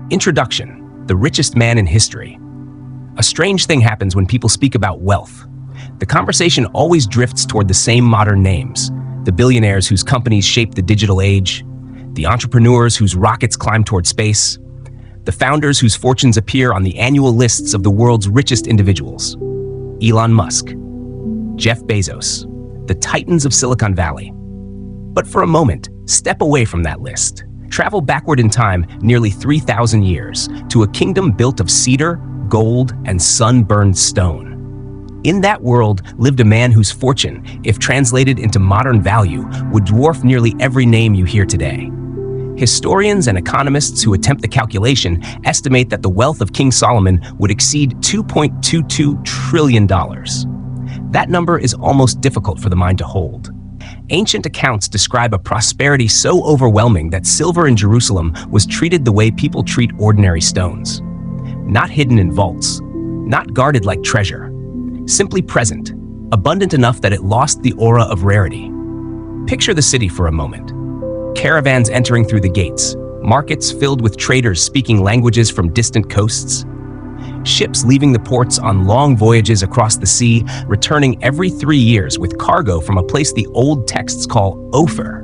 Introduction: the richest man in history. A strange thing happens when people speak about wealth. The conversation always drifts toward the same modern names: the billionaires whose companies shape the digital age, the entrepreneurs whose rockets climb toward space, the founders whose fortunes appear on the annual lists of the world's richest individuals. Elon Musk, Jeff Bezos, the titans of Silicon Valley. But for a moment, step away from that list. Travel backward in time nearly 3,000 years to a kingdom built of cedar, gold, and sun-burned stone. In that world lived a man whose fortune, if translated into modern value, would dwarf nearly every name you hear today. Historians and economists who attempt the calculation estimate that the wealth of King Solomon would exceed $2.22 trillion. That number is almost difficult for the mind to hold. Ancient accounts describe a prosperity so overwhelming that silver in Jerusalem was treated the way people treat ordinary stones. Not hidden in vaults, not guarded like treasure, simply present, abundant enough that it lost the aura of rarity. Picture the city for a moment. Caravans entering through the gates, markets filled with traders speaking languages from distant coasts, ships leaving the ports on long voyages across the sea, returning every 3 years with cargo from a place the old texts call Ophir: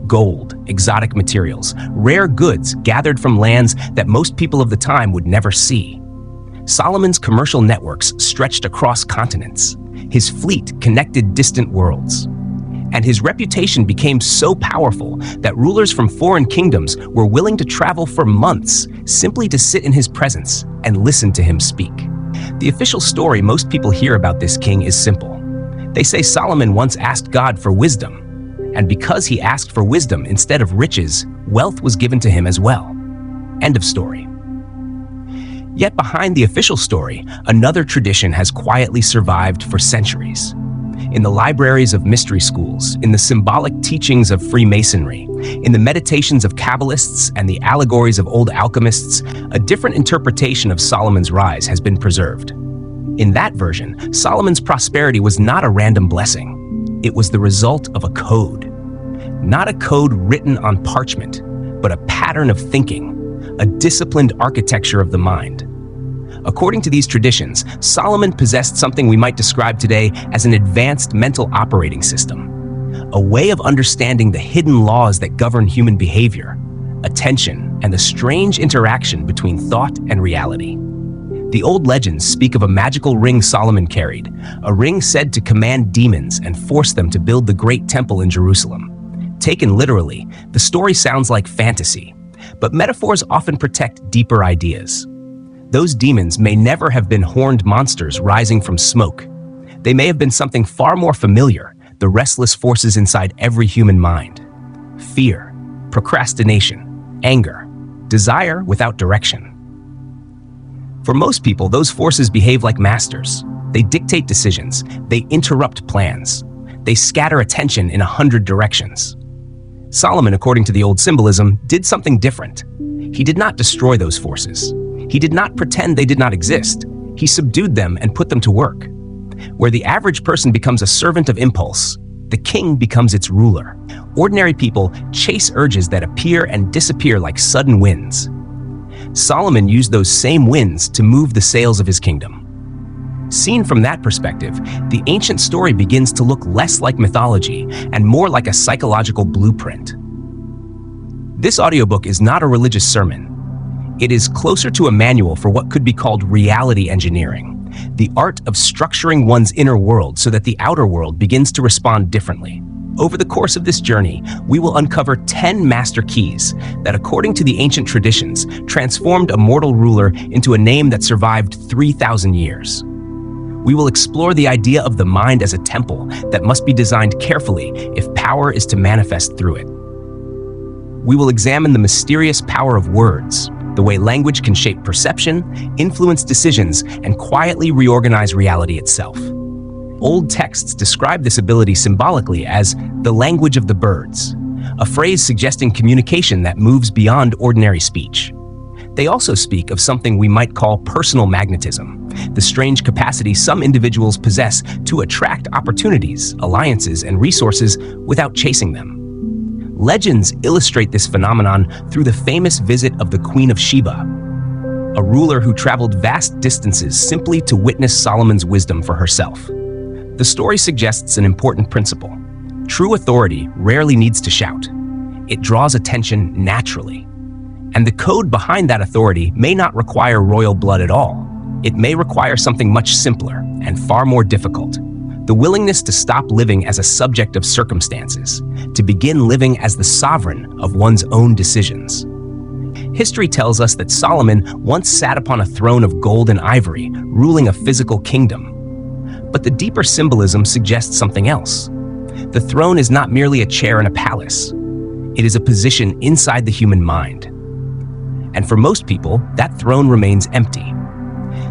gold, exotic materials, rare goods gathered from lands that most people of the time would never see. Solomon's commercial networks stretched across continents. His fleet connected distant worlds. And his reputation became so powerful that rulers from foreign kingdoms were willing to travel for months simply to sit in his presence and listen to him speak. The official story most people hear about this king is simple. They say Solomon once asked God for wisdom, and because he asked for wisdom instead of riches, wealth was given to him as well. End of story. Yet behind the official story, another tradition has quietly survived for centuries. In the libraries of mystery schools, in the symbolic teachings of Freemasonry, in the meditations of Kabbalists and the allegories of old alchemists, a different interpretation of Solomon's rise has been preserved. In that version, Solomon's prosperity was not a random blessing. It was the result of a code. Not a code written on parchment, but a pattern of thinking, a disciplined architecture of the mind. According to these traditions, Solomon possessed something we might describe today as an advanced mental operating system, a way of understanding the hidden laws that govern human behavior, attention, and the strange interaction between thought and reality. The old legends speak of a magical ring Solomon carried, a ring said to command demons and force them to build the great temple in Jerusalem. Taken literally, the story sounds like fantasy, but metaphors often protect deeper ideas. Those demons may never have been horned monsters rising from smoke. They may have been something far more familiar, the restless forces inside every human mind. Fear, procrastination, anger, desire without direction. For most people, those forces behave like masters. They dictate decisions, they interrupt plans, they scatter attention in 100 directions. Solomon, according to the old symbolism, did something different. He did not destroy those forces. He did not pretend they did not exist. He subdued them and put them to work. Where the average person becomes a servant of impulse, the king becomes its ruler. Ordinary people chase urges that appear and disappear like sudden winds. Solomon used those same winds to move the sails of his kingdom. Seen from that perspective, the ancient story begins to look less like mythology and more like a psychological blueprint. This audiobook is not a religious sermon. It is closer to a manual for what could be called reality engineering, the art of structuring one's inner world so that the outer world begins to respond differently. Over the course of this journey, we will uncover 10 master keys that, according to the ancient traditions, transformed a mortal ruler into a name that survived 3,000 years. We will explore the idea of the mind as a temple that must be designed carefully if power is to manifest through it. We will examine the mysterious power of words, the way language can shape perception, influence decisions, and quietly reorganize reality itself. Old texts describe this ability symbolically as the language of the birds, a phrase suggesting communication that moves beyond ordinary speech. They also speak of something we might call personal magnetism, the strange capacity some individuals possess to attract opportunities, alliances, and resources without chasing them. Legends illustrate this phenomenon through the famous visit of the Queen of Sheba, a ruler who traveled vast distances simply to witness Solomon's wisdom for herself. The story suggests an important principle. True authority rarely needs to shout. It draws attention naturally. And the code behind that authority may not require royal blood at all. It may require something much simpler and far more difficult. The willingness to stop living as a subject of circumstances, to begin living as the sovereign of one's own decisions. History tells us that Solomon once sat upon a throne of gold and ivory, ruling a physical kingdom. But the deeper symbolism suggests something else. The throne is not merely a chair in a palace. It is a position inside the human mind. And for most people, that throne remains empty.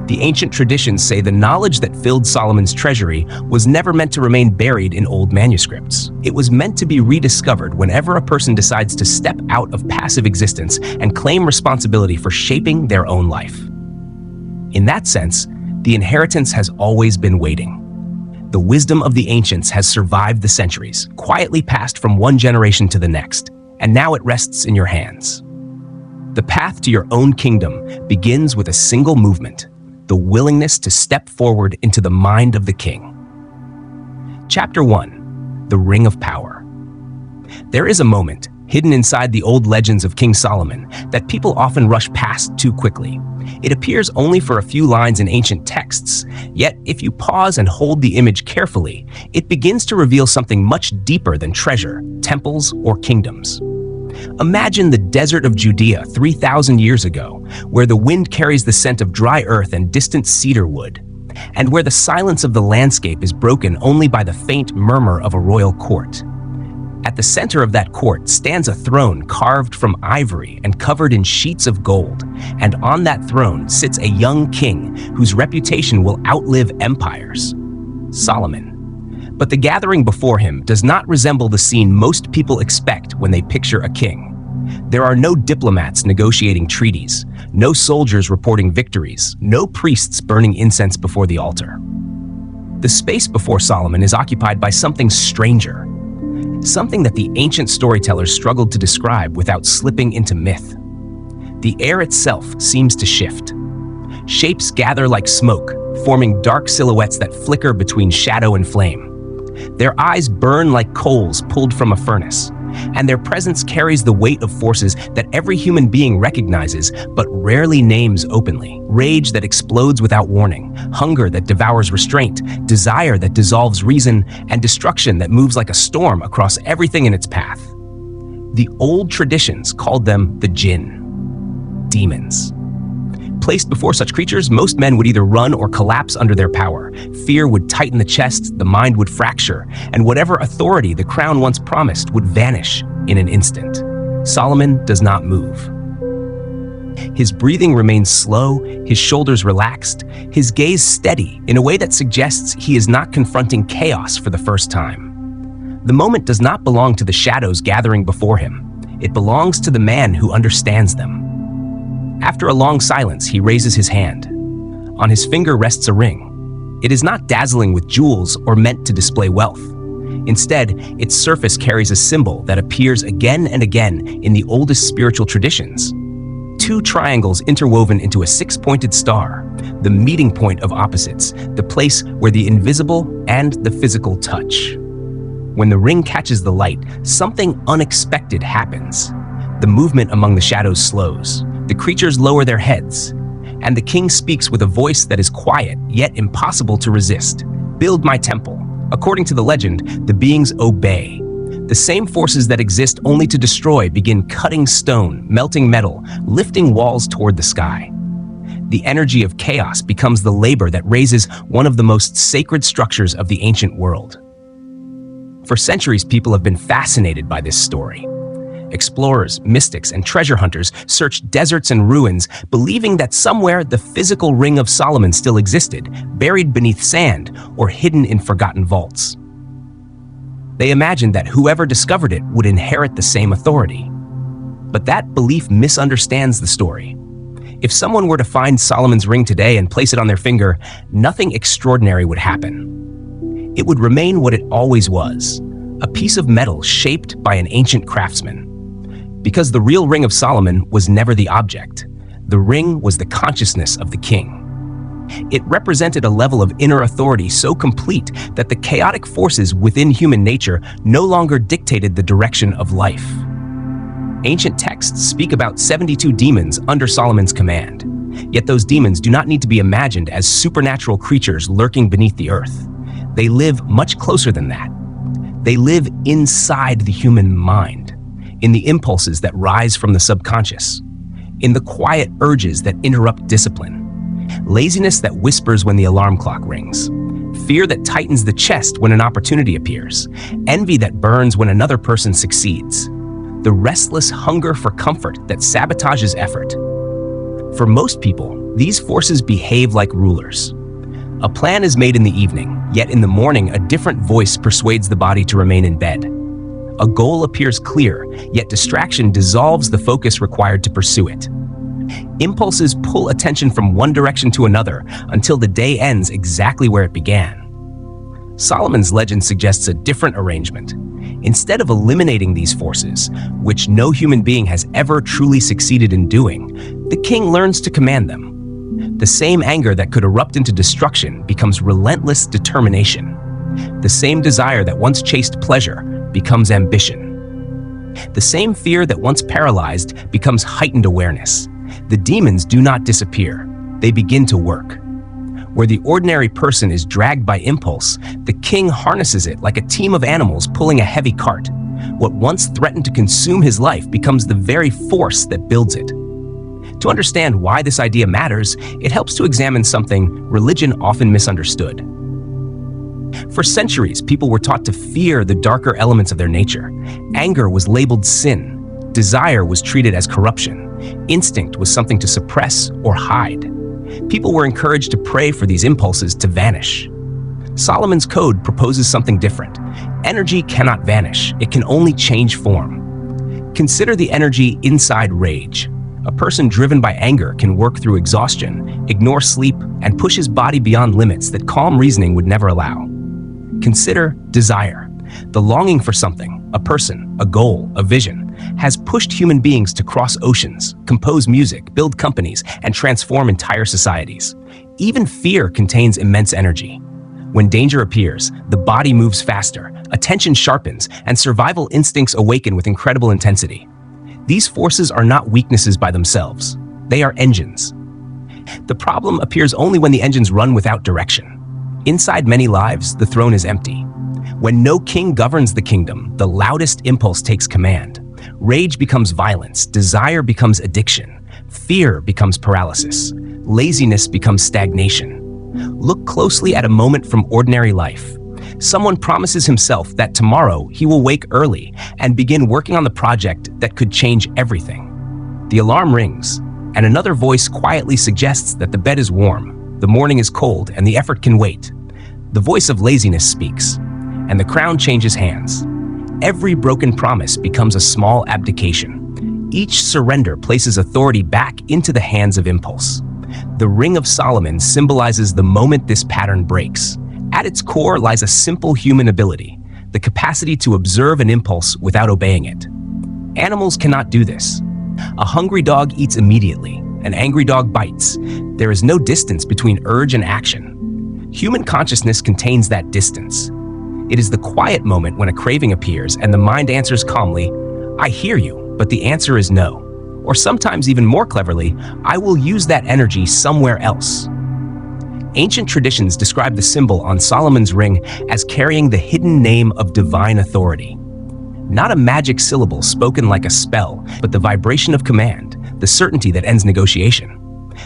The ancient traditions say the knowledge that filled Solomon's treasury was never meant to remain buried in old manuscripts. It was meant to be rediscovered whenever a person decides to step out of passive existence and claim responsibility for shaping their own life. In that sense, the inheritance has always been waiting. The wisdom of the ancients has survived the centuries, quietly passed from one generation to the next, and now it rests in your hands. The path to your own kingdom begins with a single movement, the willingness to step forward into the mind of the king. Chapter 1. The Ring of Power. There is a moment, hidden inside the old legends of King Solomon, that people often rush past too quickly. It appears only for a few lines in ancient texts, yet if you pause and hold the image carefully, it begins to reveal something much deeper than treasure, temples, or kingdoms. Imagine the desert of Judea 3,000 years ago, where the wind carries the scent of dry earth and distant cedar wood, and where the silence of the landscape is broken only by the faint murmur of a royal court. At the center of that court stands a throne carved from ivory and covered in sheets of gold, and on that throne sits a young king whose reputation will outlive empires, Solomon. But the gathering before him does not resemble the scene most people expect when they picture a king. There are no diplomats negotiating treaties, no soldiers reporting victories, no priests burning incense before the altar. The space before Solomon is occupied by something stranger, something that the ancient storytellers struggled to describe without slipping into myth. The air itself seems to shift. Shapes gather like smoke, forming dark silhouettes that flicker between shadow and flame. Their eyes burn like coals pulled from a furnace, and their presence carries the weight of forces that every human being recognizes but rarely names openly. Rage that explodes without warning, hunger that devours restraint, desire that dissolves reason, and destruction that moves like a storm across everything in its path. The old traditions called them the jinn, demons. Placed before such creatures, most men would either run or collapse under their power. Fear would tighten the chest, the mind would fracture, and whatever authority the crown once promised would vanish in an instant. Solomon does not move. His breathing remains slow, his shoulders relaxed, his gaze steady in a way that suggests he is not confronting chaos for the first time. The moment does not belong to the shadows gathering before him. It belongs to the man who understands them. After a long silence, he raises his hand. On his finger rests a ring. It is not dazzling with jewels or meant to display wealth. Instead, its surface carries a symbol that appears again and again in the oldest spiritual traditions. Two triangles interwoven into a six-pointed star, the meeting point of opposites, the place where the invisible and the physical touch. When the ring catches the light, something unexpected happens. The movement among the shadows slows. The creatures lower their heads, and the king speaks with a voice that is quiet, yet impossible to resist. Build my temple. According to the legend, the beings obey. The same forces that exist only to destroy begin cutting stone, melting metal, lifting walls toward the sky. The energy of chaos becomes the labor that raises one of the most sacred structures of the ancient world. For centuries, people have been fascinated by this story. Explorers, mystics, and treasure hunters searched deserts and ruins, believing that somewhere the physical Ring of Solomon still existed, buried beneath sand or hidden in forgotten vaults. They imagined that whoever discovered it would inherit the same authority. But that belief misunderstands the story. If someone were to find Solomon's ring today and place it on their finger, nothing extraordinary would happen. It would remain what it always was, a piece of metal shaped by an ancient craftsman. Because the real Ring of Solomon was never the object. The ring was the consciousness of the king. It represented a level of inner authority so complete that the chaotic forces within human nature no longer dictated the direction of life. Ancient texts speak about 72 demons under Solomon's command. Yet those demons do not need to be imagined as supernatural creatures lurking beneath the earth. They live much closer than that. They live inside the human mind, in the impulses that rise from the subconscious, in the quiet urges that interrupt discipline, laziness that whispers when the alarm clock rings, fear that tightens the chest when an opportunity appears, envy that burns when another person succeeds, the restless hunger for comfort that sabotages effort. For most people, these forces behave like rulers. A plan is made in the evening, yet in the morning a different voice persuades the body to remain in bed. A goal appears clear, yet distraction dissolves the focus required to pursue it. Impulses pull attention from one direction to another until the day ends exactly where it began. Solomon's legend suggests a different arrangement. Instead of eliminating these forces, which no human being has ever truly succeeded in doing, the king learns to command them. The same anger that could erupt into destruction becomes relentless determination. The same desire that once chased pleasure becomes ambition. The same fear that once paralyzed becomes heightened awareness. The demons do not disappear, they begin to work. Where the ordinary person is dragged by impulse, the king harnesses it like a team of animals pulling a heavy cart. What once threatened to consume his life becomes the very force that builds it. To understand why this idea matters, it helps to examine something religion often misunderstood. For centuries, people were taught to fear the darker elements of their nature. Anger was labeled sin. Desire was treated as corruption. Instinct was something to suppress or hide. People were encouraged to pray for these impulses to vanish. Solomon's code proposes something different. Energy cannot vanish, it can only change form. Consider the energy inside rage. A person driven by anger can work through exhaustion, ignore sleep, and push his body beyond limits that calm reasoning would never allow. Consider desire. The longing for something, a person, a goal, a vision, has pushed human beings to cross oceans, compose music, build companies, and transform entire societies. Even fear contains immense energy. When danger appears, the body moves faster, attention sharpens, and survival instincts awaken with incredible intensity. These forces are not weaknesses by themselves. They are engines. The problem appears only when the engines run without direction. Inside many lives, the throne is empty. When no king governs the kingdom, the loudest impulse takes command. Rage becomes violence, desire becomes addiction, fear becomes paralysis, laziness becomes stagnation. Look closely at a moment from ordinary life. Someone promises himself that tomorrow he will wake early and begin working on the project that could change everything. The alarm rings, and another voice quietly suggests that the bed is warm, the morning is cold, and the effort can wait. The voice of laziness speaks, and the crown changes hands. Every broken promise becomes a small abdication. Each surrender places authority back into the hands of impulse. The Ring of Solomon symbolizes the moment this pattern breaks. At its core lies a simple human ability, the capacity to observe an impulse without obeying it. Animals cannot do this. A hungry dog eats immediately. An angry dog bites. There is no distance between urge and action. Human consciousness contains that distance. It is the quiet moment when a craving appears and the mind answers calmly, "I hear you," but the answer is no. Or sometimes even more cleverly, "I will use that energy somewhere else." Ancient traditions describe the symbol on Solomon's ring as carrying the hidden name of divine authority. Not a magic syllable spoken like a spell, but the vibration of command, the certainty that ends negotiation.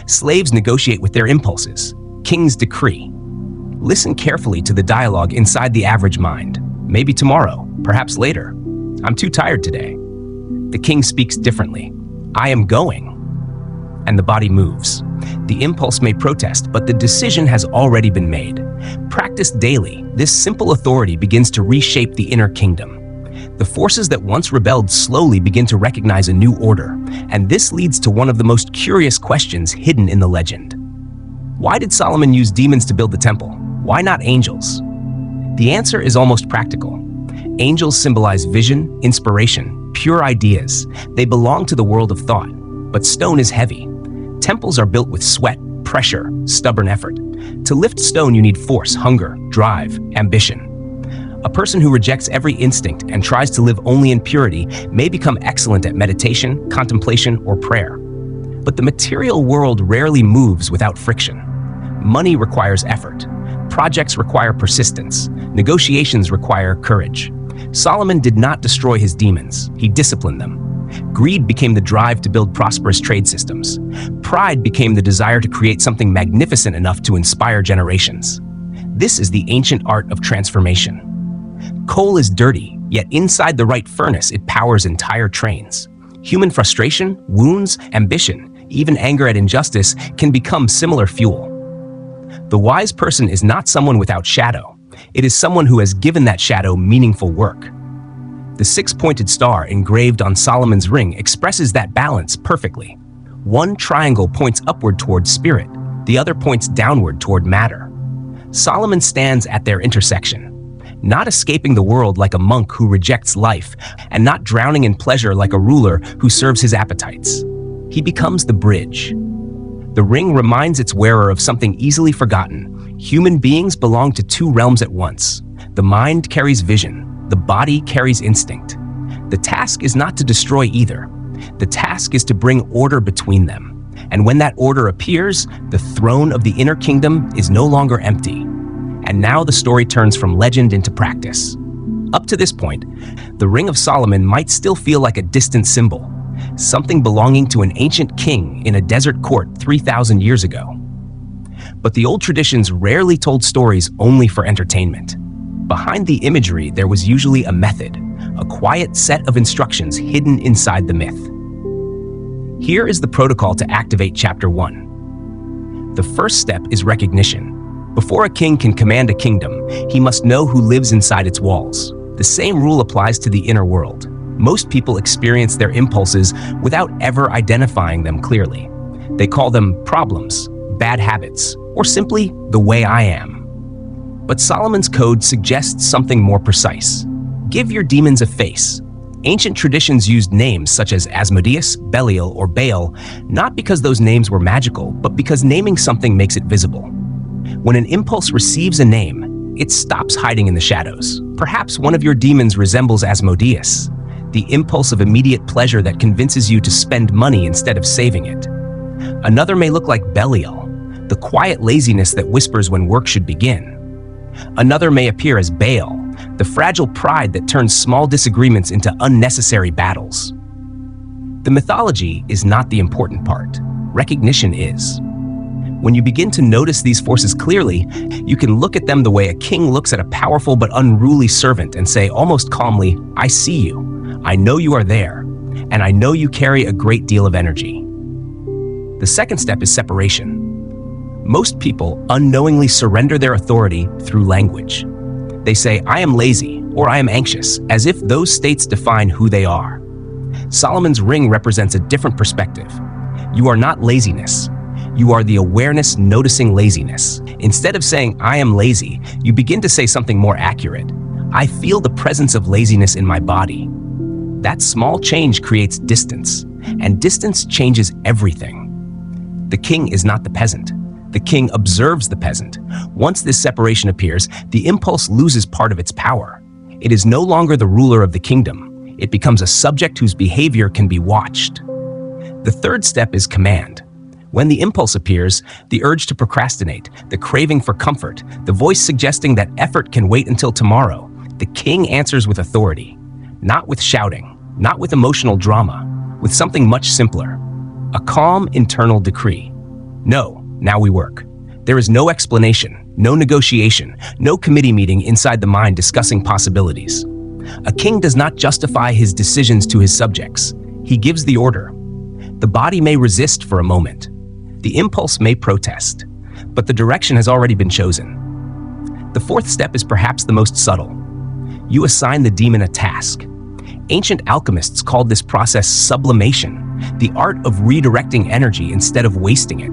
Slaves negotiate with their impulses. Kings decree. Listen carefully to the dialogue inside the average mind. Maybe tomorrow, perhaps later. "I'm too tired today." The king speaks differently. "I am going." And the body moves. The impulse may protest, but the decision has already been made. Practiced daily, this simple authority begins to reshape the inner kingdom. The forces that once rebelled slowly begin to recognize a new order, and this leads to one of the most curious questions hidden in the legend. Why did Solomon use demons to build the temple? Why not angels? The answer is almost practical. Angels symbolize vision, inspiration, pure ideas. They belong to the world of thought, but stone is heavy. Temples are built with sweat, pressure, stubborn effort. To lift stone, you need force, hunger, drive, ambition. A person who rejects every instinct and tries to live only in purity may become excellent at meditation, contemplation, or prayer. But the material world rarely moves without friction. Money requires effort. Projects require persistence. Negotiations require courage. Solomon did not destroy his demons. He disciplined them. Greed became the drive to build prosperous trade systems. Pride became the desire to create something magnificent enough to inspire generations. This is the ancient art of transformation. Coal is dirty, yet inside the right furnace, it powers entire trains. Human frustration, wounds, ambition, even anger at injustice can become similar fuel. The wise person is not someone without shadow. It is someone who has given that shadow meaningful work. The six-pointed star engraved on Solomon's ring expresses that balance perfectly. One triangle points upward toward spirit, the other points downward toward matter. Solomon stands at their intersection, not escaping the world like a monk who rejects life, and not drowning in pleasure like a ruler who serves his appetites. He becomes the bridge. The ring reminds its wearer of something easily forgotten. Human beings belong to two realms at once. The mind carries vision. The body carries instinct. The task is not to destroy either. The task is to bring order between them. And when that order appears, the throne of the inner kingdom is no longer empty. And now the story turns from legend into practice. Up to this point, the Ring of Solomon might still feel like a distant symbol, something belonging to an ancient king in a desert court 3,000 years ago. But the old traditions rarely told stories only for entertainment. Behind the imagery, there was usually a method, a quiet set of instructions hidden inside the myth. Here is the protocol to activate Chapter 1. The first step is recognition. Before a king can command a kingdom, he must know who lives inside its walls. The same rule applies to the inner world. Most people experience their impulses without ever identifying them clearly. They call them problems, bad habits, or simply the way I am. But Solomon's code suggests something more precise. Give your demons a face. Ancient traditions used names such as Asmodeus, Belial, or Baal, not because those names were magical, but because naming something makes it visible. When an impulse receives a name, it stops hiding in the shadows. Perhaps one of your demons resembles Asmodeus, the impulse of immediate pleasure that convinces you to spend money instead of saving it. Another may look like Belial, the quiet laziness that whispers when work should begin. Another may appear as Baal, the fragile pride that turns small disagreements into unnecessary battles. The mythology is not the important part. Recognition is. When you begin to notice these forces clearly, you can look at them the way a king looks at a powerful but unruly servant and say almost calmly, I see you, I know you are there, and I know you carry a great deal of energy. The second step is separation. Most people unknowingly surrender their authority through language. They say, I am lazy, or I am anxious, as if those states define who they are. Solomon's ring represents a different perspective. You are not laziness. You are the awareness noticing laziness. Instead of saying, I am lazy, you begin to say something more accurate. I feel the presence of laziness in my body. That small change creates distance, and distance changes everything. The king is not the peasant. The king observes the peasant. Once this separation appears, the impulse loses part of its power. It is no longer the ruler of the kingdom. It becomes a subject whose behavior can be watched. The third step is command. When the impulse appears, the urge to procrastinate, the craving for comfort, the voice suggesting that effort can wait until tomorrow, the king answers with authority, not with shouting, not with emotional drama, with something much simpler, a calm internal decree. No. Now we work. There is no explanation, no negotiation, no committee meeting inside the mind discussing possibilities. A king does not justify his decisions to his subjects. He gives the order. The body may resist for a moment. The impulse may protest, but the direction has already been chosen. The fourth step is perhaps the most subtle. You assign the demon a task. Ancient alchemists called this process sublimation, the art of redirecting energy instead of wasting it.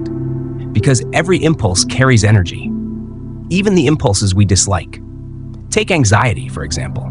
Because every impulse carries energy, even the impulses we dislike. Take anxiety, for example.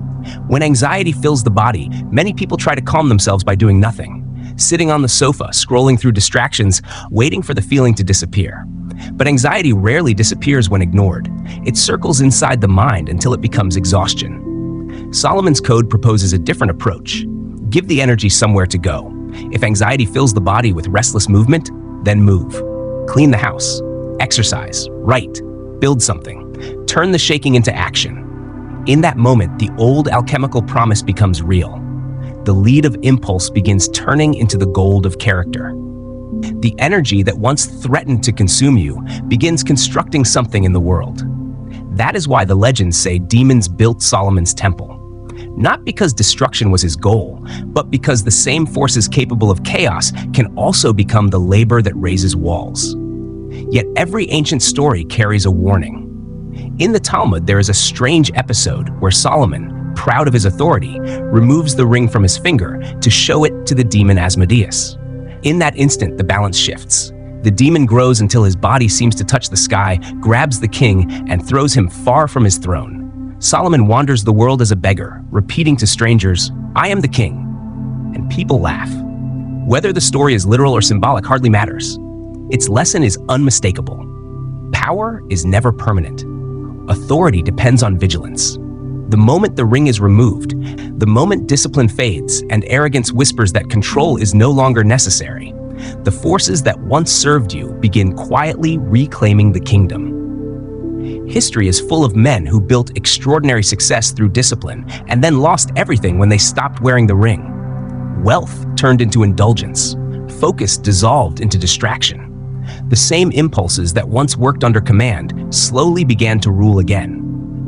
When anxiety fills the body, many people try to calm themselves by doing nothing. sitting on the sofa, scrolling through distractions, waiting for the feeling to disappear. But anxiety rarely disappears when ignored. It circles inside the mind until it becomes exhaustion. Solomon's Code proposes a different approach. Give the energy somewhere to go. If anxiety fills the body with restless movement, then move. Clean the house. Exercise. Write. Build something. Turn the shaking into action. In that moment, the old alchemical promise becomes real. The lead of impulse begins turning into the gold of character. The energy that once threatened to consume you begins constructing something in the world. That is why the legends say demons built Solomon's temple. Not because destruction was his goal, but because the same forces capable of chaos can also become the labor that raises walls. Yet every ancient story carries a warning. In the Talmud, there is a strange episode where Solomon, proud of his authority, removes the ring from his finger to show it to the demon Asmodeus. In that instant, the balance shifts. The demon grows until his body seems to touch the sky, grabs the king, and throws him far from his throne. Solomon wanders the world as a beggar, repeating to strangers, "I am the king." And people laugh. Whether the story is literal or symbolic hardly matters. Its lesson is unmistakable. Power is never permanent. Authority depends on vigilance. The moment the ring is removed, the moment discipline fades and arrogance whispers that control is no longer necessary, the forces that once served you begin quietly reclaiming the kingdom. History is full of men who built extraordinary success through discipline and then lost everything when they stopped wearing the ring. Wealth turned into indulgence. Focus dissolved into distraction. The same impulses that once worked under command slowly began to rule again.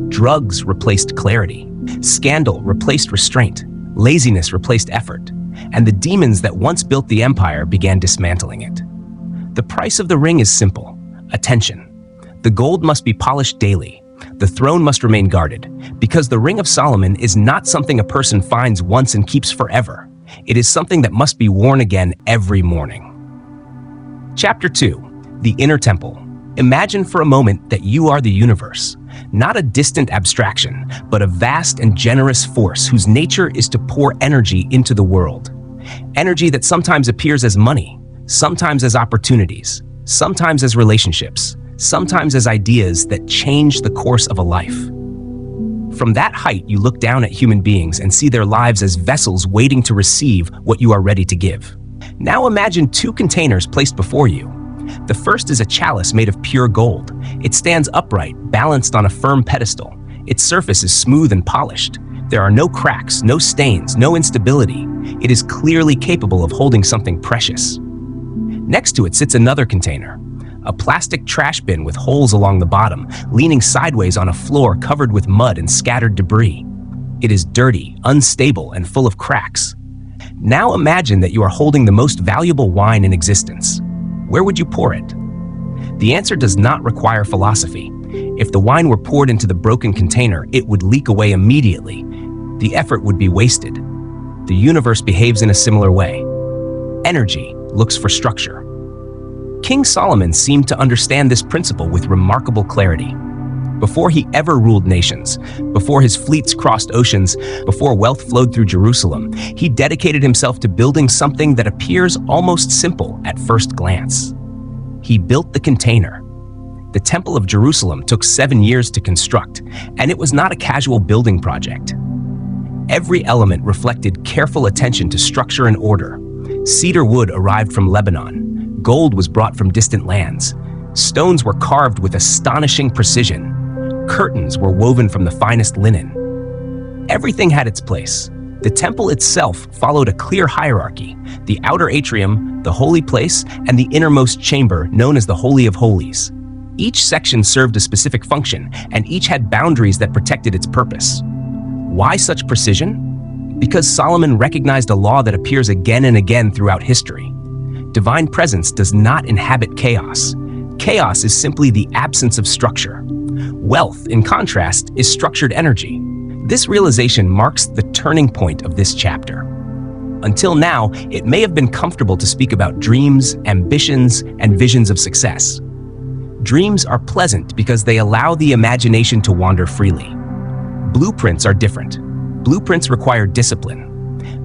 Drugs replaced clarity. Scandal replaced restraint. Laziness replaced effort. And the demons that once built the empire began dismantling it. The price of the ring is simple: attention. The gold must be polished daily. The throne must remain guarded, because the Ring of Solomon is not something a person finds once and keeps forever. It is something that must be worn again every morning. Chapter 2. The Inner Temple. Imagine for a moment that you are the universe, not a distant abstraction, but a vast and generous force whose nature is to pour energy into the world. Energy that sometimes appears as money, sometimes as opportunities, sometimes as relationships, sometimes as ideas that change the course of a life. From that height, you look down at human beings and see their lives as vessels waiting to receive what you are ready to give. Now imagine two containers placed before you. The first is a chalice made of pure gold. It stands upright, balanced on a firm pedestal. Its surface is smooth and polished. There are no cracks, no stains, no instability. It is clearly capable of holding something precious. Next to it sits another container, a plastic trash bin with holes along the bottom, leaning sideways on a floor covered with mud and scattered debris. It is dirty, unstable, and full of cracks. Now imagine that you are holding the most valuable wine in existence. Where would you pour it? The answer does not require philosophy. If the wine were poured into the broken container, it would leak away immediately. The effort would be wasted. The universe behaves in a similar way. Energy looks for structure. King Solomon seemed to understand this principle with remarkable clarity. Before he ever ruled nations, before his fleets crossed oceans, before wealth flowed through Jerusalem, he dedicated himself to building something that appears almost simple at first glance. He built the container. The Temple of Jerusalem took 7 years to construct, and it was not a casual building project. Every element reflected careful attention to structure and order. Cedar wood arrived from Lebanon. Gold was brought from distant lands. Stones were carved with astonishing precision. Curtains were woven from the finest linen. Everything had its place. The temple itself followed a clear hierarchy: the outer atrium, the holy place, and the innermost chamber, known as the Holy of Holies. Each section served a specific function, and each had boundaries that protected its purpose. Why such precision? Because Solomon recognized a law that appears again and again throughout history. Divine presence does not inhabit chaos. Chaos is simply the absence of structure. Wealth, in contrast, is structured energy. This realization marks the turning point of this chapter. Until now, it may have been comfortable to speak about dreams, ambitions, and visions of success. Dreams are pleasant because they allow the imagination to wander freely. Blueprints are different. Blueprints require discipline.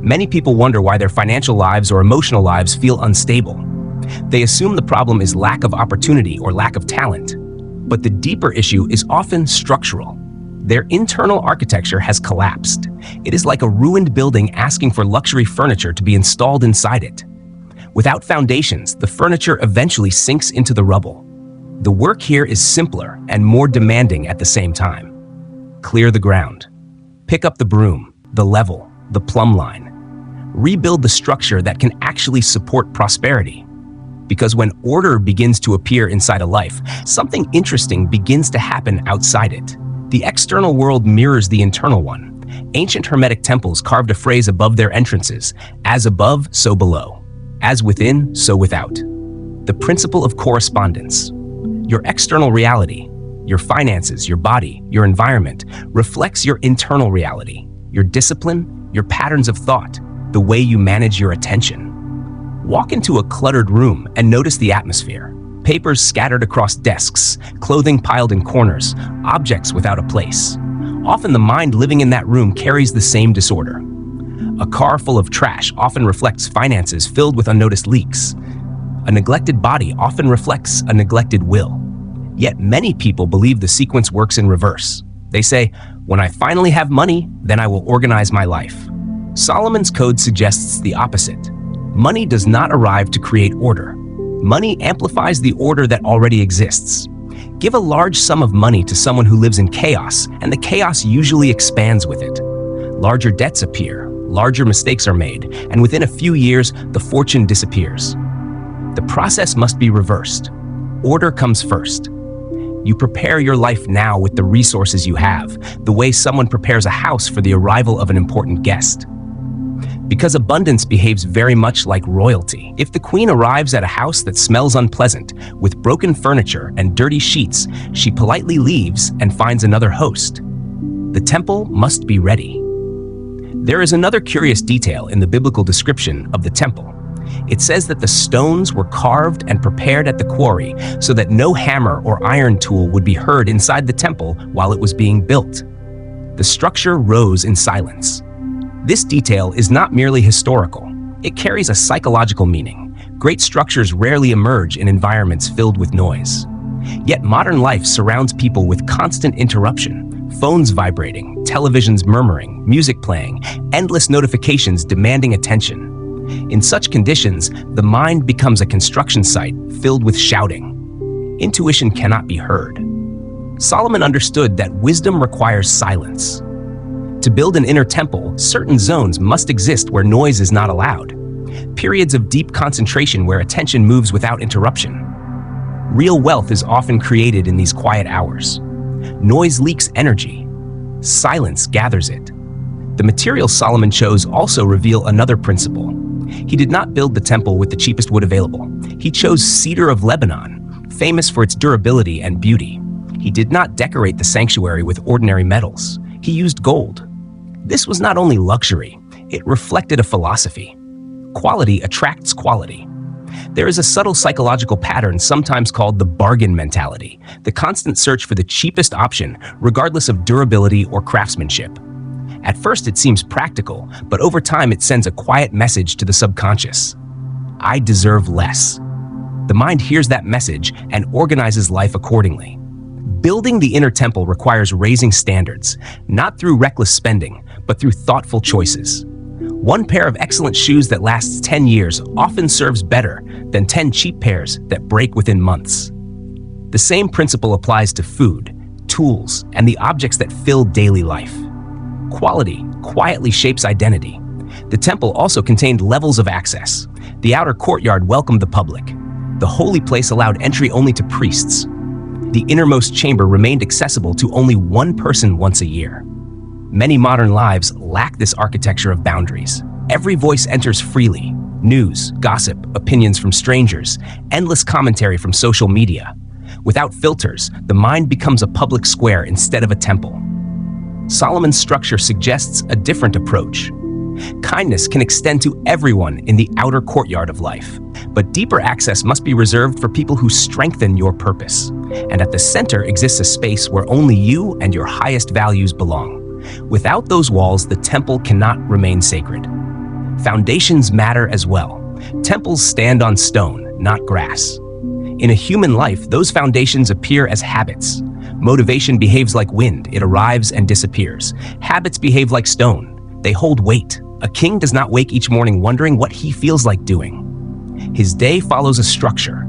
Many people wonder why their financial lives or emotional lives feel unstable. They assume the problem is lack of opportunity or lack of talent. But the deeper issue is often structural. Their internal architecture has collapsed. It is like a ruined building asking for luxury furniture to be installed inside it. Without foundations, the furniture eventually sinks into the rubble. The work here is simpler and more demanding at the same time. Clear the ground. Pick up the broom, the level, the plumb line. Rebuild the structure that can actually support prosperity. Because when order begins to appear inside a life, something interesting begins to happen outside it. The external world mirrors the internal one. Ancient Hermetic temples carved a phrase above their entrances: as above, so below. As within, so without. The principle of correspondence. Your external reality, your finances, your body, your environment, reflects your internal reality, your discipline, your patterns of thought, the way you manage your attention. Walk into a cluttered room and notice the atmosphere. Papers scattered across desks, clothing piled in corners, objects without a place. Often the mind living in that room carries the same disorder. A car full of trash often reflects finances filled with unnoticed leaks. A neglected body often reflects a neglected will. Yet many people believe the sequence works in reverse. They say, when I finally have money, then I will organize my life. Solomon's Code suggests the opposite. Money does not arrive to create order. Money amplifies the order that already exists. Give a large sum of money to someone who lives in chaos, and the chaos usually expands with it. Larger debts appear, larger mistakes are made, and within a few years, the fortune disappears. The process must be reversed. Order comes first. You prepare your life now with the resources you have, the way someone prepares a house for the arrival of an important guest. Because abundance behaves very much like royalty. If the queen arrives at a house that smells unpleasant, with broken furniture and dirty sheets, she politely leaves and finds another host. The temple must be ready. There is another curious detail in the biblical description of the temple. It says that the stones were carved and prepared at the quarry so that no hammer or iron tool would be heard inside the temple while it was being built. The structure rose in silence. This detail is not merely historical. It carries a psychological meaning. Great structures rarely emerge in environments filled with noise. Yet modern life surrounds people with constant interruption. Phones vibrating, televisions murmuring, music playing, endless notifications demanding attention. In such conditions, the mind becomes a construction site filled with shouting. Intuition cannot be heard. Solomon understood that wisdom requires silence. To build an inner temple, certain zones must exist where noise is not allowed. Periods of deep concentration where attention moves without interruption. Real wealth is often created in these quiet hours. Noise leaks energy. Silence gathers it. The materials Solomon chose also reveal another principle. He did not build the temple with the cheapest wood available. He chose cedar of Lebanon, famous for its durability and beauty. He did not decorate the sanctuary with ordinary metals. He used gold. This was not only luxury, it reflected a philosophy. Quality attracts quality. There is a subtle psychological pattern sometimes called the bargain mentality, the constant search for the cheapest option, regardless of durability or craftsmanship. At first it seems practical, but over time it sends a quiet message to the subconscious. I deserve less. The mind hears that message and organizes life accordingly. Building the inner temple requires raising standards, not through reckless spending, but through thoughtful choices. One pair of excellent shoes that lasts 10 years often serves better than 10 cheap pairs that break within months. The same principle applies to food, tools, and the objects that fill daily life. Quality quietly shapes identity. The temple also contained levels of access. The outer courtyard welcomed the public. The holy place allowed entry only to priests. The innermost chamber remained accessible to only one person once a year. Many modern lives lack this architecture of boundaries. Every voice enters freely. News, gossip, opinions from strangers, endless commentary from social media. Without filters, the mind becomes a public square instead of a temple. Solomon's structure suggests a different approach. Kindness can extend to everyone in the outer courtyard of life, but deeper access must be reserved for people who strengthen your purpose. And at the center exists a space where only you and your highest values belong. Without those walls, the temple cannot remain sacred. Foundations matter as well. Temples stand on stone, not grass. In a human life, those foundations appear as habits. Motivation behaves like wind, it arrives and disappears. Habits behave like stone, they hold weight. A king does not wake each morning wondering what he feels like doing. His day follows a structure.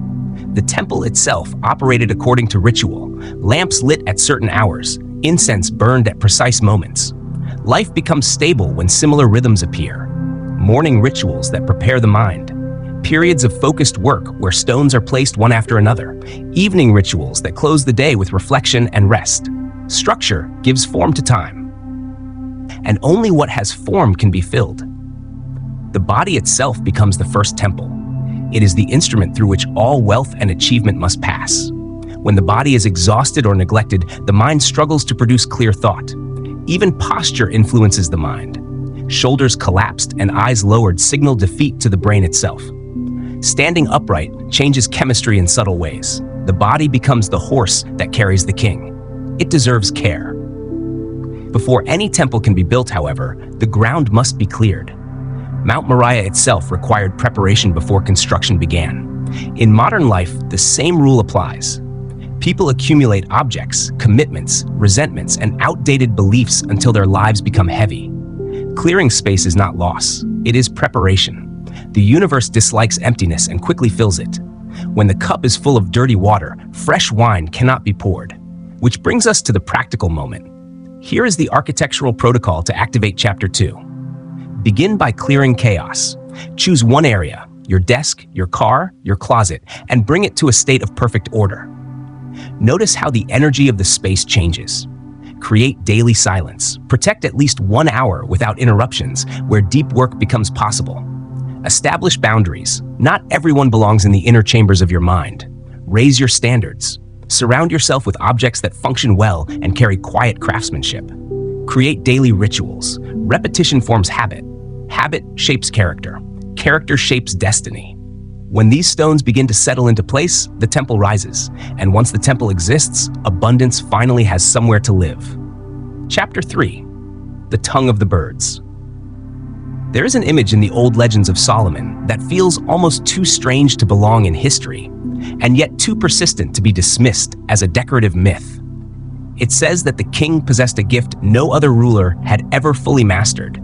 The temple itself operated according to ritual, lamps lit at certain hours, incense burned at precise moments. Life becomes stable when similar rhythms appear. Morning rituals that prepare the mind. Periods of focused work where stones are placed one after another. Evening rituals that close the day with reflection and rest. Structure gives form to time. And only what has form can be filled. The body itself becomes the first temple. It is the instrument through which all wealth and achievement must pass. When the body is exhausted or neglected, the mind struggles to produce clear thought. Even posture influences the mind. Shoulders collapsed and eyes lowered signal defeat to the brain itself. Standing upright changes chemistry in subtle ways. The body becomes the horse that carries the king. It deserves care. Before any temple can be built, however, the ground must be cleared. Mount Moriah itself required preparation before construction began. In modern life, the same rule applies. People accumulate objects, commitments, resentments, and outdated beliefs until their lives become heavy. Clearing space is not loss, it is preparation. The universe dislikes emptiness and quickly fills it. When the cup is full of dirty water, fresh wine cannot be poured. Which brings us to the practical moment. Here is the architectural protocol to activate Chapter 2. Begin by clearing chaos. Choose one area, your desk, your car, your closet, and bring it to a state of perfect order. Notice how the energy of the space changes. Create daily silence. Protect at least 1 hour without interruptions, where deep work becomes possible. Establish boundaries. Not everyone belongs in the inner chambers of your mind. Raise your standards. Surround yourself with objects that function well and carry quiet craftsmanship. Create daily rituals. Repetition forms habit. Habit shapes character. Character shapes destiny. When these stones begin to settle into place, the temple rises. And once the temple exists, abundance finally has somewhere to live. Chapter 3. The Tongue of the Birds. There is an image in the old legends of Solomon that feels almost too strange to belong in history, and yet too persistent to be dismissed as a decorative myth. It says that the king possessed a gift no other ruler had ever fully mastered,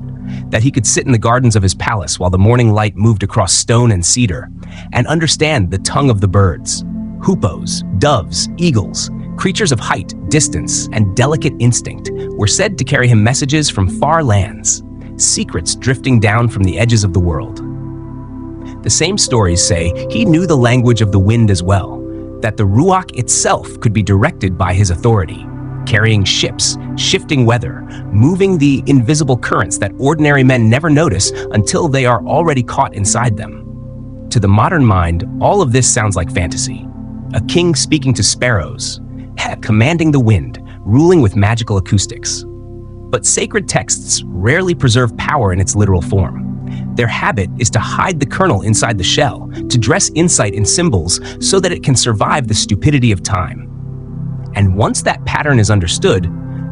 that he could sit in the gardens of his palace while the morning light moved across stone and cedar, and understand the tongue of the birds. Hoopoes, doves, eagles, creatures of height, distance, and delicate instinct were said to carry him messages from far lands, secrets drifting down from the edges of the world. The same stories say he knew the language of the wind as well, that the Ruach itself could be directed by his authority, carrying ships, shifting weather, moving the invisible currents that ordinary men never notice until they are already caught inside them. To the modern mind, all of this sounds like fantasy. A king speaking to sparrows, commanding the wind, ruling with magical acoustics. But sacred texts rarely preserve power in its literal form. Their habit is to hide the kernel inside the shell, to dress insight in symbols so that it can survive the stupidity of time. And once that pattern is understood,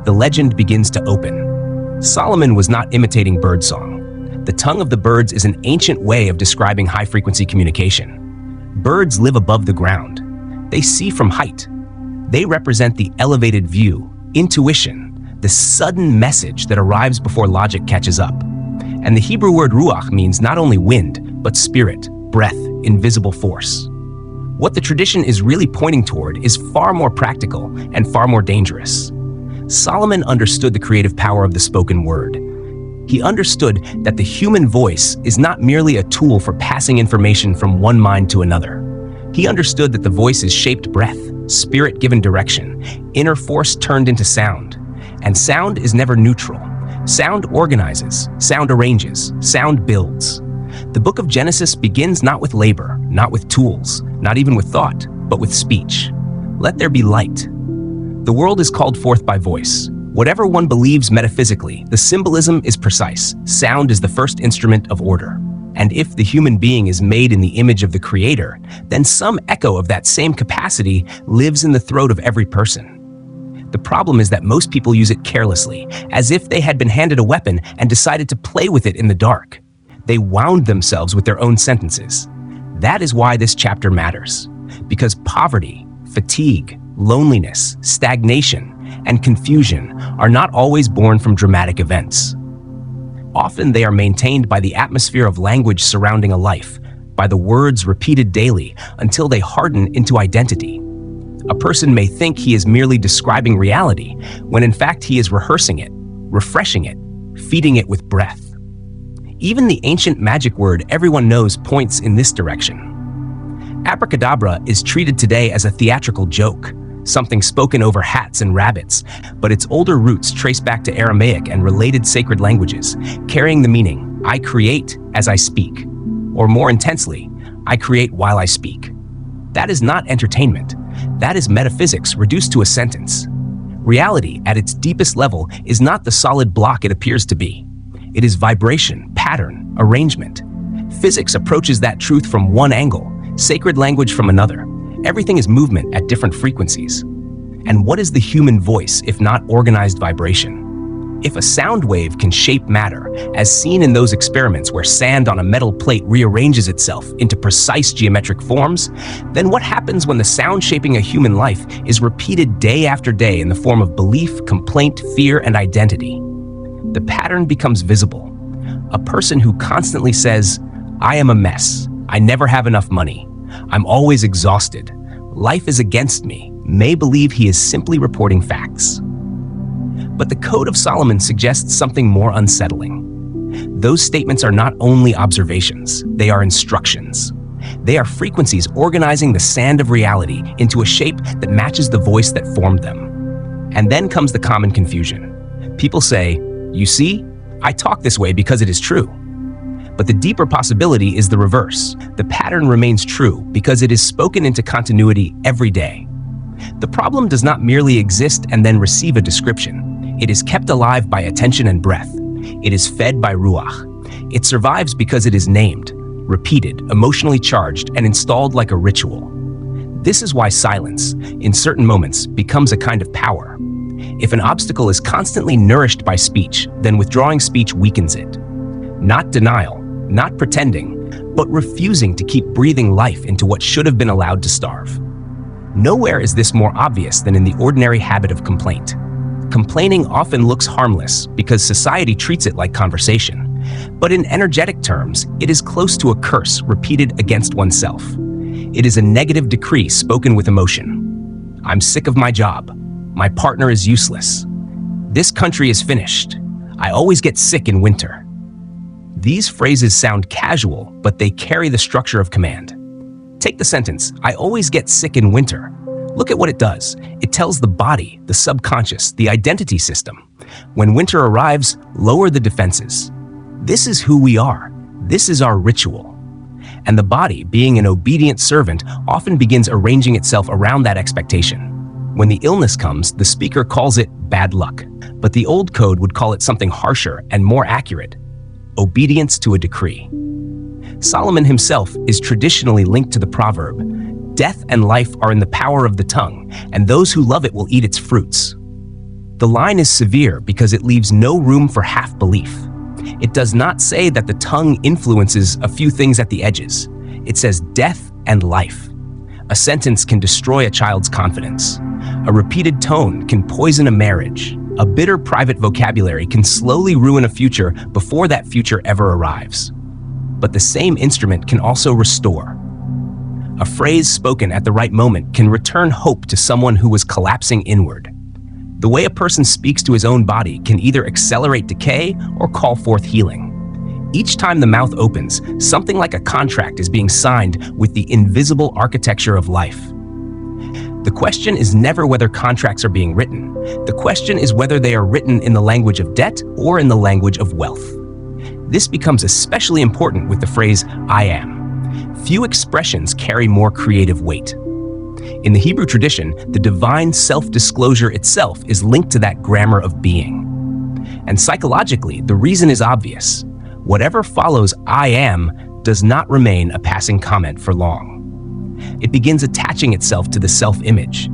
the legend begins to open. Solomon was not imitating birdsong. The tongue of the birds is an ancient way of describing high-frequency communication. Birds live above the ground. They see from height. They represent the elevated view, intuition, the sudden message that arrives before logic catches up. And the Hebrew word ruach means not only wind, but spirit, breath, invisible force. What the tradition is really pointing toward is far more practical and far more dangerous. Solomon understood the creative power of the spoken word. He understood that the human voice is not merely a tool for passing information from one mind to another. He understood that the voice is shaped breath, spirit given direction, inner force turned into sound. And sound is never neutral. Sound organizes, sound arranges, sound builds. The book of Genesis begins not with labor, not with tools, not even with thought, but with speech. Let there be light. The world is called forth by voice. Whatever one believes metaphysically, the symbolism is precise. Sound is the first instrument of order. And if the human being is made in the image of the Creator, then some echo of that same capacity lives in the throat of every person. The problem is that most people use it carelessly, as if they had been handed a weapon and decided to play with it in the dark. They wound themselves with their own sentences. That is why this chapter matters, because poverty, fatigue, loneliness, stagnation, and confusion are not always born from dramatic events. Often they are maintained by the atmosphere of language surrounding a life, by the words repeated daily until they harden into identity. A person may think he is merely describing reality, when in fact he is rehearsing it, refreshing it, feeding it with breath. Even the ancient magic word everyone knows points in this direction. Abracadabra is treated today as a theatrical joke, something spoken over hats and rabbits, but its older roots trace back to Aramaic and related sacred languages, carrying the meaning, I create as I speak, or more intensely, I create while I speak. That is not entertainment. That is metaphysics reduced to a sentence. Reality, at its deepest level, is not the solid block it appears to be. It is vibration, pattern, arrangement. Physics approaches that truth from one angle, sacred language from another. Everything is movement at different frequencies. And what is the human voice if not organized vibration? If a sound wave can shape matter, as seen in those experiments where sand on a metal plate rearranges itself into precise geometric forms, then what happens when the sound shaping a human life is repeated day after day in the form of belief, complaint, fear, and identity? The pattern becomes visible. A person who constantly says, I am a mess, I never have enough money, I'm always exhausted, life is against me, may believe he is simply reporting facts. But the Code of Solomon suggests something more unsettling. Those statements are not only observations, they are instructions. They are frequencies organizing the sand of reality into a shape that matches the voice that formed them. And then comes the common confusion. People say, you see, I talk this way because it is true. But the deeper possibility is the reverse. The pattern remains true because it is spoken into continuity every day. The problem does not merely exist and then receive a description. It is kept alive by attention and breath. It is fed by ruach. It survives because it is named, repeated, emotionally charged, and installed like a ritual. This is why silence, in certain moments, becomes a kind of power. If an obstacle is constantly nourished by speech, then withdrawing speech weakens it. Not denial, not pretending, but refusing to keep breathing life into what should have been allowed to starve. Nowhere is this more obvious than in the ordinary habit of complaint. Complaining often looks harmless because society treats it like conversation. But in energetic terms, it is close to a curse repeated against oneself. It is a negative decree spoken with emotion. I'm sick of my job. My partner is useless. This country is finished. I always get sick in winter. These phrases sound casual, but they carry the structure of command. Take the sentence, I always get sick in winter. Look at what it does. It tells the body, the subconscious, the identity system. When winter arrives, lower the defenses. This is who we are. This is our ritual. And the body, being an obedient servant, often begins arranging itself around that expectation. When the illness comes, the speaker calls it bad luck. But the old code would call it something harsher and more accurate: obedience to a decree. Solomon himself is traditionally linked to the proverb, death and life are in the power of the tongue, and those who love it will eat its fruits. The line is severe because it leaves no room for half-belief. It does not say that the tongue influences a few things at the edges. It says death and life. A sentence can destroy a child's confidence. A repeated tone can poison a marriage. A bitter private vocabulary can slowly ruin a future before that future ever arrives. But the same instrument can also restore. A phrase spoken at the right moment can return hope to someone who was collapsing inward. The way a person speaks to his own body can either accelerate decay or call forth healing. Each time the mouth opens, something like a contract is being signed with the invisible architecture of life. The question is never whether contracts are being written. The question is whether they are written in the language of debt or in the language of wealth. This becomes especially important with the phrase, I am. Few expressions carry more creative weight. In the Hebrew tradition, the divine self-disclosure itself is linked to that grammar of being. And psychologically, the reason is obvious. Whatever follows I am does not remain a passing comment for long. It begins attaching itself to the self-image.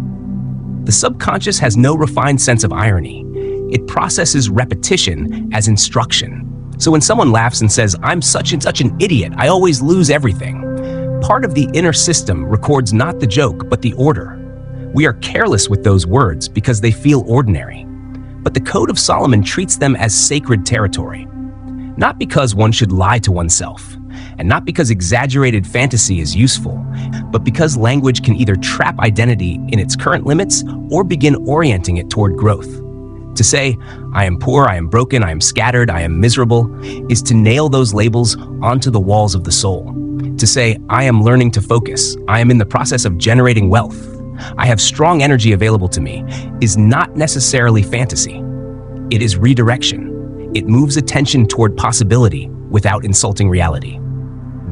The subconscious has no refined sense of irony. It processes repetition as instruction. So when someone laughs and says, "I'm such and such an idiot, I always lose everything," part of the inner system records not the joke, but the order. We are careless with those words because they feel ordinary. But the Code of Solomon treats them as sacred territory. Not because one should lie to oneself, and not because exaggerated fantasy is useful, but because language can either trap identity in its current limits or begin orienting it toward growth. To say, "I am poor, I am broken, I am scattered, I am miserable," is to nail those labels onto the walls of the soul. To say, "I am learning to focus, I am in the process of generating wealth, I have strong energy available to me," is not necessarily fantasy. It is redirection. It moves attention toward possibility without insulting reality.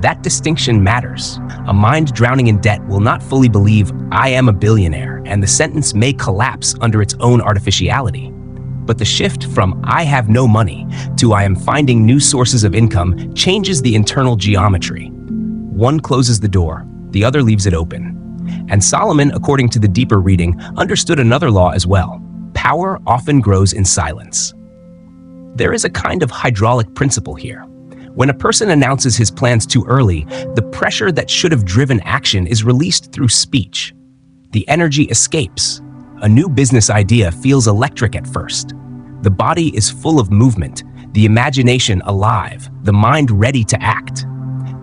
That distinction matters. A mind drowning in debt will not fully believe, "I am a billionaire," and the sentence may collapse under its own artificiality. But the shift from "I have no money" to "I am finding new sources of income" changes the internal geometry. One closes the door, the other leaves it open. And Solomon, according to the deeper reading, understood another law as well. Power often grows in silence. There is a kind of hydraulic principle here. When a person announces his plans too early, the pressure that should have driven action is released through speech. The energy escapes. A new business idea feels electric at first. The body is full of movement, the imagination alive, the mind ready to act.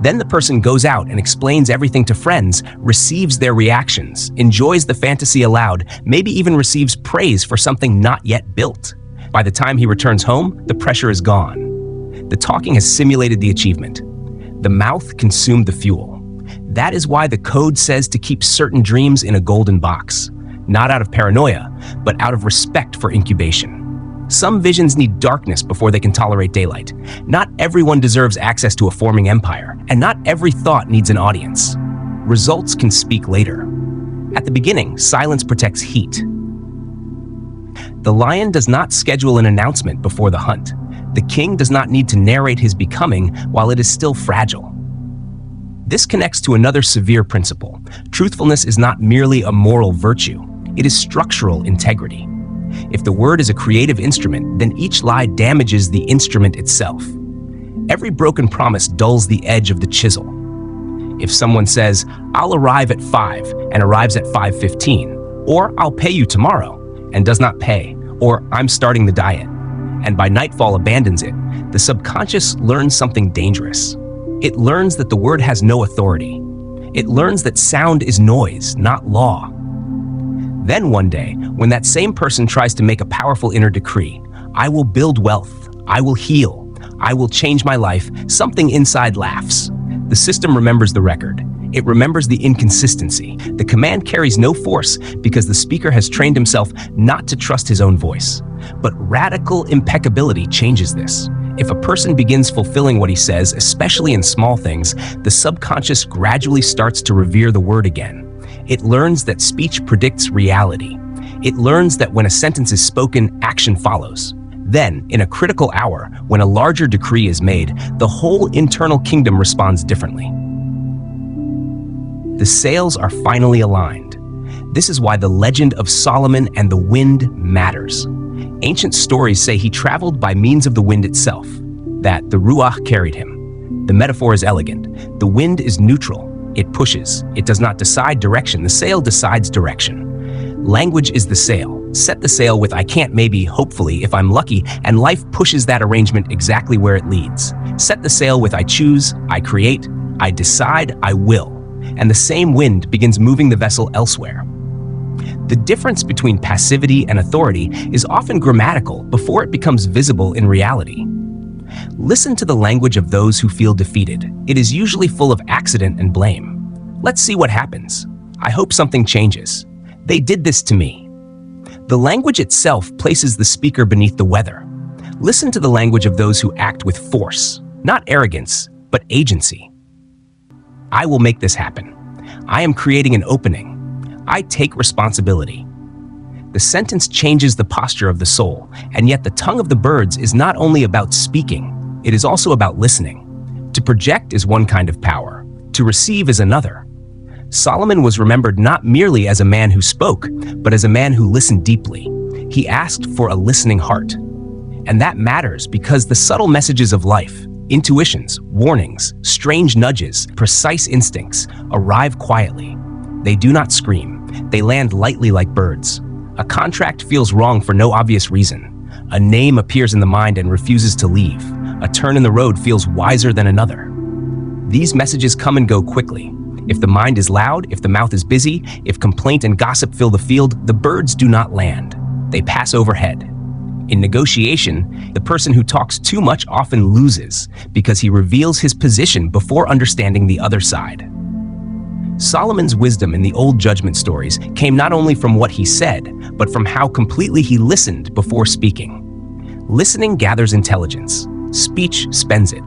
Then the person goes out and explains everything to friends, receives their reactions, enjoys the fantasy aloud, maybe even receives praise for something not yet built. By the time he returns home, the pressure is gone. The talking has simulated the achievement. The mouth consumed the fuel. That is why the code says to keep certain dreams in a golden box, not out of paranoia, but out of respect for incubation. Some visions need darkness before they can tolerate daylight. Not everyone deserves access to a forming empire, and not every thought needs an audience. Results can speak later. At the beginning, silence protects heat. The lion does not schedule an announcement before the hunt. The king does not need to narrate his becoming while it is still fragile. This connects to another severe principle. Truthfulness is not merely a moral virtue. It is structural integrity. If the word is a creative instrument, then each lie damages the instrument itself. Every broken promise dulls the edge of the chisel. If someone says, "I'll arrive at 5," and arrives at 5:15, or "I'll pay you tomorrow," and does not pay, or "I'm starting the diet," and by nightfall abandons it, the subconscious learns something dangerous. It learns that the word has no authority. It learns that sound is noise, not law. Then one day, when that same person tries to make a powerful inner decree, "I will build wealth, I will heal, I will change my life," something inside laughs. The system remembers the record. It remembers the inconsistency. The command carries no force because the speaker has trained himself not to trust his own voice. But radical impeccability changes this. If a person begins fulfilling what he says, especially in small things, the subconscious gradually starts to revere the word again. It learns that speech predicts reality. It learns that when a sentence is spoken, action follows. Then, in a critical hour, when a larger decree is made, the whole internal kingdom responds differently. The sails are finally aligned. This is why the legend of Solomon and the wind matters. Ancient stories say he traveled by means of the wind itself, that the ruach carried him. The metaphor is elegant. The wind is neutral. It pushes. It does not decide direction. The sail decides direction. Language is the sail. Set the sail with "I can't, maybe, hopefully, if I'm lucky," and life pushes that arrangement exactly where it leads. Set the sail with "I choose, I create, I decide, I will," and the same wind begins moving the vessel elsewhere. The difference between passivity and authority is often grammatical before it becomes visible in reality. Listen to the language of those who feel defeated. It is usually full of accident and blame. "Let's see what happens. I hope something changes. They did this to me." The language itself places the speaker beneath the weather. Listen to the language of those who act with force, not arrogance, but agency. "I will make this happen. I am creating an opening. I take responsibility." The sentence changes the posture of the soul, and yet the tongue of the birds is not only about speaking, it is also about listening. To project is one kind of power. To receive is another. Solomon was remembered not merely as a man who spoke, but as a man who listened deeply. He asked for a listening heart. And that matters because the subtle messages of life, intuitions, warnings, strange nudges, precise instincts, arrive quietly. They do not scream. They land lightly like birds. A contract feels wrong for no obvious reason. A name appears in the mind and refuses to leave. A turn in the road feels wiser than another. These messages come and go quickly. If the mind is loud, if the mouth is busy, if complaint and gossip fill the field, the birds do not land. They pass overhead. In negotiation, the person who talks too much often loses because he reveals his position before understanding the other side. Solomon's wisdom in the Old Judgment stories came not only from what he said, but from how completely he listened before speaking. Listening gathers intelligence. Speech spends it.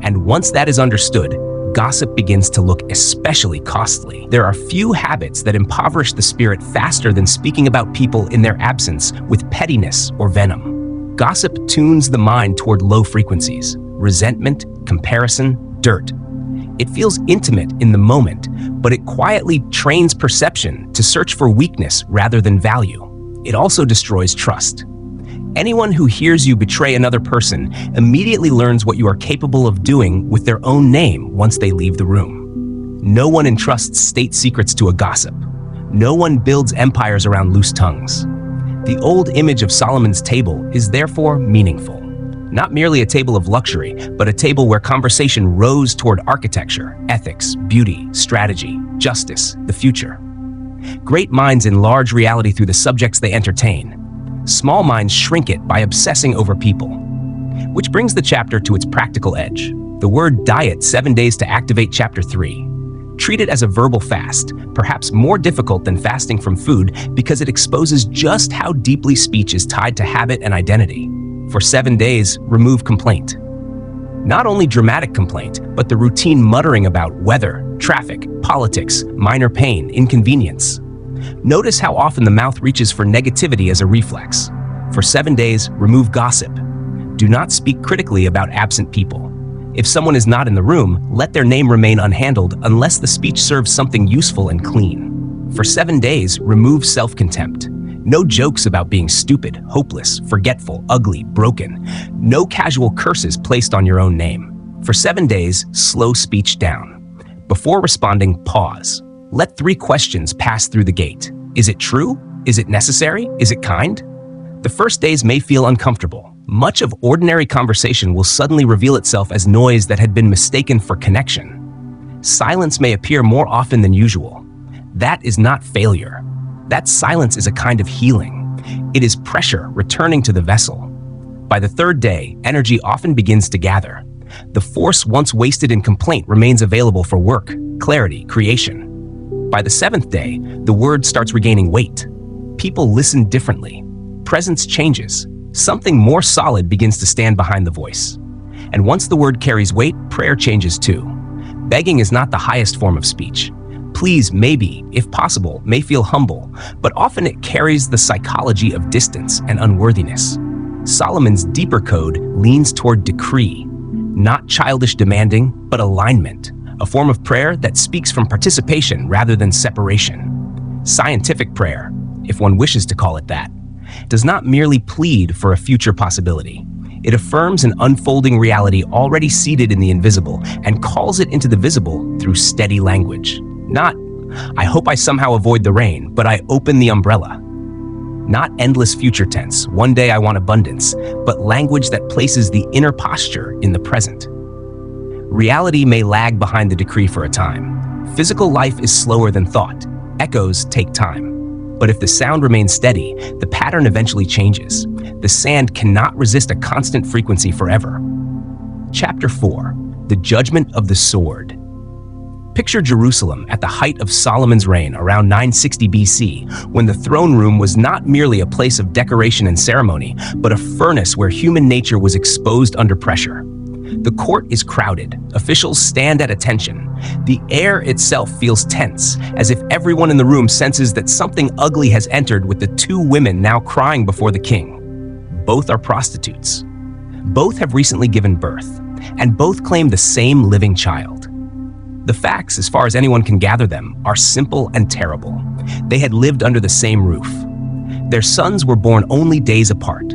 And once that is understood, gossip begins to look especially costly. There are few habits that impoverish the spirit faster than speaking about people in their absence with pettiness or venom. Gossip tunes the mind toward low frequencies, resentment, comparison, dirt. It feels intimate in the moment, but it quietly trains perception to search for weakness rather than value. It also destroys trust. Anyone who hears you betray another person immediately learns what you are capable of doing with their own name once they leave the room. No one entrusts state secrets to a gossip. No one builds empires around loose tongues. The old image of Solomon's table is therefore meaningful. Not merely a table of luxury, but a table where conversation rose toward architecture, ethics, beauty, strategy, justice, the future. Great minds enlarge reality through the subjects they entertain. Small minds shrink it by obsessing over people. Which brings the chapter to its practical edge. The word diet 7 days to activate chapter 3. Treat it as a verbal fast, perhaps more difficult than fasting from food because it exposes just how deeply speech is tied to habit and identity. For 7 days, remove complaint. Not only dramatic complaint, but the routine muttering about weather, traffic, politics, minor pain, inconvenience. Notice how often the mouth reaches for negativity as a reflex. For 7 days, remove gossip. Do not speak critically about absent people. If someone is not in the room, let their name remain unhandled unless the speech serves something useful and clean. For 7 days, remove self-contempt. No jokes about being stupid, hopeless, forgetful, ugly, broken. No casual curses placed on your own name. For 7 days, slow speech down. Before responding, pause. Let 3 questions pass through the gate. Is it true? Is it necessary? Is it kind? The first days may feel uncomfortable. Much of ordinary conversation will suddenly reveal itself as noise that had been mistaken for connection. Silence may appear more often than usual. That is not failure. That silence is a kind of healing. It is pressure returning to the vessel. By the 3rd day, energy often begins to gather. The force once wasted in complaint remains available for work, clarity, creation. By the 7th day, the word starts regaining weight. People listen differently. Presence changes. Something more solid begins to stand behind the voice. And once the word carries weight, prayer changes too. Begging is not the highest form of speech. Please, maybe, if possible, may feel humble, but often it carries the psychology of distance and unworthiness. Solomon's deeper code leans toward decree, not childish demanding, but alignment. A form of prayer that speaks from participation rather than separation. Scientific prayer, if one wishes to call it that, does not merely plead for a future possibility. It affirms an unfolding reality already seated in the invisible and calls it into the visible through steady language. Not, I hope I somehow avoid the rain, but I open the umbrella. Not endless future tense, one day I want abundance, but language that places the inner posture in the present. Reality may lag behind the decree for a time. Physical life is slower than thought. Echoes take time. But if the sound remains steady, the pattern eventually changes. The sand cannot resist a constant frequency forever. Chapter 4. The Judgment of the Sword. Picture Jerusalem at the height of Solomon's reign around 960 BC, when the throne room was not merely a place of decoration and ceremony, but a furnace where human nature was exposed under pressure. The court is crowded. Officials stand at attention. The air itself feels tense, as if everyone in the room senses that something ugly has entered with the 2 women now crying before the king. Both are prostitutes. Both have recently given birth, and both claim the same living child. The facts, as far as anyone can gather them, are simple and terrible. They had lived under the same roof. Their sons were born only days apart.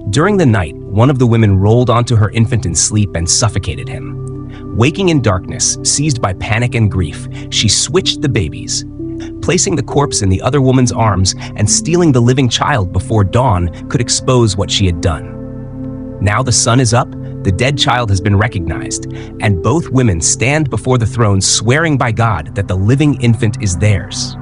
During the night, one of the women rolled onto her infant in sleep and suffocated him. Waking in darkness, seized by panic and grief, she switched the babies, placing the corpse in the other woman's arms and stealing the living child before dawn could expose what she had done. Now the sun is up, the dead child has been recognized, and both women stand before the throne swearing by God that the living infant is theirs.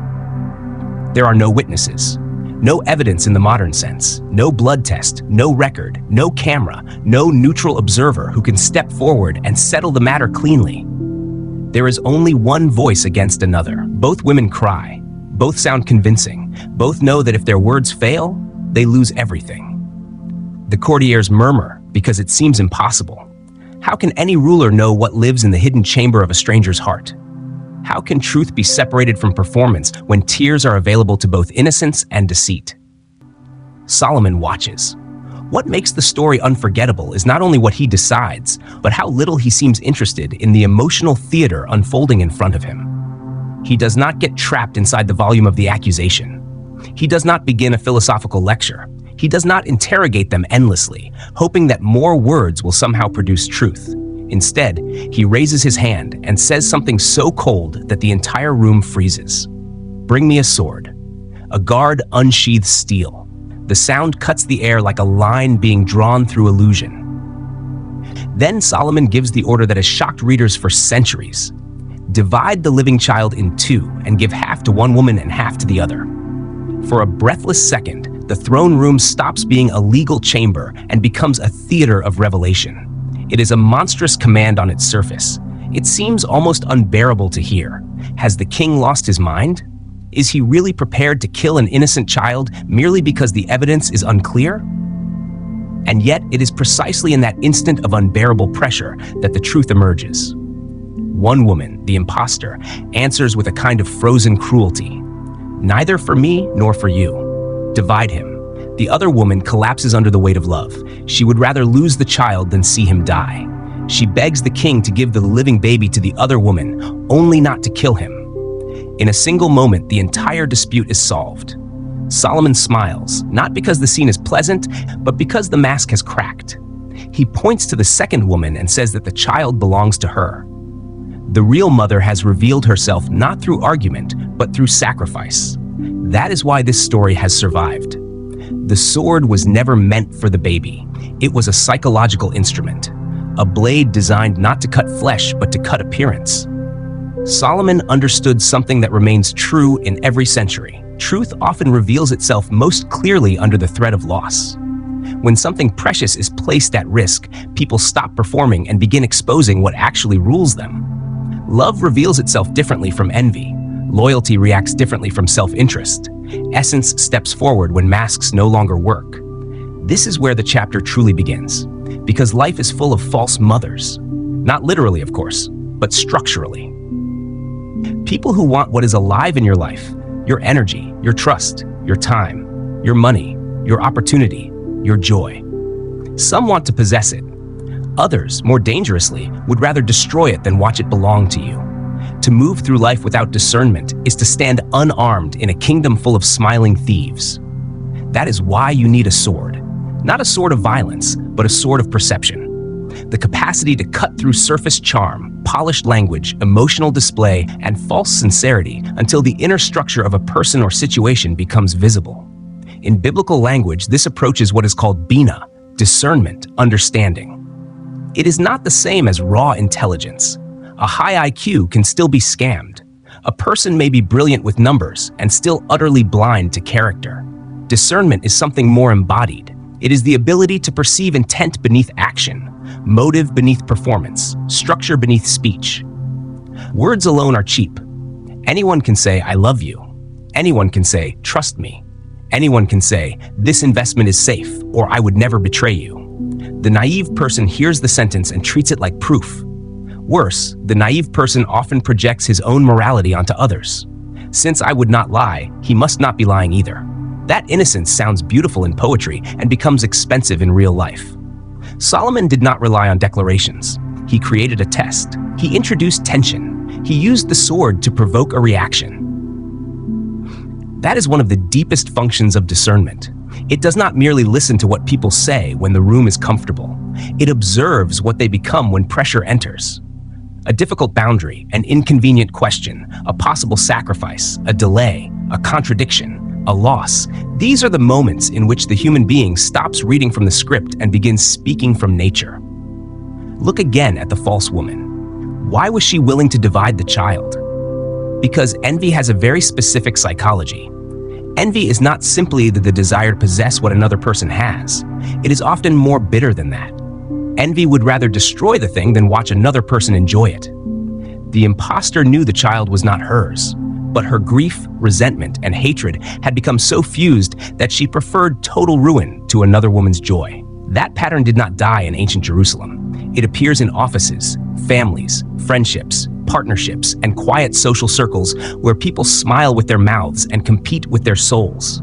There are no witnesses, no evidence in the modern sense, no blood test, no record, no camera, no neutral observer who can step forward and settle the matter cleanly. There is only one voice against another. Both women cry, both sound convincing, both know that if their words fail, they lose everything. The courtiers murmur because it seems impossible. How can any ruler know what lives in the hidden chamber of a stranger's heart? How can truth be separated from performance when tears are available to both innocence and deceit? Solomon watches. What makes the story unforgettable is not only what he decides, but how little he seems interested in the emotional theater unfolding in front of him. He does not get trapped inside the volume of the accusation. He does not begin a philosophical lecture. He does not interrogate them endlessly, hoping that more words will somehow produce truth. Instead, he raises his hand and says something so cold that the entire room freezes. "Bring me a sword." A guard unsheathes steel. The sound cuts the air like a line being drawn through illusion. Then Solomon gives the order that has shocked readers for centuries. Divide the living child in two and give half to one woman and half to the other. For a breathless second, the throne room stops being a legal chamber and becomes a theater of revelation. It is a monstrous command on its surface. It seems almost unbearable to hear. Has the king lost his mind? Is he really prepared to kill an innocent child merely because the evidence is unclear? And yet, it is precisely in that instant of unbearable pressure that the truth emerges. One woman, the impostor, answers with a kind of frozen cruelty. "Neither for me nor for you. Divide him." The other woman collapses under the weight of love. She would rather lose the child than see him die. She begs the king to give the living baby to the other woman, only not to kill him. In a single moment, the entire dispute is solved. Solomon smiles, not because the scene is pleasant, but because the mask has cracked. He points to the second woman and says that the child belongs to her. The real mother has revealed herself not through argument, but through sacrifice. That is why this story has survived. The sword was never meant for the baby. It was a psychological instrument, a blade designed not to cut flesh, but to cut appearance. Solomon understood something that remains true in every century. Truth often reveals itself most clearly under the threat of loss. When something precious is placed at risk, people stop performing and begin exposing what actually rules them. Love reveals itself differently from envy. Loyalty reacts differently from self-interest. Essence steps forward when masks no longer work. This is where the chapter truly begins, because life is full of false mothers. Not literally, of course, but structurally. People who want what is alive in your life, your energy, your trust, your time, your money, your opportunity, your joy. Some want to possess it. Others, more dangerously, would rather destroy it than watch it belong to you. To move through life without discernment is to stand unarmed in a kingdom full of smiling thieves. That is why you need a sword. Not a sword of violence, but a sword of perception. The capacity to cut through surface charm, polished language, emotional display, and false sincerity until the inner structure of a person or situation becomes visible. In biblical language, this approach is what is called bina, discernment, understanding. It is not the same as raw intelligence. A high IQ can still be scammed. A person may be brilliant with numbers and still utterly blind to character. Discernment is something more embodied. It is the ability to perceive intent beneath action, motive beneath performance, structure beneath speech. Words alone are cheap. Anyone can say, "I love you." Anyone can say, "Trust me." Anyone can say, "This investment is safe," or "I would never betray you." The naive person hears the sentence and treats it like proof. Worse, the naive person often projects his own morality onto others. Since I would not lie, he must not be lying either. That innocence sounds beautiful in poetry and becomes expensive in real life. Solomon did not rely on declarations. He created a test. He introduced tension. He used the sword to provoke a reaction. That is one of the deepest functions of discernment. It does not merely listen to what people say when the room is comfortable. It observes what they become when pressure enters. A difficult boundary, an inconvenient question, a possible sacrifice, a delay, a contradiction, a loss. These are the moments in which the human being stops reading from the script and begins speaking from nature. Look again at the false woman. Why was she willing to divide the child? Because envy has a very specific psychology. Envy is not simply the desire to possess what another person has. It is often more bitter than that. Envy would rather destroy the thing than watch another person enjoy it. The imposter knew the child was not hers, but her grief, resentment, and hatred had become so fused that she preferred total ruin to another woman's joy. That pattern did not die in ancient Jerusalem. It appears in offices, families, friendships, partnerships, and quiet social circles where people smile with their mouths and compete with their souls.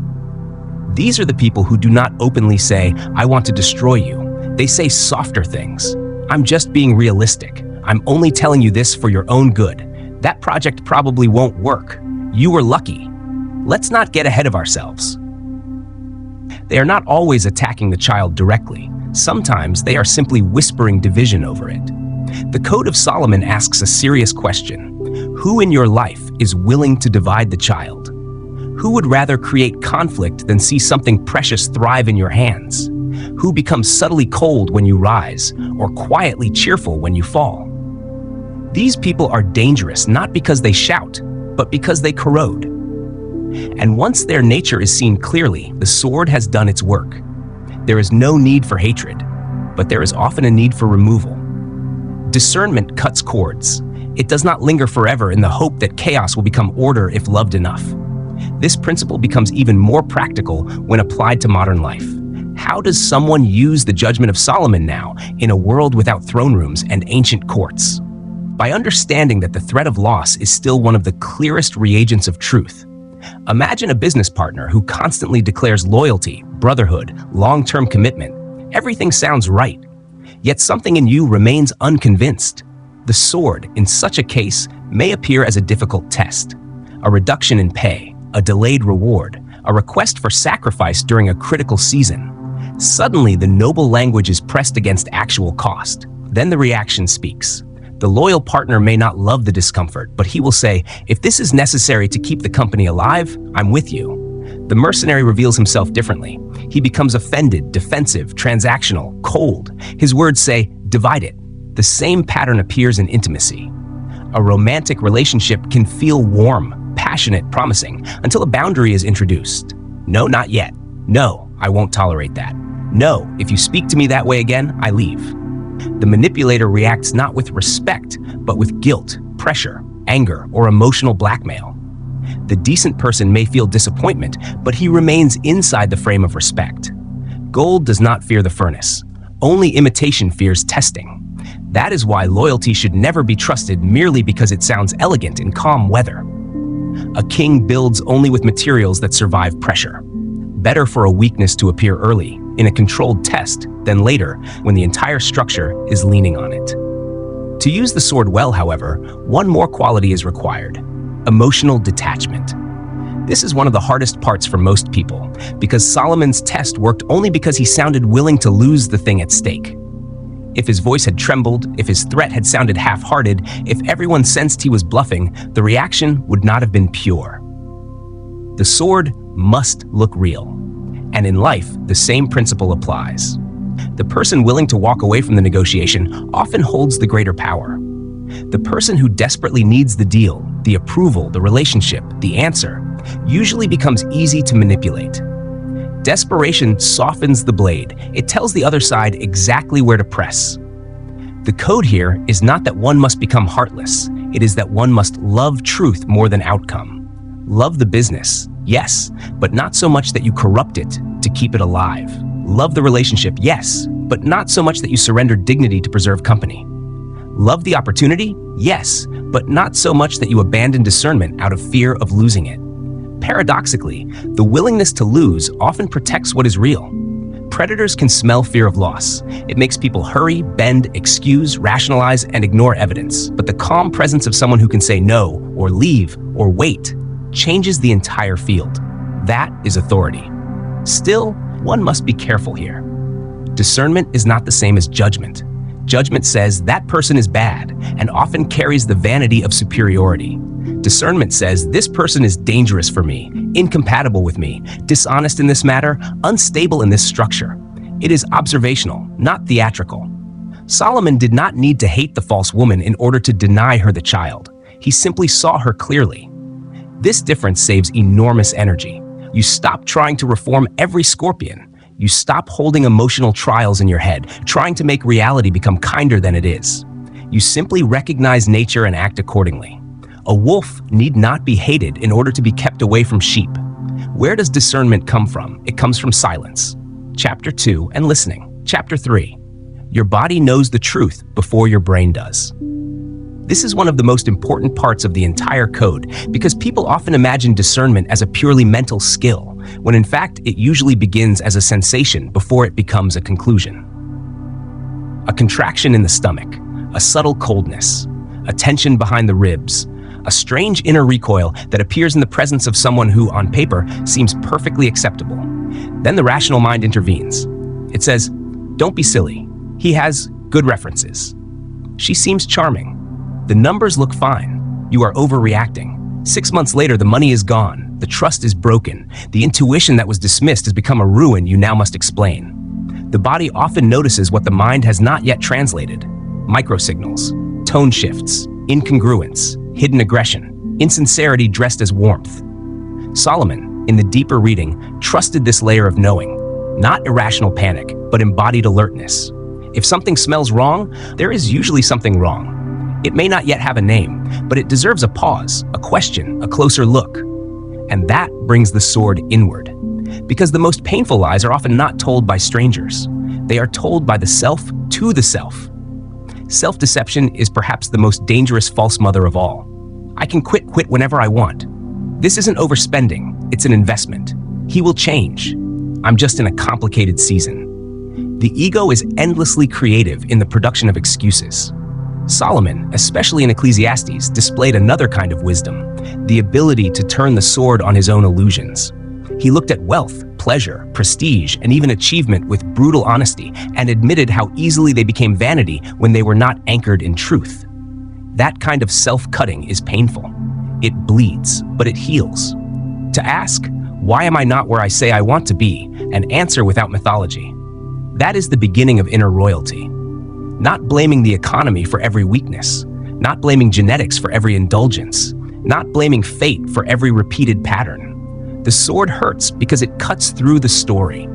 These are the people who do not openly say, "I want to destroy you." They say softer things. "I'm just being realistic. I'm only telling you this for your own good. That project probably won't work. You were lucky. Let's not get ahead of ourselves." They are not always attacking the child directly. Sometimes they are simply whispering division over it. The Code of Solomon asks a serious question. Who in your life is willing to divide the child? Who would rather create conflict than see something precious thrive in your hands? Who becomes subtly cold when you rise, or quietly cheerful when you fall? These people are dangerous not because they shout, but because they corrode. And once their nature is seen clearly, the sword has done its work. There is no need for hatred, but there is often a need for removal. Discernment cuts cords. It does not linger forever in the hope that chaos will become order if loved enough. This principle becomes even more practical when applied to modern life. How does someone use the judgment of Solomon now in a world without throne rooms and ancient courts? By understanding that the threat of loss is still one of the clearest reagents of truth. Imagine a business partner who constantly declares loyalty, brotherhood, long-term commitment. Everything sounds right, yet something in you remains unconvinced. The sword, in such a case, may appear as a difficult test. A reduction in pay, a delayed reward, a request for sacrifice during a critical season. Suddenly, the noble language is pressed against actual cost. Then the reaction speaks. The loyal partner may not love the discomfort, but he will say, "If this is necessary to keep the company alive, I'm with you." The mercenary reveals himself differently. He becomes offended, defensive, transactional, cold. His words say, "Divide it." The same pattern appears in intimacy. A romantic relationship can feel warm, passionate, promising, until a boundary is introduced. "No, not yet. No, I won't tolerate that. No, if you speak to me that way again, I leave." The manipulator reacts not with respect, but with guilt, pressure, anger, or emotional blackmail. The decent person may feel disappointment, but he remains inside the frame of respect. Gold does not fear the furnace. Only imitation fears testing. That is why loyalty should never be trusted merely because it sounds elegant in calm weather. A king builds only with materials that survive pressure. Better for a weakness to appear early, in a controlled test, than later, when the entire structure is leaning on it. To use the sword well, however, one more quality is required: emotional detachment. This is one of the hardest parts for most people, because Solomon's test worked only because he sounded willing to lose the thing at stake. If his voice had trembled, if his threat had sounded half-hearted, if everyone sensed he was bluffing, the reaction would not have been pure. The sword must look real. And in life, the same principle applies. The person willing to walk away from the negotiation often holds the greater power. The person who desperately needs the deal, the approval, the relationship, the answer, usually becomes easy to manipulate. Desperation softens the blade. It tells the other side exactly where to press. The code here is not that one must become heartless. It is that one must love truth more than outcome. Love the business, yes, but not so much that you corrupt it to keep it alive. Love the relationship, yes, but not so much that you surrender dignity to preserve company. Love the opportunity, yes, but not so much that you abandon discernment out of fear of losing it. Paradoxically, the willingness to lose often protects what is real. Predators can smell fear of loss. It makes people hurry, bend, excuse, rationalize, and ignore evidence. But the calm presence of someone who can say no, or leave, or wait, changes the entire field. That is authority. Still, One must be careful here. Discernment is not the same as judgment. Judgment says that person is bad and often carries the vanity of superiority. Discernment says this person is dangerous for me, incompatible with me, dishonest in this matter, unstable in this structure. It is observational, not theatrical. Solomon did not need to hate the false woman in order to deny her the child. He simply saw her clearly. This difference saves enormous energy. You stop trying to reform every scorpion. You stop holding emotional trials in your head, trying to make reality become kinder than it is. You simply recognize nature and act accordingly. A wolf need not be hated in order to be kept away from sheep. Where does discernment come from? It comes from silence. Chapter 2, and listening. Chapter 3, your body knows the truth before your brain does. This is one of the most important parts of the entire code because people often imagine discernment as a purely mental skill, when in fact it usually begins as a sensation before it becomes a conclusion. A contraction in the stomach, a subtle coldness, a tension behind the ribs, a strange inner recoil that appears in the presence of someone who, on paper, seems perfectly acceptable. Then the rational mind intervenes. It says, "Don't be silly. He has good references. She seems charming. The numbers look fine. You are overreacting. 6 months later, the money is gone. The trust is broken. The intuition that was dismissed has become a ruin you now must explain." The body often notices what the mind has not yet translated. Microsignals, tone shifts, incongruence, hidden aggression, insincerity dressed as warmth. Solomon, in the deeper reading, trusted this layer of knowing, not irrational panic, but embodied alertness. If something smells wrong, there is usually something wrong. It may not yet have a name, but it deserves a pause, a question, a closer look. And that brings the sword inward. Because the most painful lies are often not told by strangers. They are told by the self to the self. Self-deception is perhaps the most dangerous false mother of all. I can quit whenever I want. This isn't overspending, it's an investment. He will change. I'm just in a complicated season. The ego is endlessly creative in the production of excuses. Solomon, especially in Ecclesiastes, displayed another kind of wisdom, the ability to turn the sword on his own illusions. He looked at wealth, pleasure, prestige, and even achievement with brutal honesty and admitted how easily they became vanity when they were not anchored in truth. That kind of self-cutting is painful. It bleeds, but it heals. To ask, why am I not where I say I want to be, and answer without mythology. That is the beginning of inner royalty. Not blaming the economy for every weakness, not blaming genetics for every indulgence, not blaming fate for every repeated pattern. The sword hurts because it cuts through the story.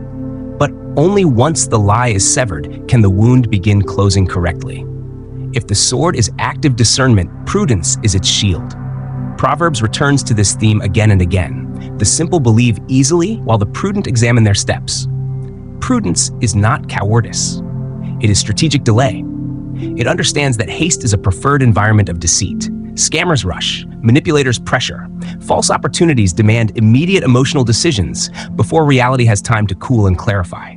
But only once the lie is severed can the wound begin closing correctly. If the sword is active discernment, prudence is its shield. Proverbs returns to this theme again and again. The simple believe easily while the prudent examine their steps. Prudence is not cowardice. It is strategic delay. It understands that haste is a preferred environment of deceit. Scammers rush, manipulators pressure. False opportunities demand immediate emotional decisions before reality has time to cool and clarify.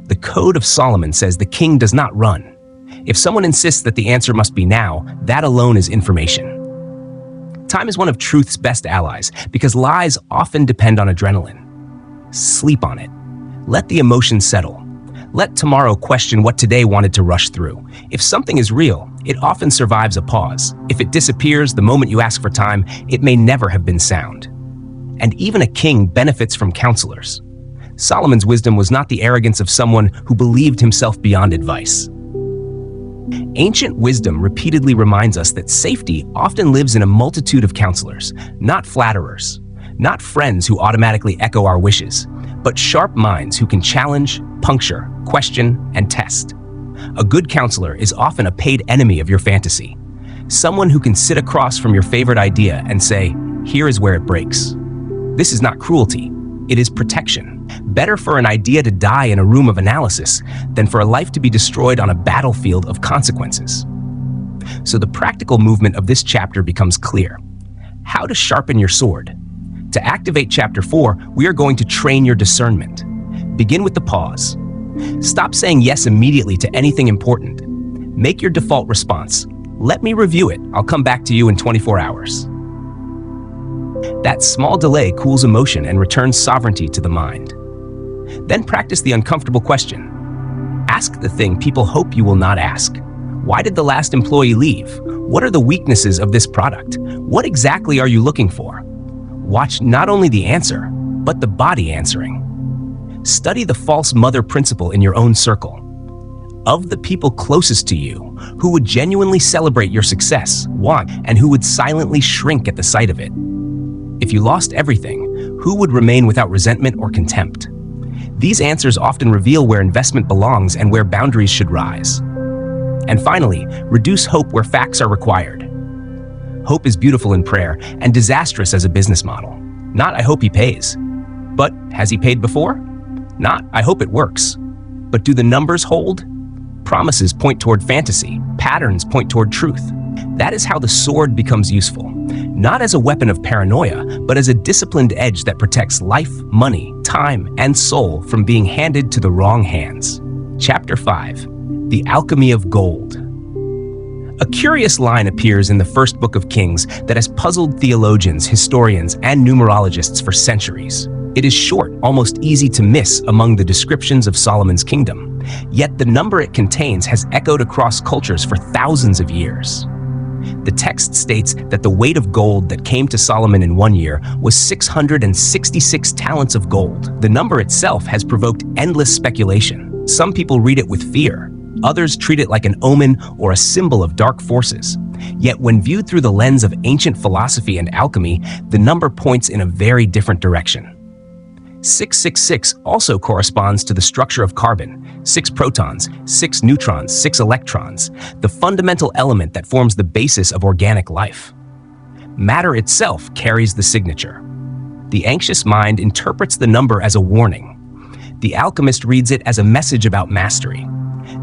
The Code of Solomon says the king does not run. If someone insists that the answer must be now, that alone is information. Time is one of truth's best allies because lies often depend on adrenaline. Sleep on it. Let the emotions settle. Let tomorrow question what today wanted to rush through. If something is real, it often survives a pause. If it disappears the moment you ask for time, it may never have been sound. And even a king benefits from counselors. Solomon's wisdom was not the arrogance of someone who believed himself beyond advice. Ancient wisdom repeatedly reminds us that safety often lives in a multitude of counselors, not flatterers, not friends who automatically echo our wishes, but sharp minds who can challenge, puncture, question, and test. A good counselor is often a paid enemy of your fantasy. Someone who can sit across from your favorite idea and say, here is where it breaks. This is not cruelty, it is protection. Better for an idea to die in a room of analysis than for a life to be destroyed on a battlefield of consequences. So the practical movement of this chapter becomes clear. How to sharpen your sword. To activate Chapter 4, we are going to train your discernment. Begin with the pause. Stop saying yes immediately to anything important. Make your default response. Let me review it. I'll come back to you in 24 hours. That small delay cools emotion and returns sovereignty to the mind. Then practice the uncomfortable question. Ask the thing people hope you will not ask. Why did the last employee leave? What are the weaknesses of this product? What exactly are you looking for? Watch not only the answer, but the body answering. Study the false mother principle in your own circle. Of the people closest to you, who would genuinely celebrate your success, want, and who would silently shrink at the sight of it? If you lost everything, who would remain without resentment or contempt? These answers often reveal where investment belongs and where boundaries should rise. And finally, reduce hope where facts are required. Hope is beautiful in prayer and disastrous as a business model. Not, I hope he pays. But has he paid before? Not, I hope it works. But do the numbers hold? Promises point toward fantasy. Patterns point toward truth. That is how the sword becomes useful. Not as a weapon of paranoia, but as a disciplined edge that protects life, money, time, and soul from being handed to the wrong hands. Chapter 5. The Alchemy of Gold. A curious line appears in the first book of Kings that has puzzled theologians, historians, and numerologists for centuries. It is short, almost easy to miss among the descriptions of Solomon's kingdom. Yet the number it contains has echoed across cultures for thousands of years. The text states that the weight of gold that came to Solomon in 1 year was 666 talents of gold. The number itself has provoked endless speculation. Some people read it with fear. Others treat it like an omen or a symbol of dark forces. Yet when viewed through the lens of ancient philosophy and alchemy, the number points in a very different direction. 666 also corresponds to the structure of carbon: 6 protons, 6 neutrons, 6 electrons, the fundamental element that forms the basis of organic life. Matter itself carries the signature. The anxious mind interprets the number as a warning. The alchemist reads it as a message about mastery.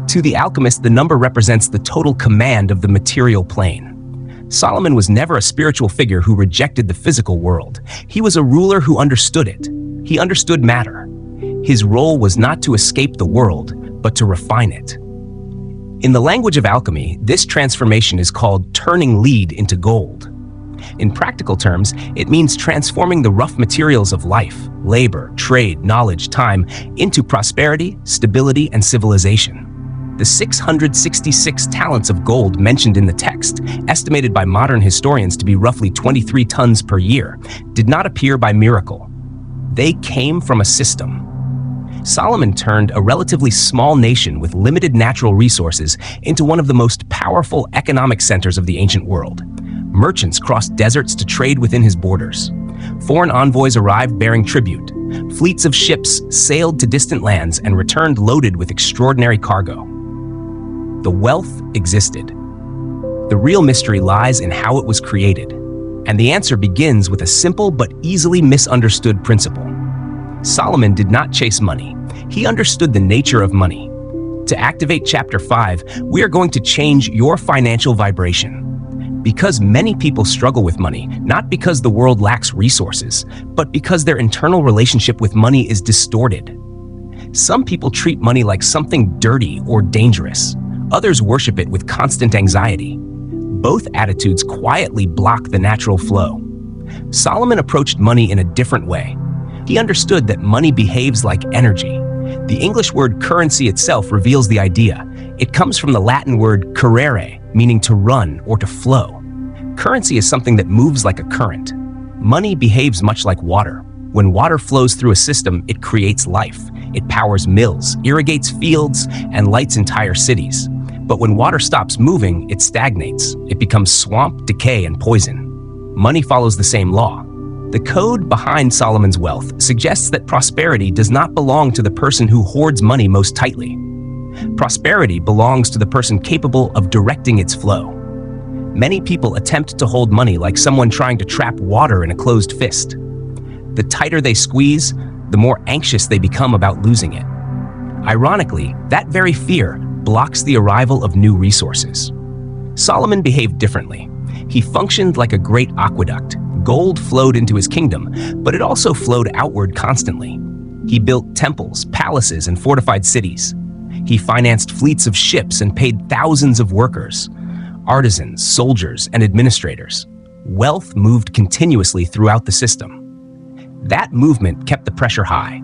To the alchemist, the number represents the total command of the material plane. Solomon was never a spiritual figure who rejected the physical world. He was a ruler who understood it. He understood matter. His role was not to escape the world, but to refine it. In the language of alchemy, this transformation is called turning lead into gold. In practical terms, it means transforming the rough materials of life, labor, trade, knowledge, time, into prosperity, stability, and civilization. The 666 talents of gold mentioned in the text, estimated by modern historians to be roughly 23 tons per year, did not appear by miracle. They came from a system. Solomon turned a relatively small nation with limited natural resources into one of the most powerful economic centers of the ancient world. Merchants crossed deserts to trade within his borders. Foreign envoys arrived bearing tribute. Fleets of ships sailed to distant lands and returned loaded with extraordinary cargo. The wealth existed. The real mystery lies in how it was created. And the answer begins with a simple but easily misunderstood principle. Solomon did not chase money. He understood the nature of money. To activate Chapter 5, we are going to change your financial vibration. Because many people struggle with money, not because the world lacks resources, but because their internal relationship with money is distorted. Some people treat money like something dirty or dangerous. Others worship it with constant anxiety. Both attitudes quietly block the natural flow. Solomon approached money in a different way. He understood that money behaves like energy. The English word currency itself reveals the idea. It comes from the Latin word currere, meaning to run or to flow. Currency is something that moves like a current. Money behaves much like water. When water flows through a system, it creates life. It powers mills, irrigates fields, and lights entire cities. But when water stops moving, it stagnates. It becomes swamp, decay, and poison. Money follows the same law. The code behind Solomon's wealth suggests that prosperity does not belong to the person who hoards money most tightly. Prosperity belongs to the person capable of directing its flow. Many people attempt to hold money like someone trying to trap water in a closed fist. The tighter they squeeze, the more anxious they become about losing it. Ironically, that very fear blocks the arrival of new resources. Solomon behaved differently. He functioned like a great aqueduct. Gold flowed into his kingdom, but it also flowed outward constantly. He built temples, palaces, and fortified cities. He financed fleets of ships and paid thousands of workers, artisans, soldiers, and administrators. Wealth moved continuously throughout the system. That movement kept the pressure high.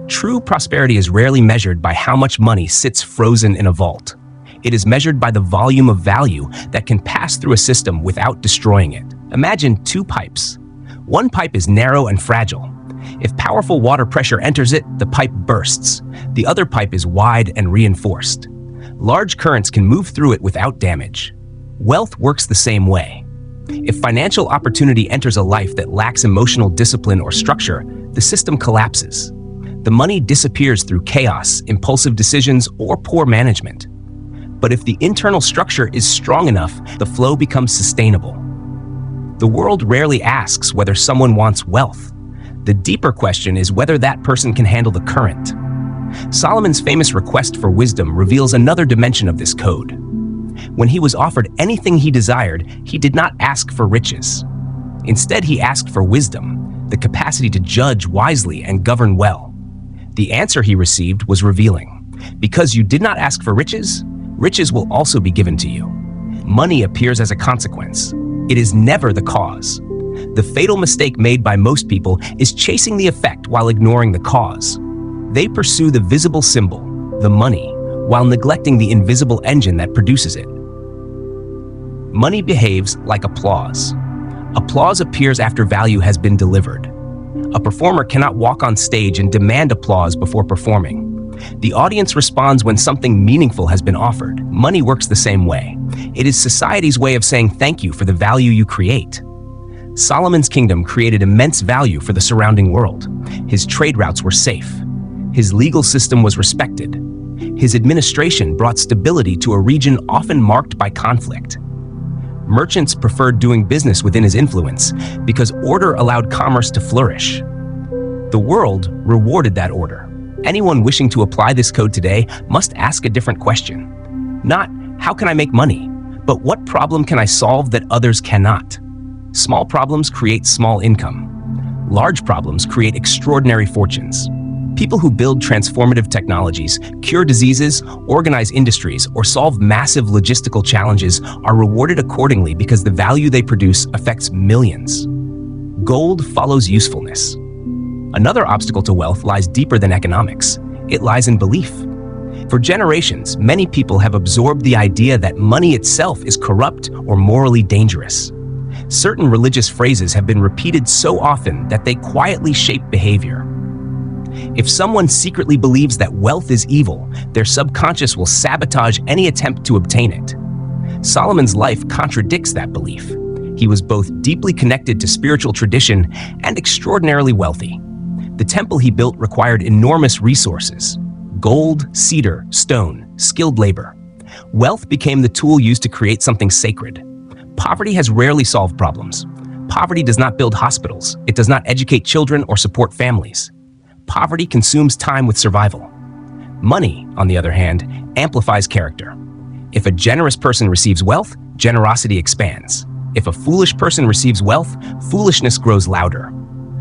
True prosperity is rarely measured by how much money sits frozen in a vault. It is measured by the volume of value that can pass through a system without destroying it. Imagine two pipes. One pipe is narrow and fragile. If powerful water pressure enters it, the pipe bursts. The other pipe is wide and reinforced. Large currents can move through it without damage. Wealth works the same way. If financial opportunity enters a life that lacks emotional discipline or structure, the system collapses. The money disappears through chaos, impulsive decisions, or poor management. But if the internal structure is strong enough, the flow becomes sustainable. The world rarely asks whether someone wants wealth. The deeper question is whether that person can handle the current. Solomon's famous request for wisdom reveals another dimension of this code. When he was offered anything he desired, he did not ask for riches. Instead, he asked for wisdom, the capacity to judge wisely and govern well. The answer he received was revealing. Because you did not ask for riches, riches will also be given to you. Money appears as a consequence. It is never the cause. The fatal mistake made by most people is chasing the effect while ignoring the cause. They pursue the visible symbol, the money, while neglecting the invisible engine that produces it. Money behaves like applause. Applause appears after value has been delivered. A performer cannot walk on stage and demand applause before performing. The audience responds when something meaningful has been offered. Money works the same way. It is society's way of saying thank you for the value you create. Solomon's kingdom created immense value for the surrounding world. His trade routes were safe. His legal system was respected. His administration brought stability to a region often marked by conflict. Merchants preferred doing business within his influence because order allowed commerce to flourish. The world rewarded that order. Anyone wishing to apply this code today must ask a different question. Not, how can I make money? But what problem can I solve that others cannot? Small problems create small income. Large problems create extraordinary fortunes. People who build transformative technologies, cure diseases, organize industries, or solve massive logistical challenges are rewarded accordingly because the value they produce affects millions. Gold follows usefulness. Another obstacle to wealth lies deeper than economics. It lies in belief. For generations, many people have absorbed the idea that money itself is corrupt or morally dangerous. Certain religious phrases have been repeated so often that they quietly shape behavior. If someone secretly believes that wealth is evil, their subconscious will sabotage any attempt to obtain it. Solomon's life contradicts that belief. He was both deeply connected to spiritual tradition and extraordinarily wealthy. The temple he built required enormous resources: gold, cedar, stone, skilled labor. Wealth became the tool used to create something sacred. Poverty has rarely solved problems. Poverty does not build hospitals. It does not educate children or support families. Poverty consumes time with survival. Money, on the other hand, amplifies character. If a generous person receives wealth, generosity expands. If a foolish person receives wealth, foolishness grows louder.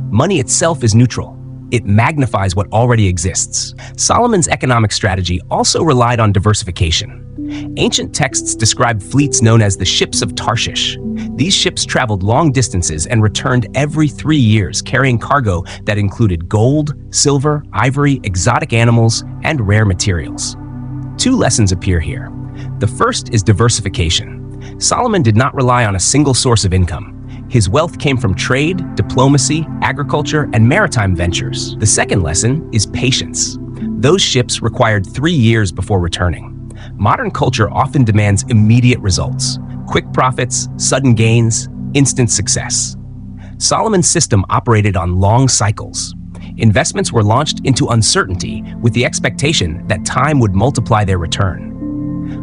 Money itself is neutral. It magnifies what already exists. Solomon's economic strategy also relied on diversification. Ancient texts describe fleets known as the ships of Tarshish. These ships traveled long distances and returned every 3 years, carrying cargo that included gold, silver, ivory, exotic animals, and rare materials. 2 lessons appear here. The first is diversification. Solomon did not rely on a single source of income. His wealth came from trade, diplomacy, agriculture, and maritime ventures. The second lesson is patience. Those ships required 3 years before returning. Modern culture often demands immediate results: quick profits, sudden gains, instant success. Solomon's system operated on long cycles. Investments were launched into uncertainty with the expectation that time would multiply their return.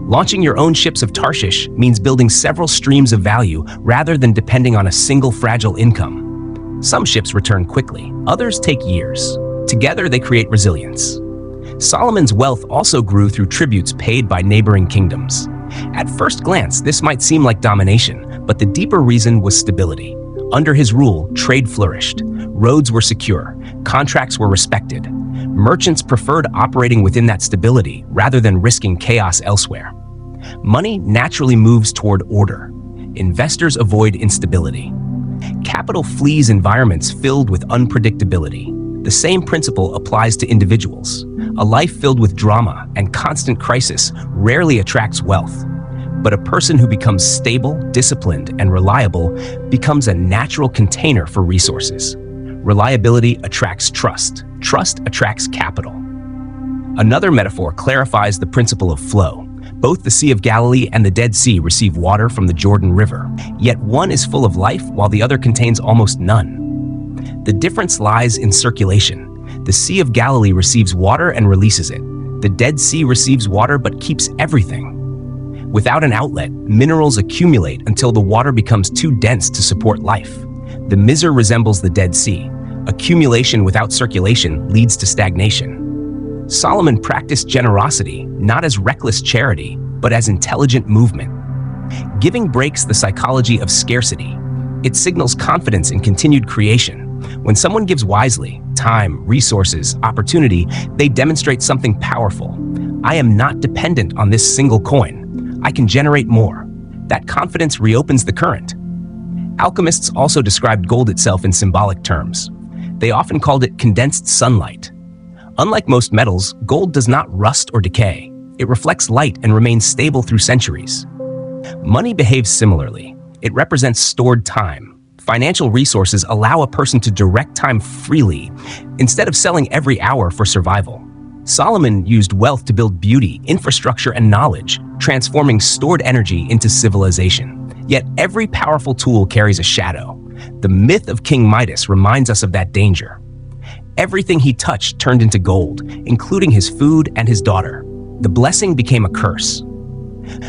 Launching your own ships of Tarshish means building several streams of value rather than depending on a single fragile income. Some ships return quickly, others take years. Together, they create resilience. Solomon's wealth also grew through tributes paid by neighboring kingdoms. At first glance, this might seem like domination, but the deeper reason was stability. Under his rule, trade flourished. Roads were secure. Contracts were respected. Merchants preferred operating within that stability rather than risking chaos elsewhere. Money naturally moves toward order. Investors avoid instability. Capital flees environments filled with unpredictability. The same principle applies to individuals. A life filled with drama and constant crisis rarely attracts wealth. But a person who becomes stable, disciplined, and reliable becomes a natural container for resources. Reliability attracts trust. Trust attracts capital. Another metaphor clarifies the principle of flow. Both the Sea of Galilee and the Dead Sea receive water from the Jordan River, yet one is full of life while the other contains almost none. The difference lies in circulation. The Sea of Galilee receives water and releases it. The Dead Sea receives water but keeps everything. Without an outlet, minerals accumulate until the water becomes too dense to support life. The Mizar resembles the Dead Sea. Accumulation without circulation leads to stagnation. Solomon practiced generosity not as reckless charity, but as intelligent movement. Giving breaks the psychology of scarcity. It signals confidence in continued creation. When someone gives wisely, time, resources, opportunity, they demonstrate something powerful. I am not dependent on this single coin. I can generate more. That confidence reopens the current. Alchemists also described gold itself in symbolic terms. They often called it condensed sunlight. Unlike most metals, gold does not rust or decay. It reflects light and remains stable through centuries. Money behaves similarly. It represents stored time. Financial resources allow a person to direct time freely instead of selling every hour for survival. Solomon used wealth to build beauty, infrastructure, and knowledge, transforming stored energy into civilization. Yet every powerful tool carries a shadow. The myth of King Midas reminds us of that danger. Everything he touched turned into gold, including his food and his daughter. The blessing became a curse.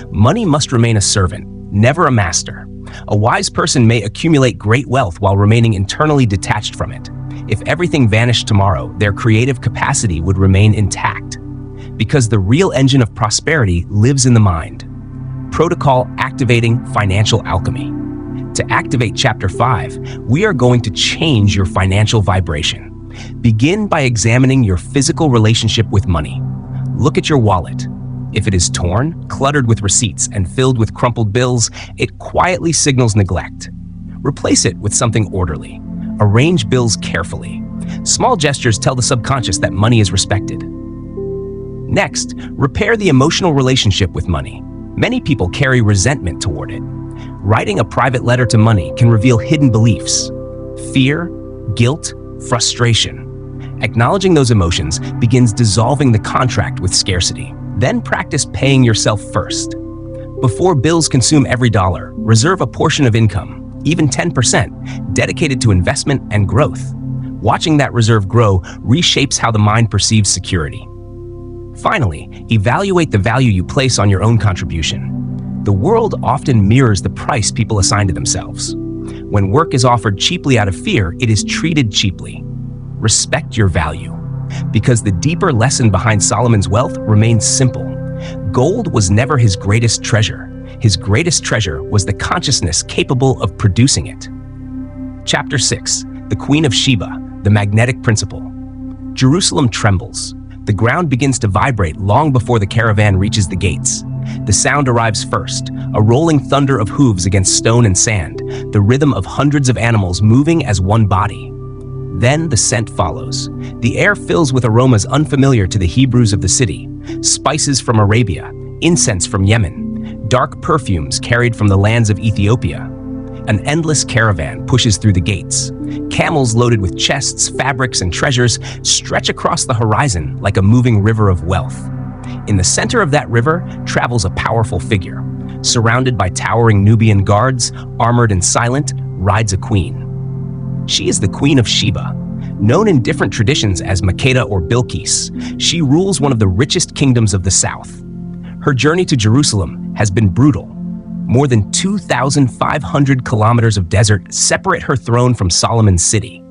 Money must remain a servant, never a master. A wise person may accumulate great wealth while remaining internally detached from it. If everything vanished tomorrow, their creative capacity would remain intact. Because the real engine of prosperity lives in the mind. Protocol Activating Financial Alchemy. To activate Chapter 5, we are going to change your financial vibration. Begin by examining your physical relationship with money. Look at your wallet. If it is torn, cluttered with receipts, and filled with crumpled bills, it quietly signals neglect. Replace it with something orderly. Arrange bills carefully. Small gestures tell the subconscious that money is respected. Next, repair the emotional relationship with money. Many people carry resentment toward it. Writing a private letter to money can reveal hidden beliefs, fear, guilt, frustration. Acknowledging those emotions begins dissolving the contract with scarcity. Then practice paying yourself first. Before bills consume every dollar, reserve a portion of income, even 10%, dedicated to investment and growth. Watching that reserve grow reshapes how the mind perceives security. Finally, evaluate the value you place on your own contribution. The world often mirrors the price people assign to themselves. When work is offered cheaply out of fear, it is treated cheaply. Respect your value. Because the deeper lesson behind Solomon's wealth remains simple. Gold was never his greatest treasure. His greatest treasure was the consciousness capable of producing it. Chapter 6, The Queen of Sheba, the Magnetic Principle. Jerusalem trembles. The ground begins to vibrate long before the caravan reaches the gates. The sound arrives first, a rolling thunder of hooves against stone and sand, the rhythm of hundreds of animals moving as one body. Then the scent follows. The air fills with aromas unfamiliar to the Hebrews of the city, spices from Arabia, incense from Yemen, dark perfumes carried from the lands of Ethiopia. An endless caravan pushes through the gates. Camels loaded with chests, fabrics, and treasures stretch across the horizon like a moving river of wealth. In the center of that river travels a powerful figure. Surrounded by towering Nubian guards, armored and silent, rides a queen. She is the Queen of Sheba. Known in different traditions as Makeda or Bilqis, she rules one of the richest kingdoms of the south. Her journey to Jerusalem has been brutal. More than 2,500 kilometers of desert separate her throne from Solomon's city.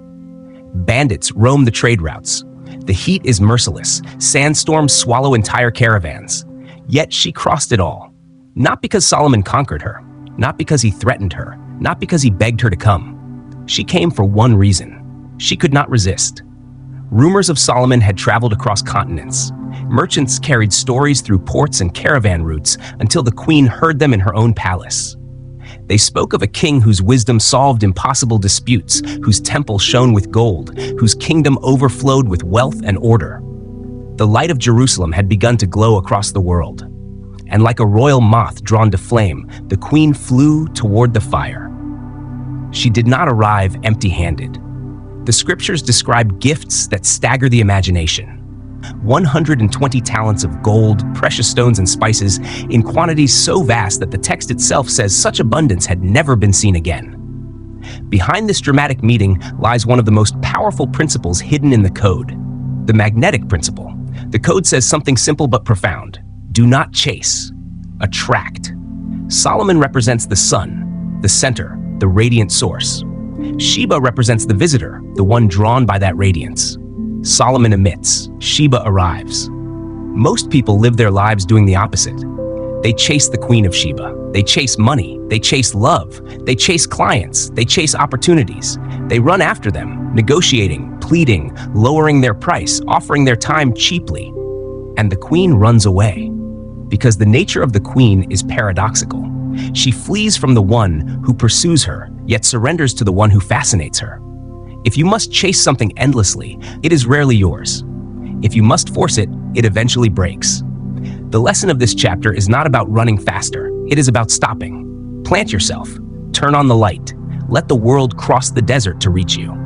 Bandits roam the trade routes. The heat is merciless. Sandstorms swallow entire caravans. Yet she crossed it all. Not because Solomon conquered her, not because he threatened her, not because he begged her to come. She came for one reason. She could not resist. Rumors of Solomon had traveled across continents. Merchants carried stories through ports and caravan routes until the queen heard them in her own palace. They spoke of a king whose wisdom solved impossible disputes, whose temple shone with gold, whose kingdom overflowed with wealth and order. The light of Jerusalem had begun to glow across the world, and like a royal moth drawn to flame, the queen flew toward the fire. She did not arrive empty-handed. The scriptures describe gifts that stagger the imagination. 120 talents of gold, precious stones, and spices in quantities so vast that the text itself says such abundance had never been seen again. Behind this dramatic meeting lies one of the most powerful principles hidden in the code, the magnetic principle. The code says something simple but profound. Do not chase, attract. Solomon represents the sun, the center, the radiant source. Sheba represents the visitor, the one drawn by that radiance. Solomon emits, Sheba arrives. Most people live their lives doing the opposite. They chase the Queen of Sheba. They chase money. They chase love. They chase clients. They chase opportunities. They run after them, negotiating, pleading, lowering their price, offering their time cheaply. And the Queen runs away. Because the nature of the Queen is paradoxical. She flees from the one who pursues her, yet surrenders to the one who fascinates her. If you must chase something endlessly, it is rarely yours. If you must force it, it eventually breaks. The lesson of this chapter is not about running faster. It is about stopping. Plant yourself. Turn on the light. Let the world cross the desert to reach you.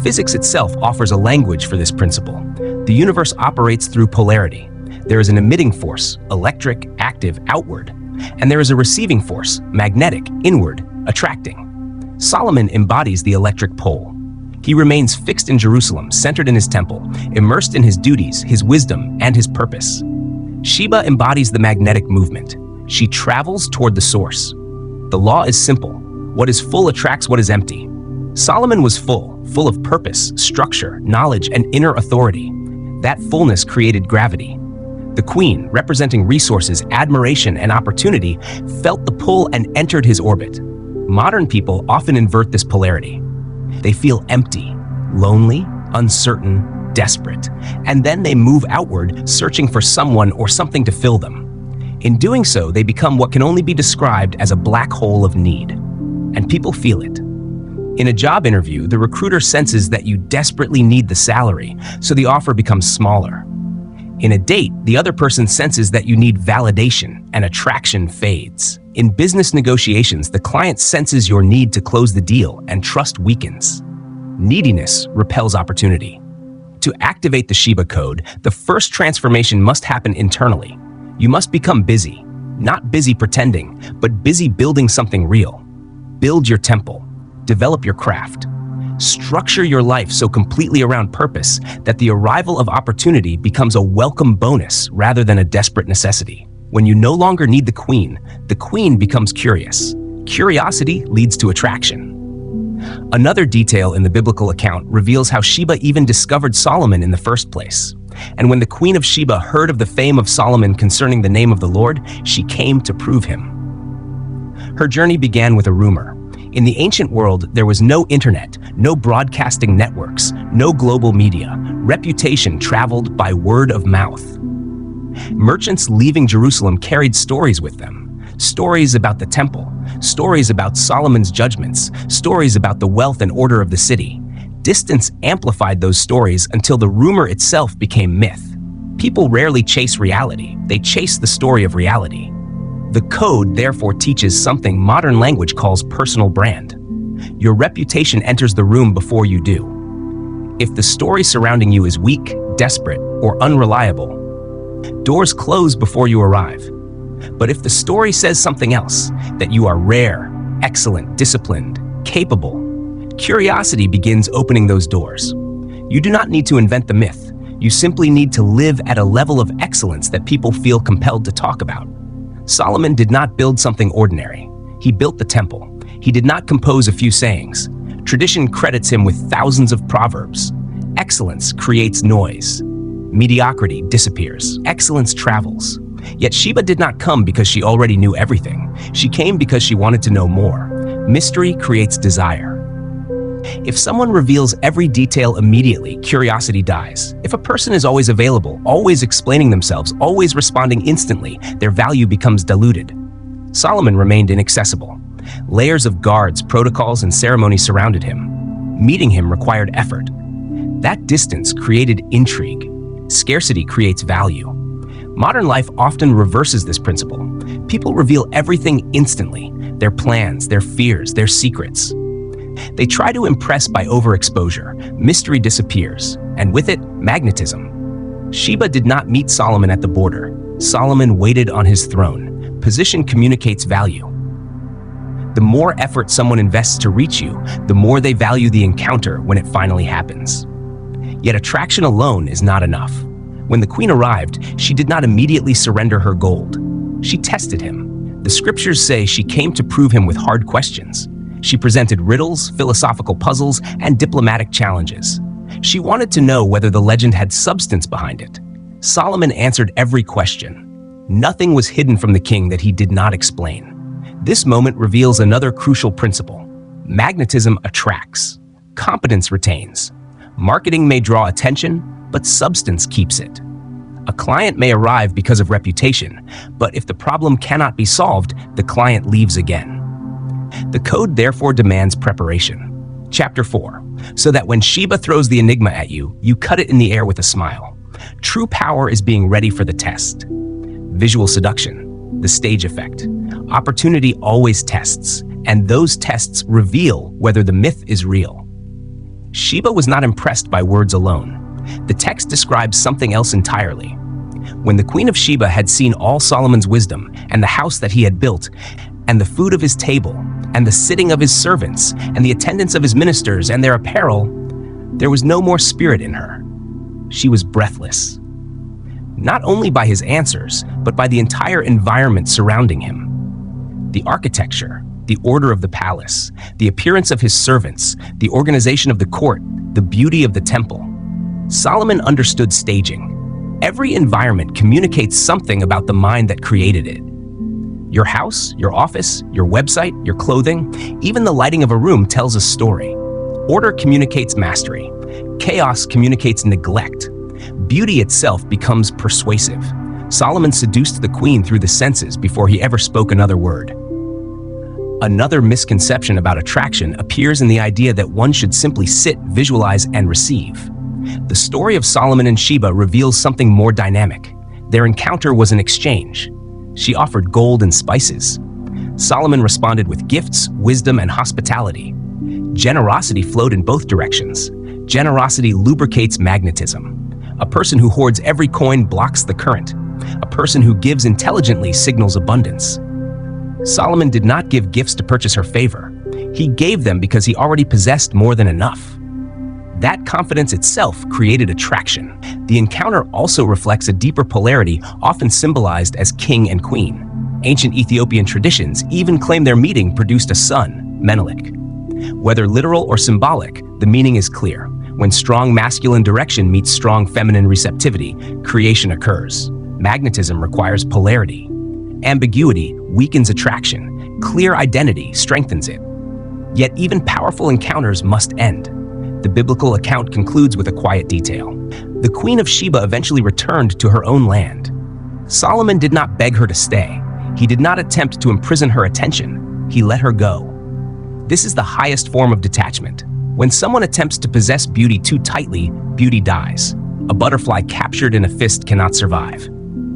Physics itself offers a language for this principle. The universe operates through polarity. There is an emitting force, electric, active, outward, and there is a receiving force, magnetic, inward, attracting. Solomon embodies the electric pole. He remains fixed in Jerusalem, centered in his temple, immersed in his duties, his wisdom, and his purpose. Sheba embodies the magnetic movement. She travels toward the source. The law is simple. What is full attracts what is empty. Solomon was full of purpose, structure, knowledge, and inner authority. That fullness created gravity. The queen, representing resources, admiration, and opportunity, felt the pull and entered his orbit. Modern people often invert this polarity. They feel empty, lonely, uncertain, desperate, and then they move outward, searching for someone or something to fill them. In doing so, they become what can only be described as a black hole of need, and people feel it. In a job interview, the recruiter senses that you desperately need the salary, so the offer becomes smaller. In a date, the other person senses that you need validation, and attraction fades. In business negotiations, the client senses your need to close the deal, and trust weakens. Neediness repels opportunity. To activate the Sheba code, the first transformation must happen internally. You must become busy, not busy pretending, but busy building something real. Build your temple. Develop your craft. Structure your life so completely around purpose that the arrival of opportunity becomes a welcome bonus rather than a desperate necessity. When you no longer need the queen becomes curious. Curiosity leads to attraction. Another detail in the biblical account reveals how Sheba even discovered Solomon in the first place. And when the Queen of Sheba heard of the fame of Solomon concerning the name of the Lord, she came to prove him. Her journey began with a rumor. In the ancient world, there was no internet, no broadcasting networks, no global media. Reputation traveled by word of mouth. Merchants leaving Jerusalem carried stories with them. Stories about the temple, stories about Solomon's judgments, stories about the wealth and order of the city. Distance amplified those stories until the rumor itself became myth. People rarely chase reality, they chase the story of reality. The code therefore teaches something modern language calls personal brand. Your reputation enters the room before you do. If the story surrounding you is weak, desperate, or unreliable, doors close before you arrive. But if the story says something else, that you are rare, excellent, disciplined, capable, curiosity begins opening those doors. You do not need to invent the myth. You simply need to live at a level of excellence that people feel compelled to talk about. Solomon did not build something ordinary. He built the temple. He did not compose a few sayings. Tradition credits him with thousands of proverbs. Excellence creates noise. Mediocrity disappears. Excellence travels. Yet Sheba did not come because she already knew everything. She came because she wanted to know more. Mystery creates desire. If someone reveals every detail immediately, curiosity dies. If a person is always available, always explaining themselves, always responding instantly, their value becomes diluted. Solomon remained inaccessible. Layers of guards, protocols, and ceremony surrounded him. Meeting him required effort. That distance created intrigue. Scarcity creates value. Modern life often reverses this principle. People reveal everything instantly: their plans, their fears, their secrets. They try to impress by overexposure. Mystery disappears, and with it, magnetism. Sheba did not meet Solomon at the border. Solomon waited on his throne. Position communicates value. The more effort someone invests to reach you, the more they value the encounter when it finally happens. Yet attraction alone is not enough. When the queen arrived, she did not immediately surrender her gold. She tested him. The scriptures say she came to prove him with hard questions. She presented riddles, philosophical puzzles, and diplomatic challenges. She wanted to know whether the legend had substance behind it. Solomon answered every question. Nothing was hidden from the king that he did not explain. This moment reveals another crucial principle. Magnetism attracts. Competence retains. Marketing may draw attention, but substance keeps it. A client may arrive because of reputation, but if the problem cannot be solved, the client leaves again. The code therefore demands preparation. Chapter 4. So that when Sheba throws the enigma at you, you cut it in the air with a smile. True power is being ready for the test. Visual seduction, the stage effect. Opportunity always tests, and those tests reveal whether the myth is real. Sheba was not impressed by words alone. The text describes something else entirely. When the Queen of Sheba had seen all Solomon's wisdom, and the house that he had built, and the food of his table, and the sitting of his servants, and the attendance of his ministers, and their apparel, there was no more spirit in her. She was breathless. Not only by his answers, but by the entire environment surrounding him. The architecture, the order of the palace, the appearance of his servants, the organization of the court, the beauty of the temple. Solomon understood staging. Every environment communicates something about the mind that created it. Your house, your office, your website, your clothing, even the lighting of a room tells a story. Order communicates mastery. Chaos communicates neglect. Beauty itself becomes persuasive. Solomon seduced the queen through the senses before he ever spoke another word. Another misconception about attraction appears in the idea that one should simply sit, visualize, and receive. The story of Solomon and Sheba reveals something more dynamic. Their encounter was an exchange. She offered gold and spices. Solomon responded with gifts, wisdom, and hospitality. Generosity flowed in both directions. Generosity lubricates magnetism. A person who hoards every coin blocks the current. A person who gives intelligently signals abundance. Solomon did not give gifts to purchase her favor. He gave them because he already possessed more than enough. That confidence itself created attraction. The encounter also reflects a deeper polarity, often symbolized as king and queen. Ancient Ethiopian traditions even claim their meeting produced a son, Menelik. Whether literal or symbolic, the meaning is clear. When strong masculine direction meets strong feminine receptivity, creation occurs. Magnetism requires polarity. Ambiguity weakens attraction. Clear identity strengthens it. Yet even powerful encounters must end. The biblical account concludes with a quiet detail. The Queen of Sheba eventually returned to her own land. Solomon did not beg her to stay. He did not attempt to imprison her attention. He let her go. This is the highest form of detachment. When someone attempts to possess beauty too tightly, beauty dies. A butterfly captured in a fist cannot survive.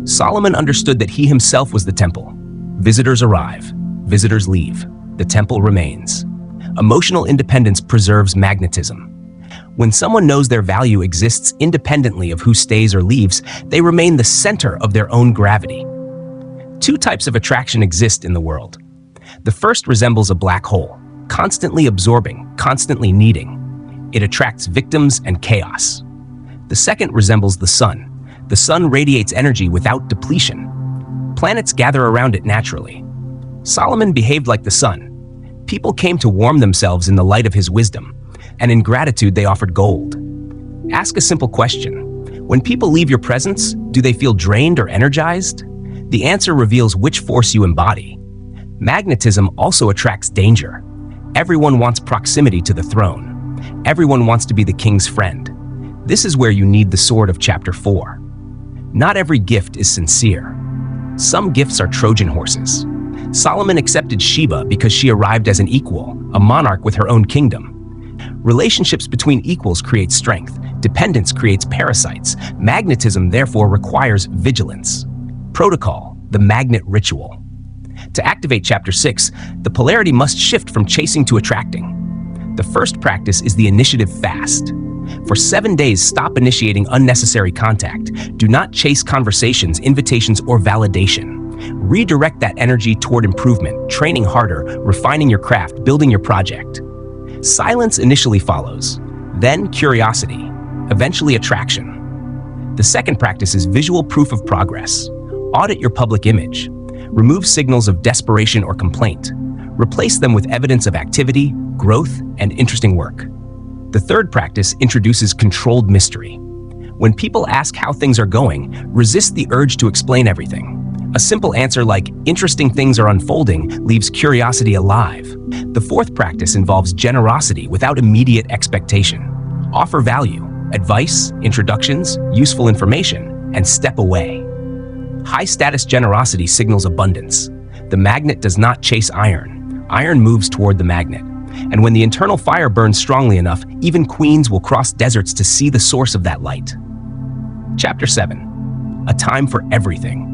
Solomon understood that he himself was the temple. Visitors arrive. Visitors leave. The temple remains. Emotional independence preserves magnetism. When someone knows their value exists independently of who stays or leaves, they remain the center of their own gravity. Two types of attraction exist in the world. The first resembles a black hole, constantly absorbing, constantly needing. It attracts victims and chaos. The second resembles the sun. The sun radiates energy without depletion. Planets gather around it naturally. Solomon behaved like the sun. People came to warm themselves in the light of his wisdom, and in gratitude they offered gold. Ask a simple question. When people leave your presence, do they feel drained or energized? The answer reveals which force you embody. Magnetism also attracts danger. Everyone wants proximity to the throne. Everyone wants to be the king's friend. This is where you need the sword of chapter 4. Not every gift is sincere. Some gifts are Trojan horses. Solomon accepted Sheba because she arrived as an equal, a monarch with her own kingdom. Relationships between equals create strength. Dependence creates parasites. Magnetism therefore requires vigilance. Protocol, the magnet ritual. To activate Chapter 6, the polarity must shift from chasing to attracting. The first practice is the initiative fast. For 7 days, stop initiating unnecessary contact. Do not chase conversations, invitations, or validation. Redirect that energy toward improvement, training harder, refining your craft, building your project. Silence initially follows, then curiosity, eventually attraction. The second practice is visual proof of progress. Audit your public image. Remove signals of desperation or complaint. Replace them with evidence of activity, growth, and interesting work. The third practice introduces controlled mystery. When people ask how things are going, resist the urge to explain everything. A simple answer like, "Interesting things are unfolding," leaves curiosity alive. The fourth practice involves generosity without immediate expectation. Offer value, advice, introductions, useful information, and step away. High-status generosity signals abundance. The magnet does not chase iron. Iron moves toward the magnet. And when the internal fire burns strongly enough, even queens will cross deserts to see the source of that light. Chapter 7. A time for everything.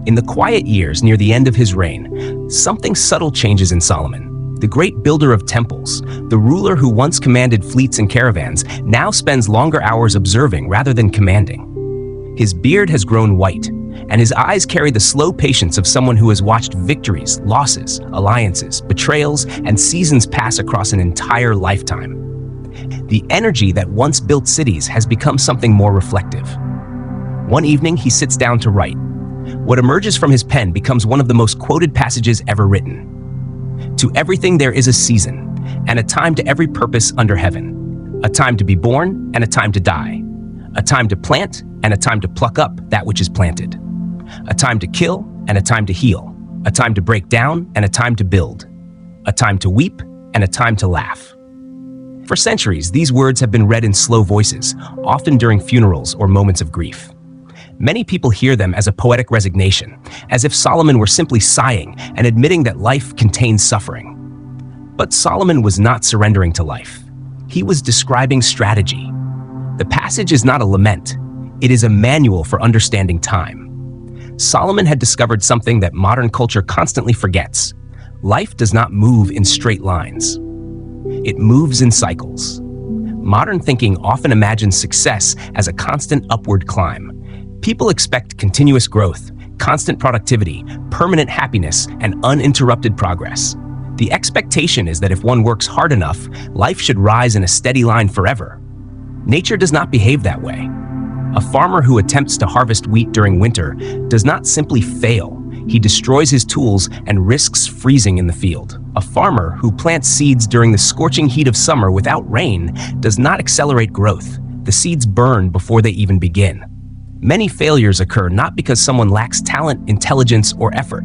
In the quiet years near the end of his reign, something subtle changes in Solomon. The great builder of temples, the ruler who once commanded fleets and caravans, now spends longer hours observing rather than commanding. His beard has grown white, and his eyes carry the slow patience of someone who has watched victories, losses, alliances, betrayals, and seasons pass across an entire lifetime. The energy that once built cities has become something more reflective. One evening, he sits down to write. What emerges from his pen becomes one of the most quoted passages ever written. To everything there is a season, and a time to every purpose under heaven. A time to be born, and a time to die. A time to plant, and a time to pluck up that which is planted. A time to kill, and a time to heal. A time to break down, and a time to build. A time to weep, and a time to laugh. For centuries, these words have been read in slow voices, often during funerals or moments of grief. Many people hear them as a poetic resignation, as if Solomon were simply sighing and admitting that life contains suffering. But Solomon was not surrendering to life. He was describing strategy. The passage is not a lament. It is a manual for understanding time. Solomon had discovered something that modern culture constantly forgets. Life does not move in straight lines. It moves in cycles. Modern thinking often imagines success as a constant upward climb. People expect continuous growth, constant productivity, permanent happiness, and uninterrupted progress. The expectation is that if one works hard enough, life should rise in a steady line forever. Nature does not behave that way. A farmer who attempts to harvest wheat during winter does not simply fail. He destroys his tools and risks freezing in the field. A farmer who plants seeds during the scorching heat of summer without rain does not accelerate growth. The seeds burn before they even begin. Many failures occur not because someone lacks talent, intelligence, or effort.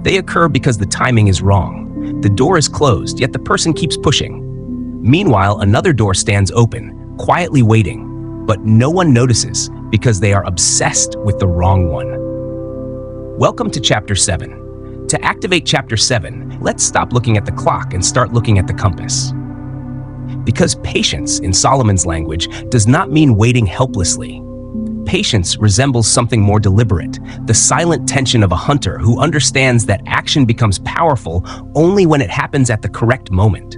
They occur because the timing is wrong. The door is closed, yet the person keeps pushing. Meanwhile, another door stands open, quietly waiting, but no one notices because they are obsessed with the wrong one. Welcome to Chapter 7. To activate Chapter 7, let's stop looking at the clock and start looking at the compass. Because patience, in Solomon's language, does not mean waiting helplessly. Patience resembles something more deliberate, the silent tension of a hunter who understands that action becomes powerful only when it happens at the correct moment.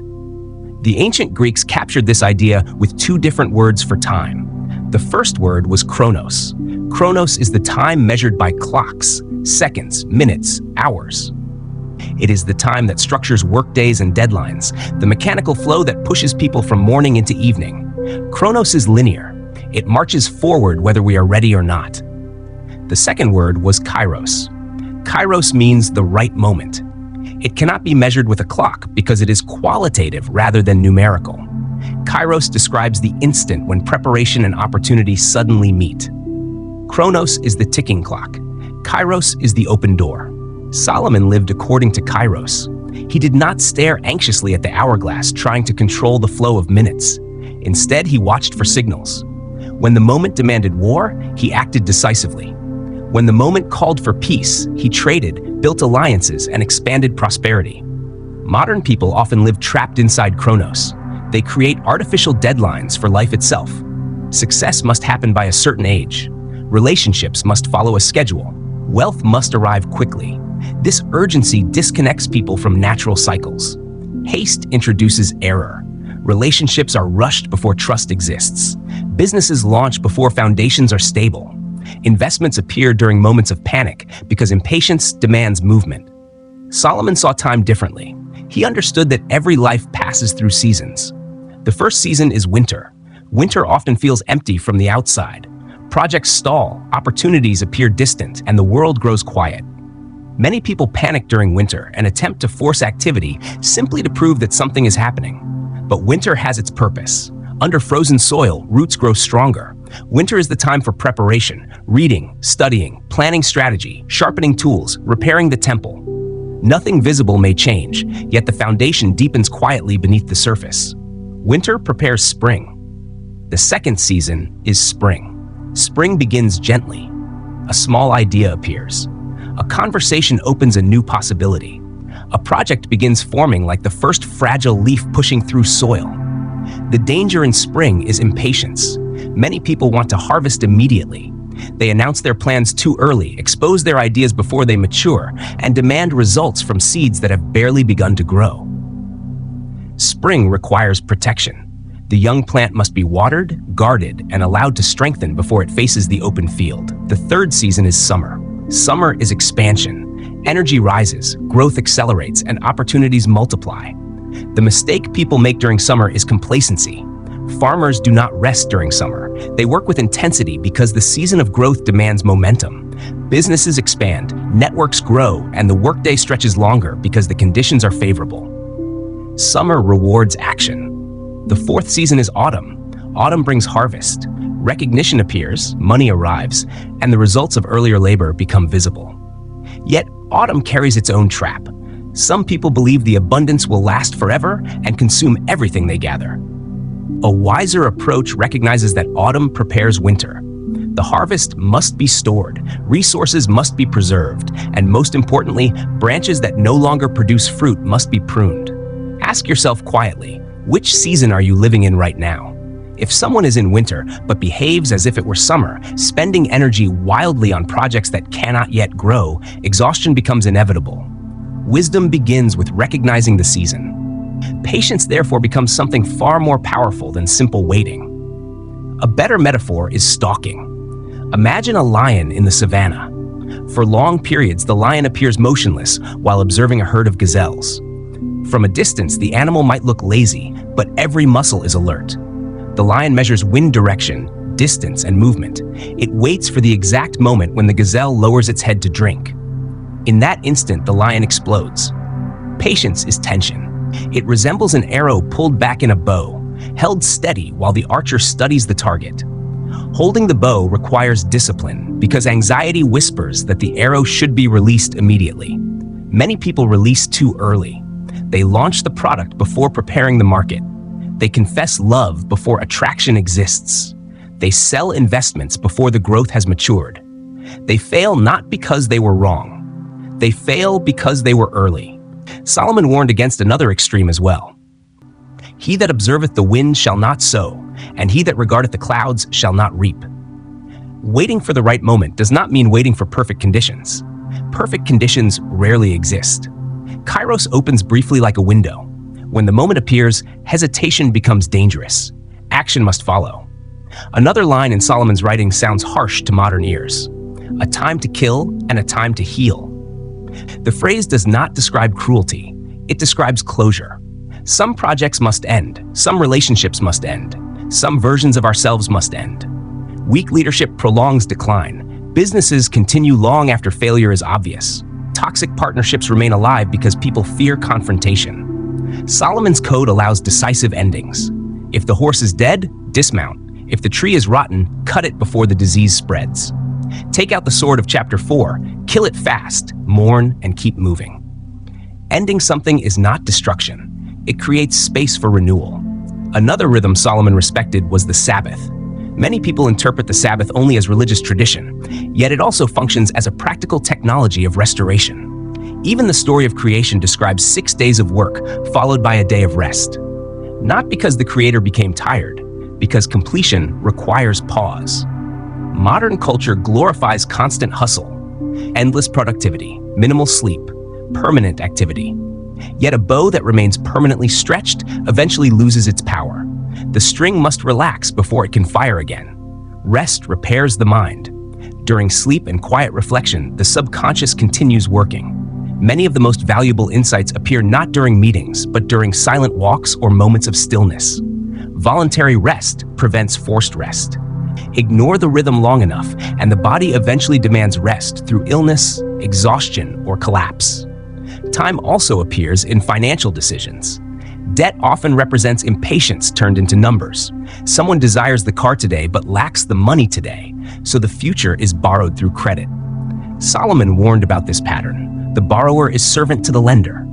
The ancient Greeks captured this idea with two different words for time. The first word was chronos. Chronos is the time measured by clocks, seconds, minutes, hours. It is the time that structures workdays and deadlines, the mechanical flow that pushes people from morning into evening. Chronos is linear. It marches forward whether we are ready or not. The second word was kairos. Kairos means the right moment. It cannot be measured with a clock because it is qualitative rather than numerical. Kairos describes the instant when preparation and opportunity suddenly meet. Chronos is the ticking clock. Kairos is the open door. Solomon lived according to Kairos. He did not stare anxiously at the hourglass trying to control the flow of minutes. Instead, he watched for signals. When the moment demanded war, he acted decisively. When the moment called for peace, he traded built alliances, and expanded prosperity. Modern people often live trapped inside Chronos. They create artificial deadlines for life itself. Success must happen by a certain age. Relationships must follow a schedule. Wealth must arrive quickly. This urgency disconnects people from natural cycles. Haste introduces error. Relationships are rushed before trust exists. Businesses launch before foundations are stable. Investments appear during moments of panic because impatience demands movement. Solomon saw time differently. He understood that every life passes through seasons. The first season is winter. Winter often feels empty from the outside. Projects stall, opportunities appear distant, and the world grows quiet. Many people panic during winter and attempt to force activity simply to prove that something is happening. But winter has its purpose. Under frozen soil, roots grow stronger. Winter is the time for preparation, reading, studying, planning strategy, sharpening tools, repairing the temple. Nothing visible may change, yet the foundation deepens quietly beneath the surface. Winter prepares spring. The second season is spring. Spring begins gently. A small idea appears. A conversation opens a new possibility. A project begins forming like the first fragile leaf pushing through soil. The danger in spring is impatience. Many people want to harvest immediately. They announce their plans too early, expose their ideas before they mature, and demand results from seeds that have barely begun to grow. Spring requires protection. The young plant must be watered, guarded, and allowed to strengthen before it faces the open field. The third season is summer. Summer is expansion. Energy rises, growth accelerates, and opportunities multiply. The mistake people make during summer is complacency. Farmers do not rest during summer. They work with intensity because the season of growth demands momentum. Businesses expand, networks grow, and the workday stretches longer because the conditions are favorable. Summer rewards action. The fourth season is autumn. Autumn brings harvest. Recognition appears, money arrives, and the results of earlier labor become visible. Yet, autumn carries its own trap. Some people believe the abundance will last forever and consume everything they gather. A wiser approach recognizes that autumn prepares winter. The harvest must be stored, resources must be preserved, and most importantly, branches that no longer produce fruit must be pruned. Ask yourself quietly, which season are you living in right now? If someone is in winter but behaves as if it were summer, spending energy wildly on projects that cannot yet grow, exhaustion becomes inevitable. Wisdom begins with recognizing the season. Patience, therefore, becomes something far more powerful than simple waiting. A better metaphor is stalking. Imagine a lion in the savannah. For long periods, the lion appears motionless while observing a herd of gazelles. From a distance, the animal might look lazy, but every muscle is alert. The lion measures wind direction, distance, and movement. It waits for the exact moment when the gazelle lowers its head to drink. In that instant, the lion explodes. Patience is tension. It resembles an arrow pulled back in a bow, held steady while the archer studies the target. Holding the bow requires discipline because anxiety whispers that the arrow should be released immediately. Many people release too early. They launch the product before preparing the market. They confess love before attraction exists. They sell investments before the growth has matured. They fail not because they were wrong. They fail because they were early. Solomon warned against another extreme as well. He that observeth the wind shall not sow, and he that regardeth the clouds shall not reap. Waiting for the right moment does not mean waiting for perfect conditions. Perfect conditions rarely exist. Kairos opens briefly like a window. When the moment appears, hesitation becomes dangerous. Action must follow. Another line in Solomon's writing sounds harsh to modern ears. A time to kill and a time to heal. The phrase does not describe cruelty. It describes closure. Some projects must end. Some relationships must end. Some versions of ourselves must end. Weak leadership prolongs decline. Businesses continue long after failure is obvious. Toxic partnerships remain alive because people fear confrontation. Solomon's code allows decisive endings. If the horse is dead, dismount. If the tree is rotten, cut it before the disease spreads. Take out the sword of chapter 4, kill it fast, mourn, and keep moving. Ending something is not destruction. It creates space for renewal. Another rhythm Solomon respected was the Sabbath. Many people interpret the Sabbath only as religious tradition, yet it also functions as a practical technology of restoration. Even the story of creation describes 6 days of work, followed by a day of rest. Not because the creator became tired, because completion requires pause. Modern culture glorifies constant hustle, endless productivity, minimal sleep, permanent activity. Yet a bow that remains permanently stretched eventually loses its power. The string must relax before it can fire again. Rest repairs the mind. During sleep and quiet reflection, the subconscious continues working. Many of the most valuable insights appear not during meetings, but during silent walks or moments of stillness. Voluntary rest prevents forced rest. Ignore the rhythm long enough, and the body eventually demands rest through illness, exhaustion, or collapse. Time also appears in financial decisions. Debt often represents impatience turned into numbers. Someone desires the car today but lacks the money today, so the future is borrowed through credit. Solomon warned about this pattern. The borrower is servant to the lender.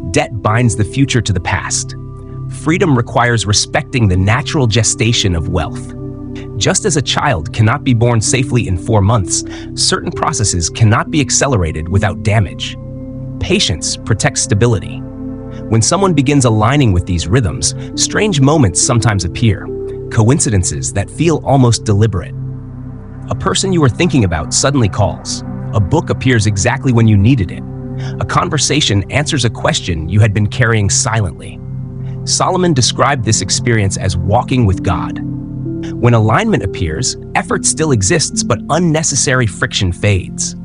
Debt binds the future to the past. Freedom requires respecting the natural gestation of wealth. Just as a child cannot be born safely in 4 months, certain processes cannot be accelerated without damage. Patience protects stability. When someone begins aligning with these rhythms, strange moments sometimes appear, coincidences that feel almost deliberate. A person you are thinking about suddenly calls. A book appears exactly when you needed it. A conversation answers a question you had been carrying silently. Solomon described this experience as walking with God. When alignment appears, effort still exists, but unnecessary friction fades.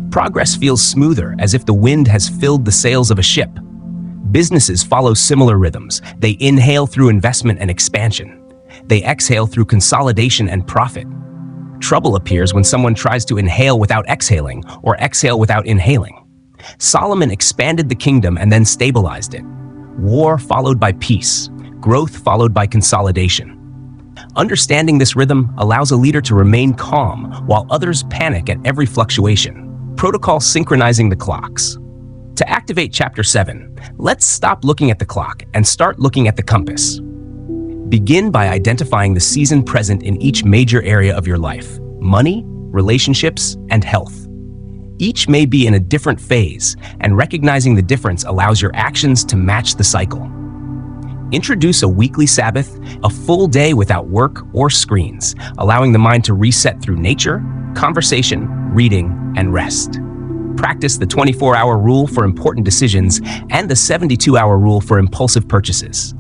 Progress feels smoother, as if the wind has filled the sails of a ship. Businesses follow similar rhythms. They inhale through investment and expansion. They exhale through consolidation and profit. Trouble appears when someone tries to inhale without exhaling, or exhale without inhaling. Solomon expanded the kingdom and then stabilized it. War followed by peace, growth followed by consolidation. Understanding this rhythm allows a leader to remain calm while others panic at every fluctuation. Protocol synchronizing the clocks. To activate Chapter 7, let's stop looking at the clock and start looking at the compass. Begin by identifying the season present in each major area of your life: money, relationships, and health. Each may be in a different phase, and recognizing the difference allows your actions to match the cycle. Introduce a weekly Sabbath, a full day without work or screens, allowing the mind to reset through nature, conversation, reading, and rest. Practice the 24-hour rule for important decisions and the 72-hour rule for impulsive purchases.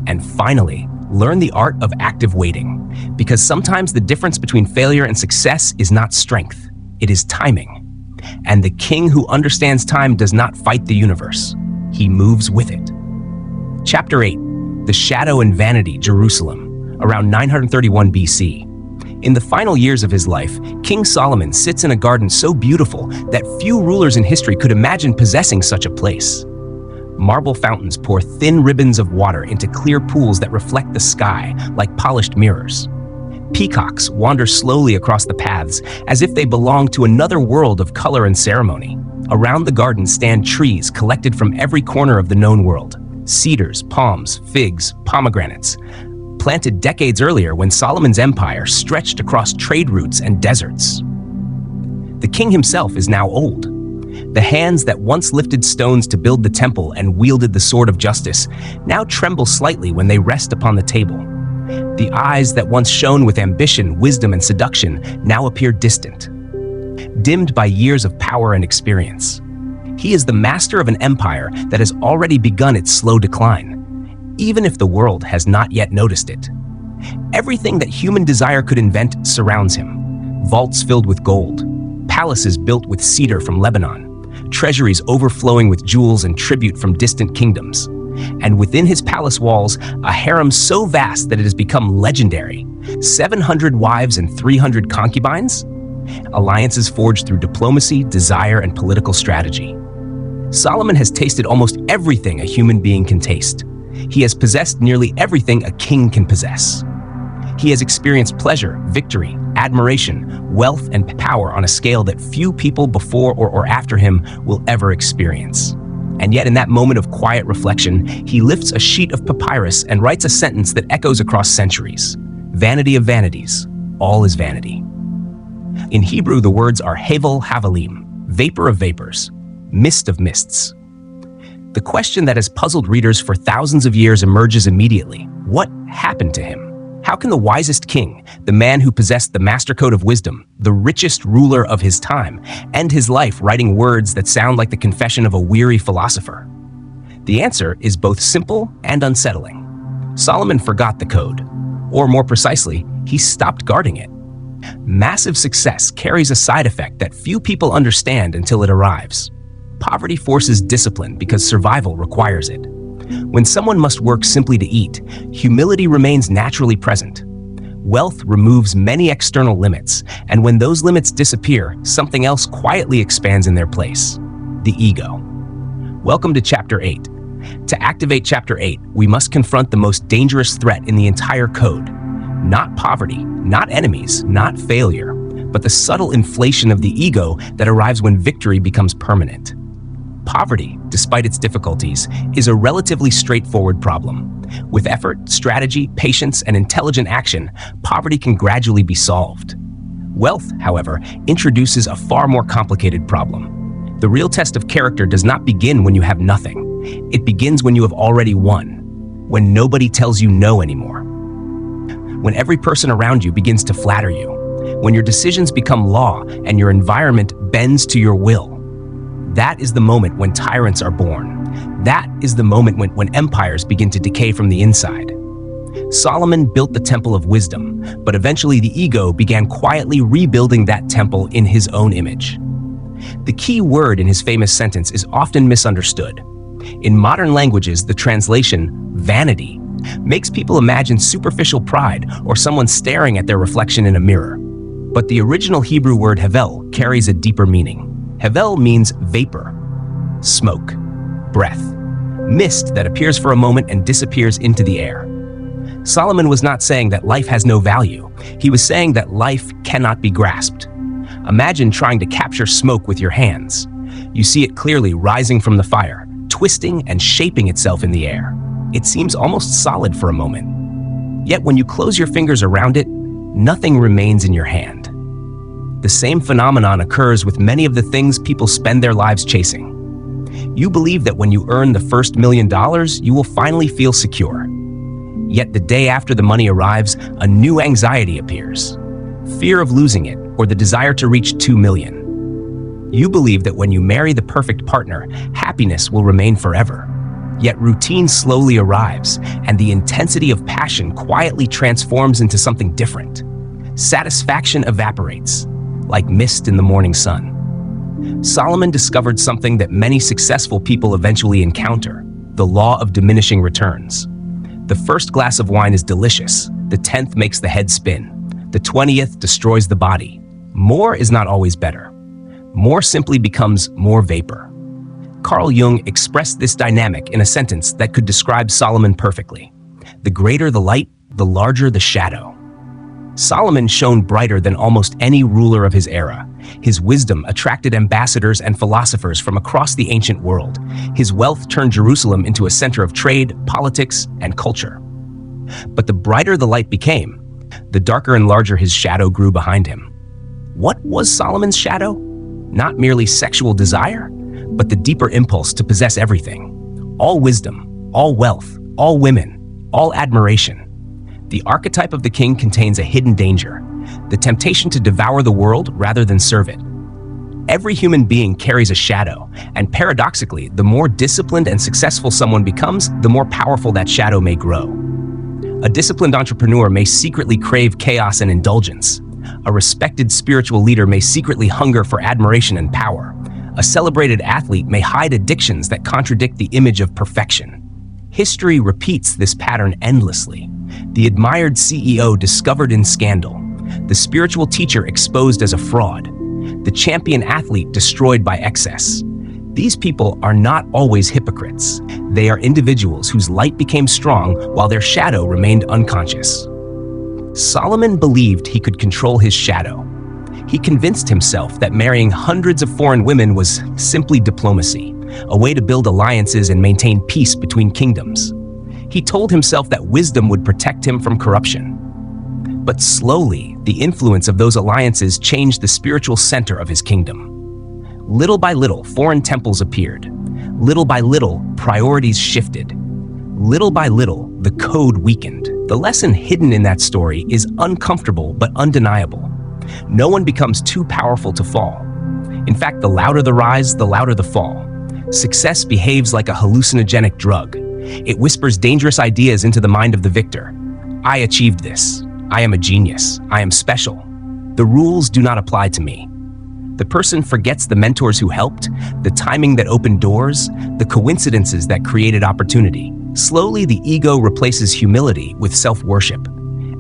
And finally, learn the art of active waiting, because sometimes the difference between failure and success is not strength, it is timing. And the king who understands time does not fight the universe, he moves with it. Chapter 8, The Shadow and Vanity, Jerusalem, around 931 BC. In the final years of his life, King Solomon sits in a garden so beautiful that few rulers in history could imagine possessing such a place. Marble fountains pour thin ribbons of water into clear pools that reflect the sky like polished mirrors. Peacocks wander slowly across the paths as if they belong to another world of color and ceremony. Around the garden stand trees collected from every corner of the known world: cedars, palms, figs, pomegranates, planted decades earlier when Solomon's empire stretched across trade routes and deserts. The king himself is now old. The hands that once lifted stones to build the temple and wielded the sword of justice now tremble slightly when they rest upon the table. The eyes that once shone with ambition, wisdom, and seduction now appear distant, dimmed by years of power and experience. He is the master of an empire that has already begun its slow decline, even if the world has not yet noticed it. Everything that human desire could invent surrounds him: vaults filled with gold, palaces built with cedar from Lebanon, treasuries overflowing with jewels and tribute from distant kingdoms. And within his palace walls, a harem so vast that it has become legendary: 700 wives and 300 concubines? Alliances forged through diplomacy, desire, and political strategy. Solomon has tasted almost everything a human being can taste. He has possessed nearly everything a king can possess. He has experienced pleasure, victory, admiration, wealth, and power on a scale that few people before or after him will ever experience. And yet, in that moment of quiet reflection, he lifts a sheet of papyrus and writes a sentence that echoes across centuries: "Vanity of vanities, all is vanity." In Hebrew, the words are hevel havalim, vapor of vapors, mist of mists. The question that has puzzled readers for thousands of years emerges immediately. What happened to him? How can the wisest king, the man who possessed the master code of wisdom, the richest ruler of his time, end his life writing words that sound like the confession of a weary philosopher? The answer is both simple and unsettling. Solomon forgot the code, or more precisely, he stopped guarding it. Massive success carries a side effect that few people understand until it arrives. Poverty forces discipline because survival requires it. When someone must work simply to eat, humility remains naturally present. Wealth removes many external limits, and when those limits disappear, something else quietly expands in their place: the ego. Welcome to Chapter 8. To activate Chapter 8, we must confront the most dangerous threat in the entire code. Not poverty, not enemies, not failure, but the subtle inflation of the ego that arrives when victory becomes permanent. Poverty, despite its difficulties, is a relatively straightforward problem. With effort, strategy, patience, and intelligent action, poverty can gradually be solved. Wealth, however, introduces a far more complicated problem. The real test of character does not begin when you have nothing. It begins when you have already won, when nobody tells you no anymore. When every person around you begins to flatter you, when your decisions become law and your environment bends to your will. That is the moment when tyrants are born. That is the moment when empires begin to decay from the inside. Solomon built the Temple of Wisdom, but eventually the ego began quietly rebuilding that temple in his own image. The key word in his famous sentence is often misunderstood. In modern languages, the translation, vanity, makes people imagine superficial pride or someone staring at their reflection in a mirror. But the original Hebrew word hevel carries a deeper meaning. Hevel means vapor, smoke, breath, mist that appears for a moment and disappears into the air. Solomon was not saying that life has no value. He was saying that life cannot be grasped. Imagine trying to capture smoke with your hands. You see it clearly rising from the fire, twisting and shaping itself in the air. It seems almost solid for a moment. Yet when you close your fingers around it, nothing remains in your hand. The same phenomenon occurs with many of the things people spend their lives chasing. You believe that when you earn the first $1 million, you will finally feel secure. Yet the day after the money arrives, a new anxiety appears. Fear of losing it, or the desire to reach 2 million. You believe that when you marry the perfect partner, happiness will remain forever. Yet routine slowly arrives, and the intensity of passion quietly transforms into something different. Satisfaction evaporates, like mist in the morning sun. Solomon discovered something that many successful people eventually encounter: the law of diminishing returns. The first glass of wine is delicious, the 10th makes the head spin, the 20th destroys the body. More is not always better. More simply becomes more vapor. Carl Jung expressed this dynamic in a sentence that could describe Solomon perfectly. The greater the light, the larger the shadow. Solomon shone brighter than almost any ruler of his era. His wisdom attracted ambassadors and philosophers from across the ancient world. His wealth turned Jerusalem into a center of trade, politics, and culture. But the brighter the light became, the darker and larger his shadow grew behind him. What was Solomon's shadow? Not merely sexual desire, but the deeper impulse to possess everything. All wisdom, all wealth, all women, all admiration. The archetype of the king contains a hidden danger, the temptation to devour the world rather than serve it. Every human being carries a shadow, and paradoxically, the more disciplined and successful someone becomes, the more powerful that shadow may grow. A disciplined entrepreneur may secretly crave chaos and indulgence. A respected spiritual leader may secretly hunger for admiration and power. A celebrated athlete may hide addictions that contradict the image of perfection. History repeats this pattern endlessly. The admired CEO discovered in scandal. The spiritual teacher exposed as a fraud. The champion athlete destroyed by excess. These people are not always hypocrites. They are individuals whose light became strong while their shadow remained unconscious. Solomon believed he could control his shadow. He convinced himself that marrying hundreds of foreign women was simply diplomacy, a way to build alliances and maintain peace between kingdoms. He told himself that wisdom would protect him from corruption. But slowly, the influence of those alliances changed the spiritual center of his kingdom. Little by little, foreign temples appeared. Little by little, priorities shifted. Little by little, the code weakened. The lesson hidden in that story is uncomfortable but undeniable. No one becomes too powerful to fall. In fact, the louder the rise, the louder the fall. Success behaves like a hallucinogenic drug. It whispers dangerous ideas into the mind of the victor. I achieved this. I am a genius. I am special. The rules do not apply to me. The person forgets the mentors who helped, the timing that opened doors, the coincidences that created opportunity. Slowly, the ego replaces humility with self-worship.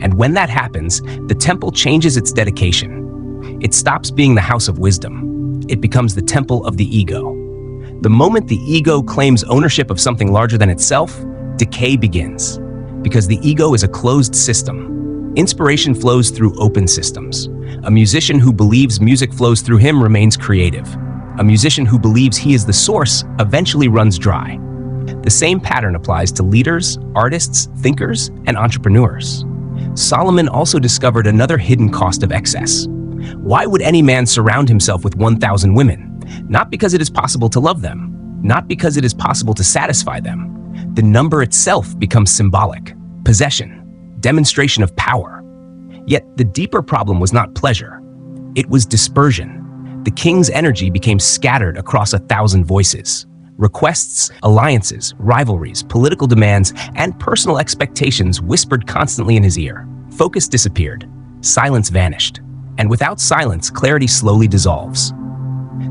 And when that happens, the temple changes its dedication. It stops being the house of wisdom. It becomes the temple of the ego. The moment the ego claims ownership of something larger than itself, decay begins. Because the ego is a closed system. Inspiration flows through open systems. A musician who believes music flows through him remains creative. A musician who believes he is the source eventually runs dry. The same pattern applies to leaders, artists, thinkers, and entrepreneurs. Solomon also discovered another hidden cost of excess. Why would any man surround himself with 1,000 women? Not because it is possible to love them, not because it is possible to satisfy them. The number itself becomes symbolic, possession, demonstration of power. Yet the deeper problem was not pleasure. It was dispersion. The king's energy became scattered across 1,000 voices. Requests, alliances, rivalries, political demands, and personal expectations whispered constantly in his ear. Focus disappeared. Silence vanished. And without silence, clarity slowly dissolves.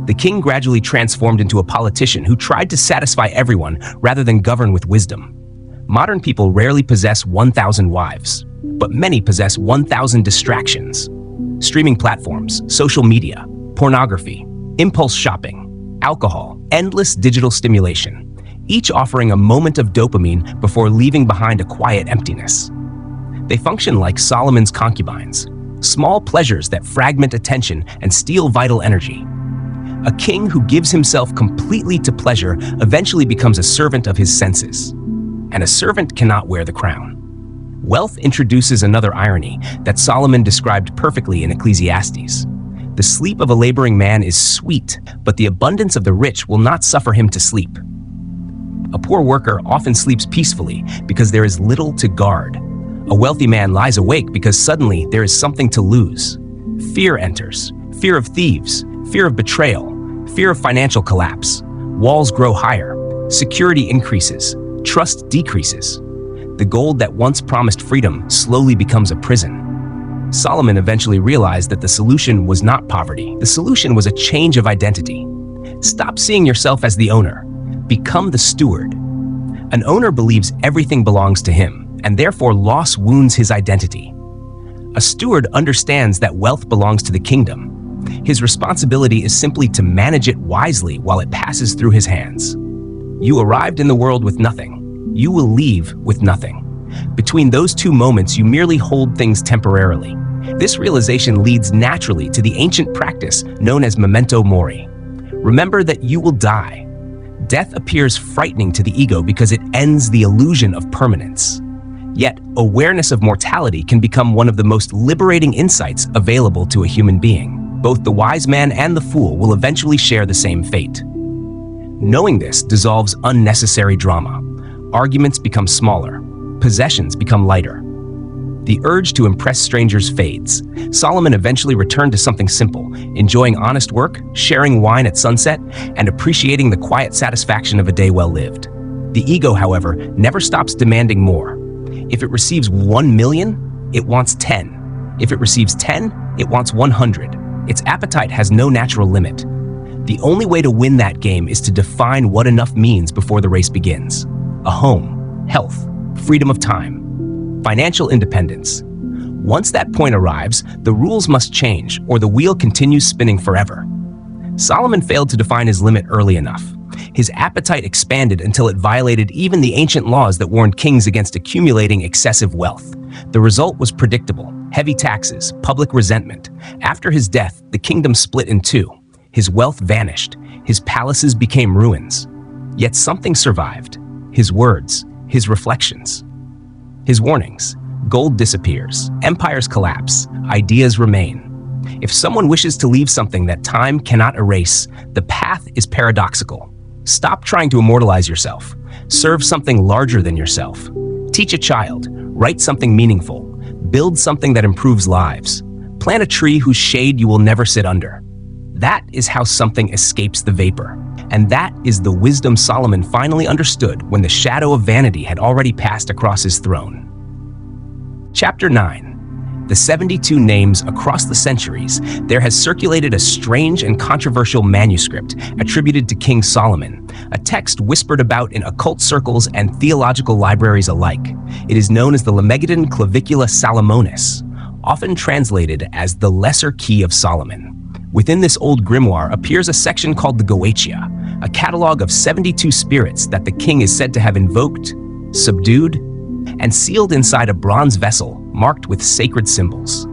The king gradually transformed into a politician who tried to satisfy everyone rather than govern with wisdom. Modern people rarely possess 1,000 wives, but many possess 1,000 distractions. Streaming platforms, social media, pornography, impulse shopping, alcohol, endless digital stimulation, each offering a moment of dopamine before leaving behind a quiet emptiness. They function like Solomon's concubines, small pleasures that fragment attention and steal vital energy. A king who gives himself completely to pleasure eventually becomes a servant of his senses. And a servant cannot wear the crown. Wealth introduces another irony that Solomon described perfectly in Ecclesiastes. The sleep of a laboring man is sweet, but the abundance of the rich will not suffer him to sleep. A poor worker often sleeps peacefully because there is little to guard. A wealthy man lies awake because suddenly there is something to lose. Fear enters, fear of thieves, fear of betrayal, fear of financial collapse. Walls grow higher, security increases, trust decreases. The gold that once promised freedom slowly becomes a prison. Solomon eventually realized that the solution was not poverty. The solution was a change of identity. Stop seeing yourself as the owner. Become the steward. An owner believes everything belongs to him, and therefore loss wounds his identity. A steward understands that wealth belongs to the kingdom. His responsibility is simply to manage it wisely while it passes through his hands. You arrived in the world with nothing. You will leave with nothing. Between those two moments, you merely hold things temporarily. This realization leads naturally to the ancient practice known as memento mori. Remember that you will die. Death appears frightening to the ego because it ends the illusion of permanence. Yet, awareness of mortality can become one of the most liberating insights available to a human being. Both the wise man and the fool will eventually share the same fate. Knowing this dissolves unnecessary drama. Arguments become smaller. Possessions become lighter. The urge to impress strangers fades. Solomon eventually returned to something simple, enjoying honest work, sharing wine at sunset, and appreciating the quiet satisfaction of a day well lived. The ego, however, never stops demanding more. If it receives 1 million, it wants 10. If it receives 10, it wants 100. Its appetite has no natural limit. The only way to win that game is to define what enough means before the race begins. A home, health, freedom of time, financial independence. Once that point arrives, the rules must change or the wheel continues spinning forever. Solomon failed to define his limit early enough. His appetite expanded until it violated even the ancient laws that warned kings against accumulating excessive wealth. The result was predictable: heavy taxes, public resentment. After his death, the kingdom split in two. His wealth vanished. His palaces became ruins. Yet something survived: his words, his reflections, his warnings. Gold disappears, empires collapse, ideas remain. If someone wishes to leave something that time cannot erase, the path is paradoxical. Stop trying to immortalize yourself. Serve something larger than yourself. Teach a child. Write something meaningful. Build something that improves lives. Plant a tree whose shade you will never sit under. That is how something escapes the vapor. And that is the wisdom Solomon finally understood when the shadow of vanity had already passed across his throne. Chapter 9. The 72 names across the centuries, there has circulated a strange and controversial manuscript attributed to King Solomon, a text whispered about in occult circles and theological libraries alike. It is known as the Lemegeton Clavicula Salomonis, often translated as the Lesser Key of Solomon. Within this old grimoire appears a section called the Goetia, a catalog of 72 spirits that the king is said to have invoked, subdued, and sealed inside a bronze vessel marked with sacred symbols.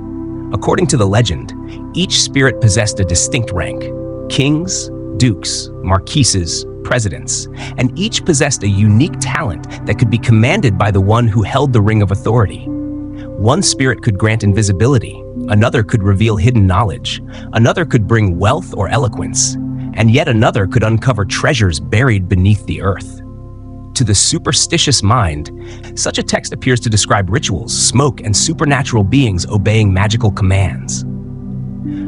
According to the legend, each spirit possessed a distinct rank: kings, dukes, marquises, presidents, and each possessed a unique talent that could be commanded by the one who held the ring of authority. One spirit could grant invisibility, another could reveal hidden knowledge, another could bring wealth or eloquence, and yet another could uncover treasures buried beneath the earth. To the superstitious mind, such a text appears to describe rituals, smoke, and supernatural beings obeying magical commands.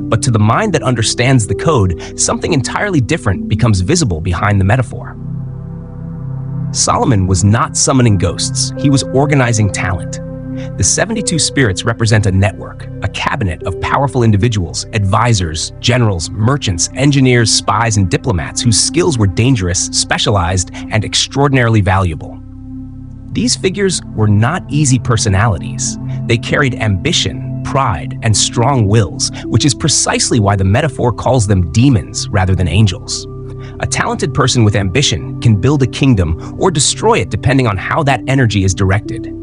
But to the mind that understands the code, something entirely different becomes visible behind the metaphor. Solomon was not summoning ghosts, he was organizing talent. The 72 spirits represent a network, a cabinet of powerful individuals, advisors, generals, merchants, engineers, spies, and diplomats whose skills were dangerous, specialized, and extraordinarily valuable. These figures were not easy personalities. They carried ambition, pride, and strong wills, which is precisely why the metaphor calls them demons rather than angels. A talented person with ambition can build a kingdom or destroy it depending on how that energy is directed.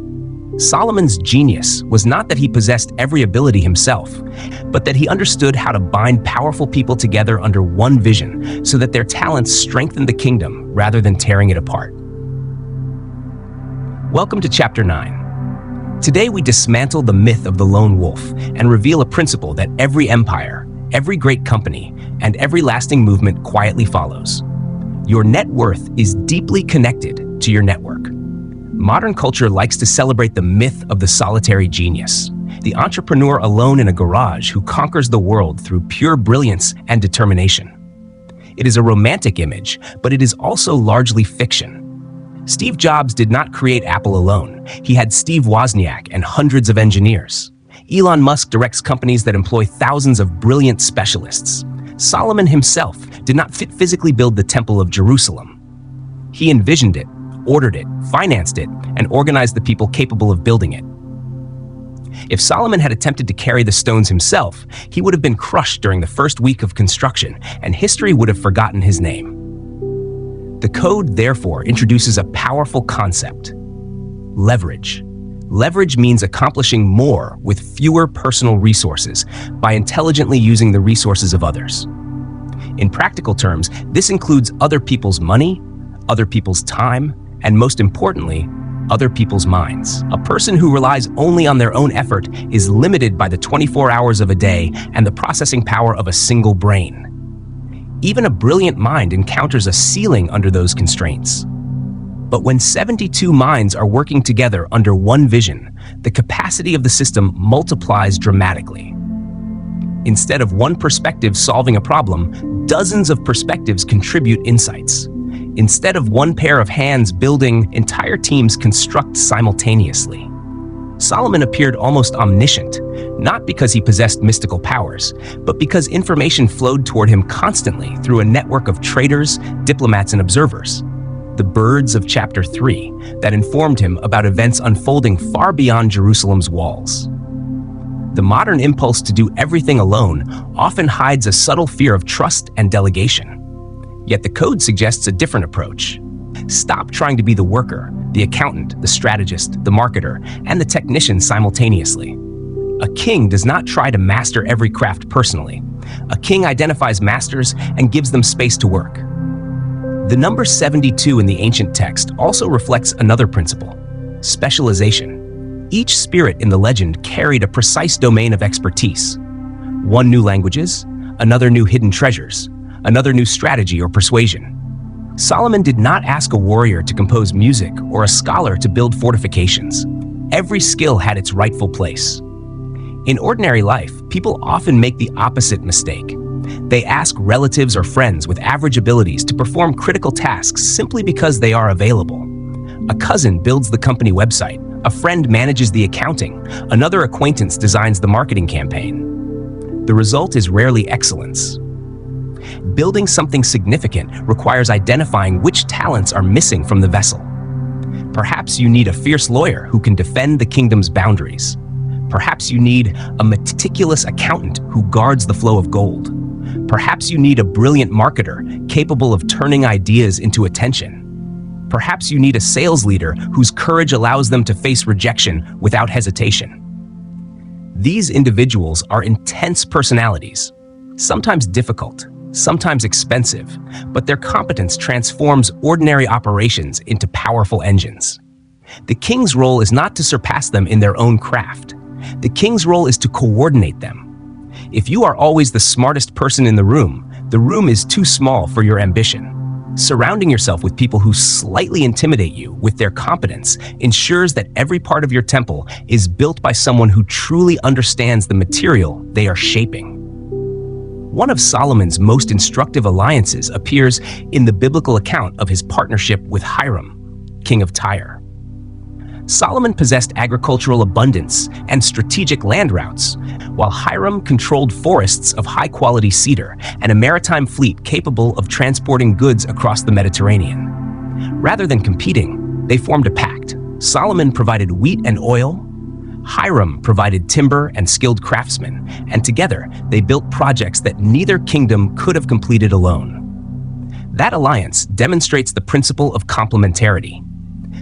Solomon's genius was not that he possessed every ability himself, but that he understood how to bind powerful people together under one vision so that their talents strengthened the kingdom rather than tearing it apart. Welcome to Chapter 9. Today we dismantle the myth of the lone wolf and reveal a principle that every empire, every great company, and every lasting movement quietly follows. Your net worth is deeply connected to your network. Modern culture likes to celebrate the myth of the solitary genius, the entrepreneur alone in a garage who conquers the world through pure brilliance and determination. It is a romantic image, but it is also largely fiction. Steve Jobs did not create Apple alone. He had Steve Wozniak and hundreds of engineers. Elon Musk directs companies that employ thousands of brilliant specialists. Solomon himself did not physically build the Temple of Jerusalem. He envisioned it, ordered it, financed it, and organized the people capable of building it. If Solomon had attempted to carry the stones himself, he would have been crushed during the first week of construction, and history would have forgotten his name. The code, therefore, introduces a powerful concept: leverage. Leverage means accomplishing more with fewer personal resources by intelligently using the resources of others. In practical terms, this includes other people's money, other people's time, and most importantly, other people's minds. A person who relies only on their own effort is limited by the 24 hours of a day and the processing power of a single brain. Even a brilliant mind encounters a ceiling under those constraints. But when 72 minds are working together under one vision, the capacity of the system multiplies dramatically. Instead of one perspective solving a problem, dozens of perspectives contribute insights. Instead of one pair of hands building, entire teams construct simultaneously. Solomon appeared almost omniscient, not because he possessed mystical powers, but because information flowed toward him constantly through a network of traders, diplomats, and observers. The birds of Chapter 3 that informed him about events unfolding far beyond Jerusalem's walls. The modern impulse to do everything alone often hides a subtle fear of trust and delegation. Yet the code suggests a different approach. Stop trying to be the worker, the accountant, the strategist, the marketer, and the technician simultaneously. A king does not try to master every craft personally. A king identifies masters and gives them space to work. The number 72 in the ancient text also reflects another principle: specialization. Each spirit in the legend carried a precise domain of expertise. One knew languages, another knew hidden treasures, another knew strategy or persuasion. Solomon did not ask a warrior to compose music or a scholar to build fortifications. Every skill had its rightful place. In ordinary life, people often make the opposite mistake. They ask relatives or friends with average abilities to perform critical tasks simply because they are available. A cousin builds the company website, a friend manages the accounting, another acquaintance designs the marketing campaign. The result is rarely excellence. Building something significant requires identifying which talents are missing from the vessel. Perhaps you need a fierce lawyer who can defend the kingdom's boundaries. Perhaps you need a meticulous accountant who guards the flow of gold. Perhaps you need a brilliant marketer capable of turning ideas into attention. Perhaps you need a sales leader whose courage allows them to face rejection without hesitation. These individuals are intense personalities, sometimes difficult, sometimes expensive, but their competence transforms ordinary operations into powerful engines. The king's role is not to surpass them in their own craft. The king's role is to coordinate them. If you are always the smartest person in the room is too small for your ambition. Surrounding yourself with people who slightly intimidate you with their competence ensures that every part of your temple is built by someone who truly understands the material they are shaping. One of Solomon's most instructive alliances appears in the biblical account of his partnership with Hiram, king of Tyre. Solomon possessed agricultural abundance and strategic land routes, while Hiram controlled forests of high-quality cedar and a maritime fleet capable of transporting goods across the Mediterranean. Rather than competing, they formed a pact. Solomon provided wheat and oil, Hiram provided timber and skilled craftsmen, and together they built projects that neither kingdom could have completed alone. That alliance demonstrates the principle of complementarity.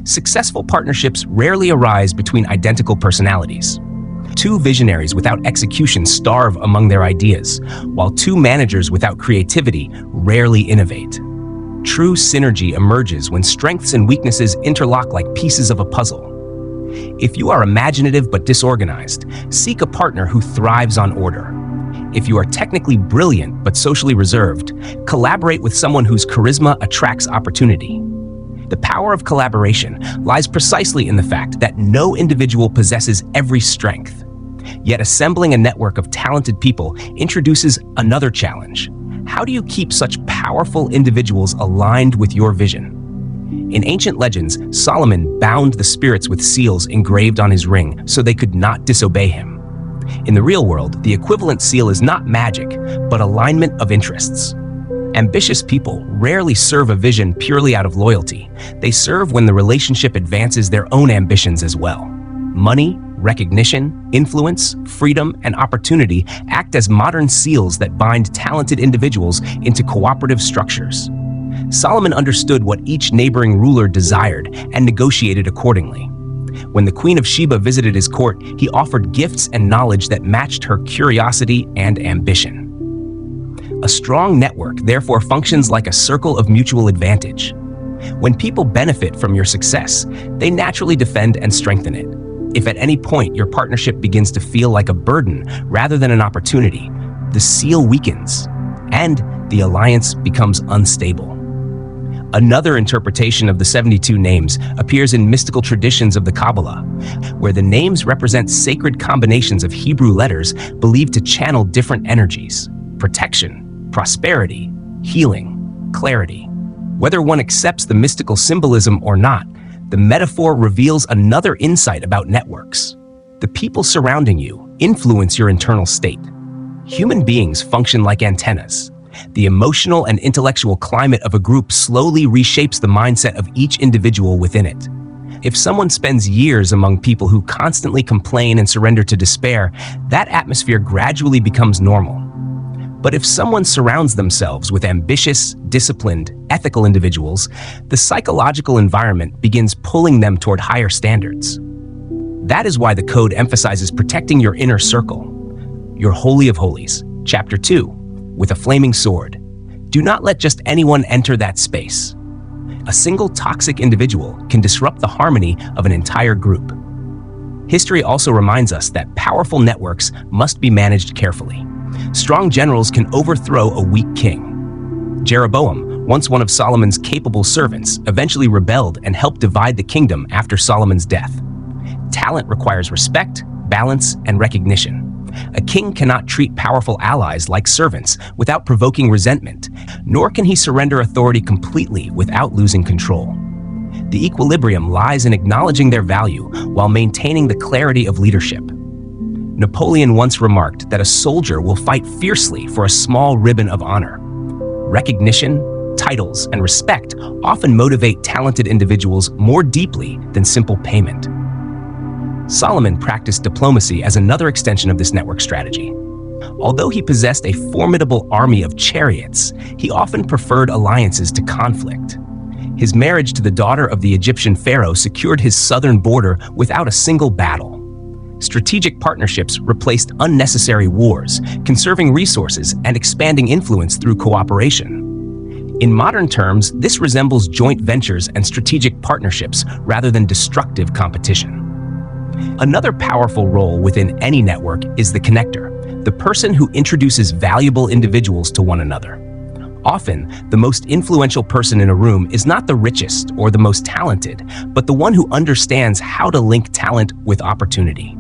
Successful partnerships rarely arise between identical personalities. Two visionaries without execution starve among their ideas, while two managers without creativity rarely innovate. True synergy emerges when strengths and weaknesses interlock like pieces of a puzzle. If you are imaginative but disorganized, seek a partner who thrives on order. If you are technically brilliant but socially reserved, collaborate with someone whose charisma attracts opportunity. The power of collaboration lies precisely in the fact that no individual possesses every strength. Yet assembling a network of talented people introduces another challenge. How do you keep such powerful individuals aligned with your vision? In ancient legends, Solomon bound the spirits with seals engraved on his ring so they could not disobey him. In the real world, the equivalent seal is not magic, but alignment of interests. Ambitious people rarely serve a vision purely out of loyalty. They serve when the relationship advances their own ambitions as well. Money, recognition, influence, freedom, and opportunity act as modern seals that bind talented individuals into cooperative structures. Solomon understood what each neighboring ruler desired and negotiated accordingly. When the Queen of Sheba visited his court, he offered gifts and knowledge that matched her curiosity and ambition. A strong network therefore functions like a circle of mutual advantage. When people benefit from your success, they naturally defend and strengthen it. If at any point your partnership begins to feel like a burden rather than an opportunity, the seal weakens and the alliance becomes unstable. Another interpretation of the 72 names appears in mystical traditions of the Kabbalah, where the names represent sacred combinations of Hebrew letters believed to channel different energies: protection, prosperity, healing, clarity. Whether one accepts the mystical symbolism or not, the metaphor reveals another insight about networks. The people surrounding you influence your internal state. Human beings function like antennas. The emotional and intellectual climate of a group slowly reshapes the mindset of each individual within it. If someone spends years among people who constantly complain and surrender to despair, that atmosphere gradually becomes normal. But if someone surrounds themselves with ambitious, disciplined, ethical individuals, the psychological environment begins pulling them toward higher standards. That is why the code emphasizes protecting your inner circle. Your Holy of Holies, Chapter 2, with a flaming sword. Do not let just anyone enter that space. A single toxic individual can disrupt the harmony of an entire group. History also reminds us that powerful networks must be managed carefully. strong generals can overthrow a weak king. Jeroboam, once one of Solomon's capable servants, eventually rebelled and helped divide the kingdom after Solomon's death. Talent requires respect, balance, and recognition. A king cannot treat powerful allies like servants without provoking resentment, nor can he surrender authority completely without losing control. The equilibrium lies in acknowledging their value while maintaining the clarity of leadership. Napoleon once remarked that a soldier will fight fiercely for a small ribbon of honor. Recognition, titles, and respect often motivate talented individuals more deeply than simple payment. Solomon practiced diplomacy as another extension of this network strategy. Although he possessed a formidable army of chariots, he often preferred alliances to conflict. His marriage to the daughter of the Egyptian pharaoh secured his southern border without a single battle. Strategic partnerships replaced unnecessary wars, conserving resources and expanding influence through cooperation. In modern terms, this resembles joint ventures and strategic partnerships rather than destructive competition. Another powerful role within any network is the connector, the person who introduces valuable individuals to one another. Often, the most influential person in a room is not the richest or the most talented, but the one who understands how to link talent with opportunity.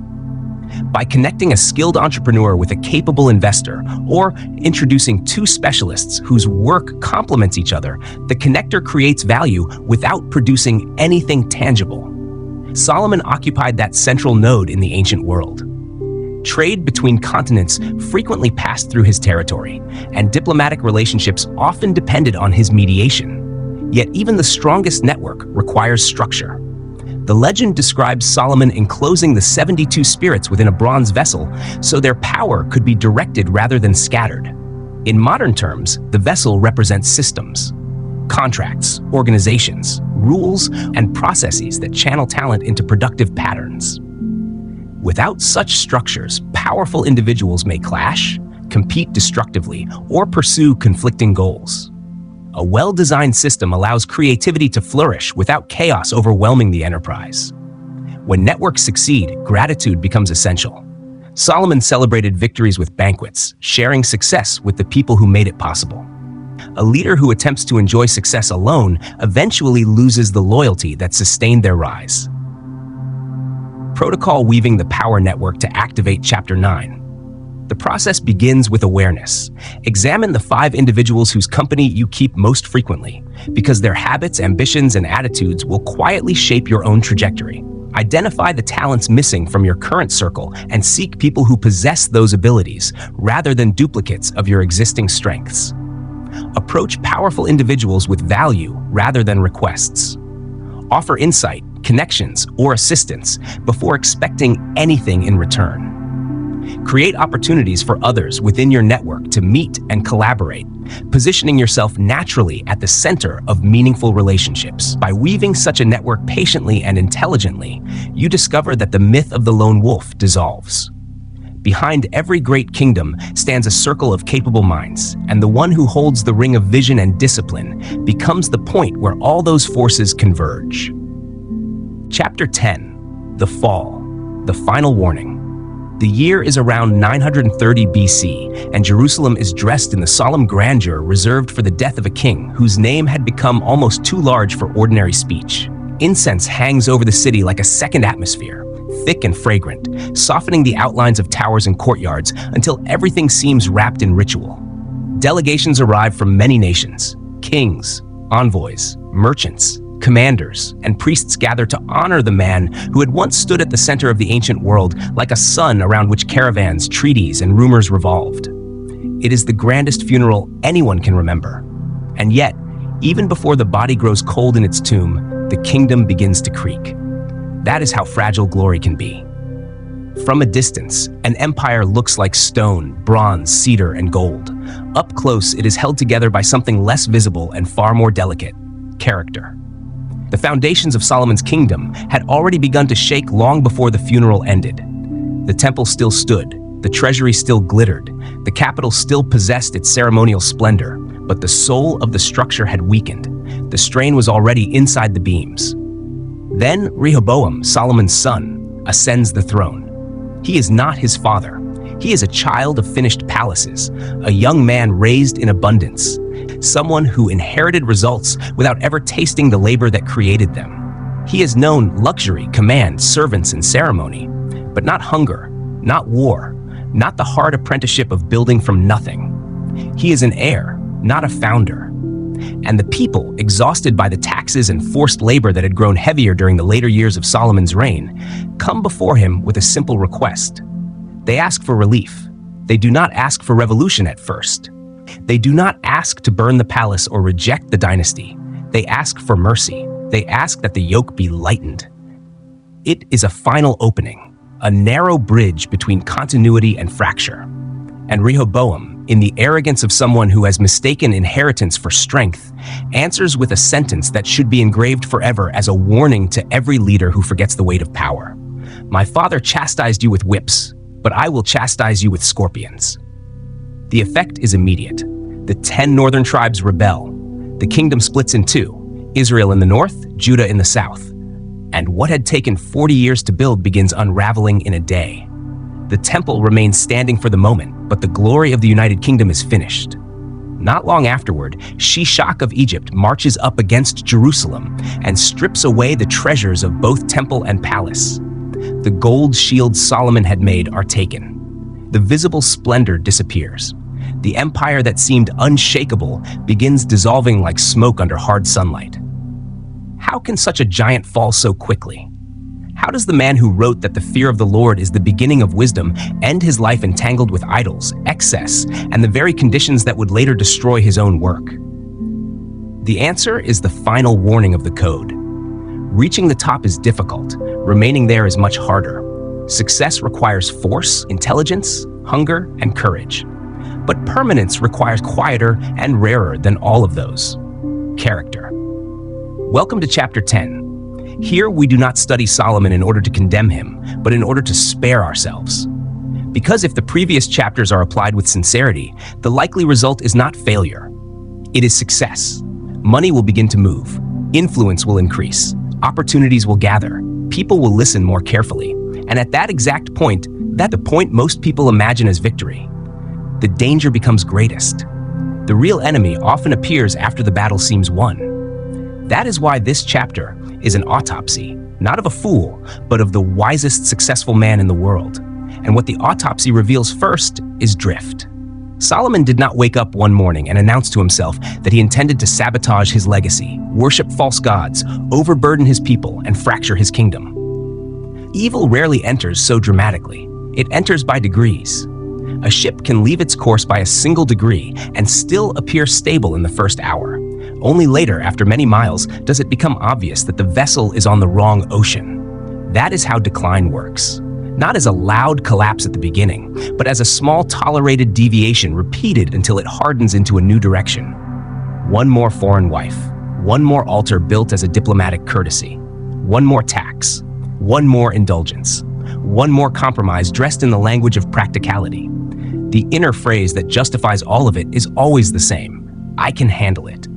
By connecting a skilled entrepreneur with a capable investor, or introducing two specialists whose work complements each other, the connector creates value without producing anything tangible. Solomon occupied that central node in the ancient world. Trade between continents frequently passed through his territory, and diplomatic relationships often depended on his mediation. Yet even the strongest network requires structure. The legend describes Solomon enclosing the 72 spirits within a bronze vessel so their power could be directed rather than scattered. In modern terms, the vessel represents systems, contracts, organizations, rules, and processes that channel talent into productive patterns. Without such structures, powerful individuals may clash, compete destructively, or pursue conflicting goals. A well-designed system allows creativity to flourish without chaos overwhelming the enterprise. When networks succeed, gratitude becomes essential. Solomon celebrated victories with banquets, sharing success with the people who made it possible. A leader who attempts to enjoy success alone eventually loses the loyalty that sustained their rise. Protocol weaving the power network to activate Chapter 9. The process begins with awareness. Examine the 5 individuals whose company you keep most frequently, because their habits, ambitions, and attitudes will quietly shape your own trajectory. Identify the talents missing from your current circle and seek people who possess those abilities, rather than duplicates of your existing strengths. Approach powerful individuals with value rather than requests. Offer insight, connections, or assistance before expecting anything in return. Create opportunities for others within your network to meet and collaborate, positioning yourself naturally at the center of meaningful relationships. By weaving such a network patiently and intelligently, you discover that the myth of the lone wolf dissolves. Behind every great kingdom stands a circle of capable minds, and the one who holds the ring of vision and discipline becomes the point where all those forces converge. Chapter 10. The Fall. The Final Warning. The year is around 930 BC, and Jerusalem is dressed in the solemn grandeur reserved for the death of a king whose name had become almost too large for ordinary speech. Incense hangs over the city like a second atmosphere, thick and fragrant, softening the outlines of towers and courtyards until everything seems wrapped in ritual. Delegations arrive from many nations. Kings, envoys, merchants, commanders, and priests gather to honor the man who had once stood at the center of the ancient world like a sun around which caravans, treaties, and rumors revolved. It is the grandest funeral anyone can remember. And yet, even before the body grows cold in its tomb, the kingdom begins to creak. That is how fragile glory can be. From a distance, an empire looks like stone, bronze, cedar, and gold. Up close, it is held together by something less visible and far more delicate: character. The foundations of Solomon's kingdom had already begun to shake long before the funeral ended. The temple still stood, the treasury still glittered, the capital still possessed its ceremonial splendor, but the soul of the structure had weakened. The strain was already inside the beams. Then Rehoboam, Solomon's son, ascends the throne. He is not his father. He is a child of finished palaces, a young man raised in abundance, someone who inherited results without ever tasting the labor that created them. He has known luxury, command, servants, and ceremony, but not hunger, not war, not the hard apprenticeship of building from nothing. He is an heir, not a founder. And the people, exhausted by the taxes and forced labor that had grown heavier during the later years of Solomon's reign, come before him with a simple request. They ask for relief. They do not ask for revolution at first. They do not ask to burn the palace or reject the dynasty. They ask for mercy. They ask that the yoke be lightened. It is a final opening, a narrow bridge between continuity and fracture. And Rehoboam, in the arrogance of someone who has mistaken inheritance for strength, answers with a sentence that should be engraved forever as a warning to every leader who forgets the weight of power. My father chastised you with whips, but I will chastise you with scorpions. The effect is immediate. The 10 northern tribes rebel. The kingdom splits in two, Israel in the north, Judah in the south. And what had taken 40 years to build begins unraveling in a day. The temple remains standing for the moment, but the glory of the United Kingdom is finished. Not long afterward, Shishak of Egypt marches up against Jerusalem and strips away the treasures of both temple and palace. The gold shields Solomon had made are taken. The visible splendor disappears. The empire that seemed unshakable begins dissolving like smoke under hard sunlight. How can such a giant fall so quickly? How does the man who wrote that the fear of the Lord is the beginning of wisdom end his life entangled with idols, excess, and the very conditions that would later destroy his own work? The answer is the final warning of the code. Reaching the top is difficult. Remaining there is much harder. Success requires force, intelligence, hunger, and courage. But permanence requires quieter and rarer than all of those: character. Welcome to Chapter 10. Here we do not study Solomon in order to condemn him, but in order to spare ourselves. Because if the previous chapters are applied with sincerity, the likely result is not failure. It is success. Money will begin to move. Influence will increase. Opportunities will gather. People will listen more carefully. And at that exact point, the point most people imagine as victory, the danger becomes greatest. The real enemy often appears after the battle seems won. That is why this chapter is an autopsy, not of a fool, but of the wisest successful man in the world. And what the autopsy reveals first is drift. Solomon did not wake up one morning and announce to himself that he intended to sabotage his legacy, worship false gods, overburden his people, and fracture his kingdom. Evil rarely enters so dramatically. It enters by degrees. A ship can leave its course by a single degree and still appear stable in the first hour. Only later, after many miles, does it become obvious that the vessel is on the wrong ocean. That is how decline works. Not as a loud collapse at the beginning, but as a small tolerated deviation repeated until it hardens into a new direction. One more foreign wife, one more altar built as a diplomatic courtesy, one more tax, one more indulgence, one more compromise dressed in the language of practicality. The inner phrase that justifies all of it is always the same: I can handle it.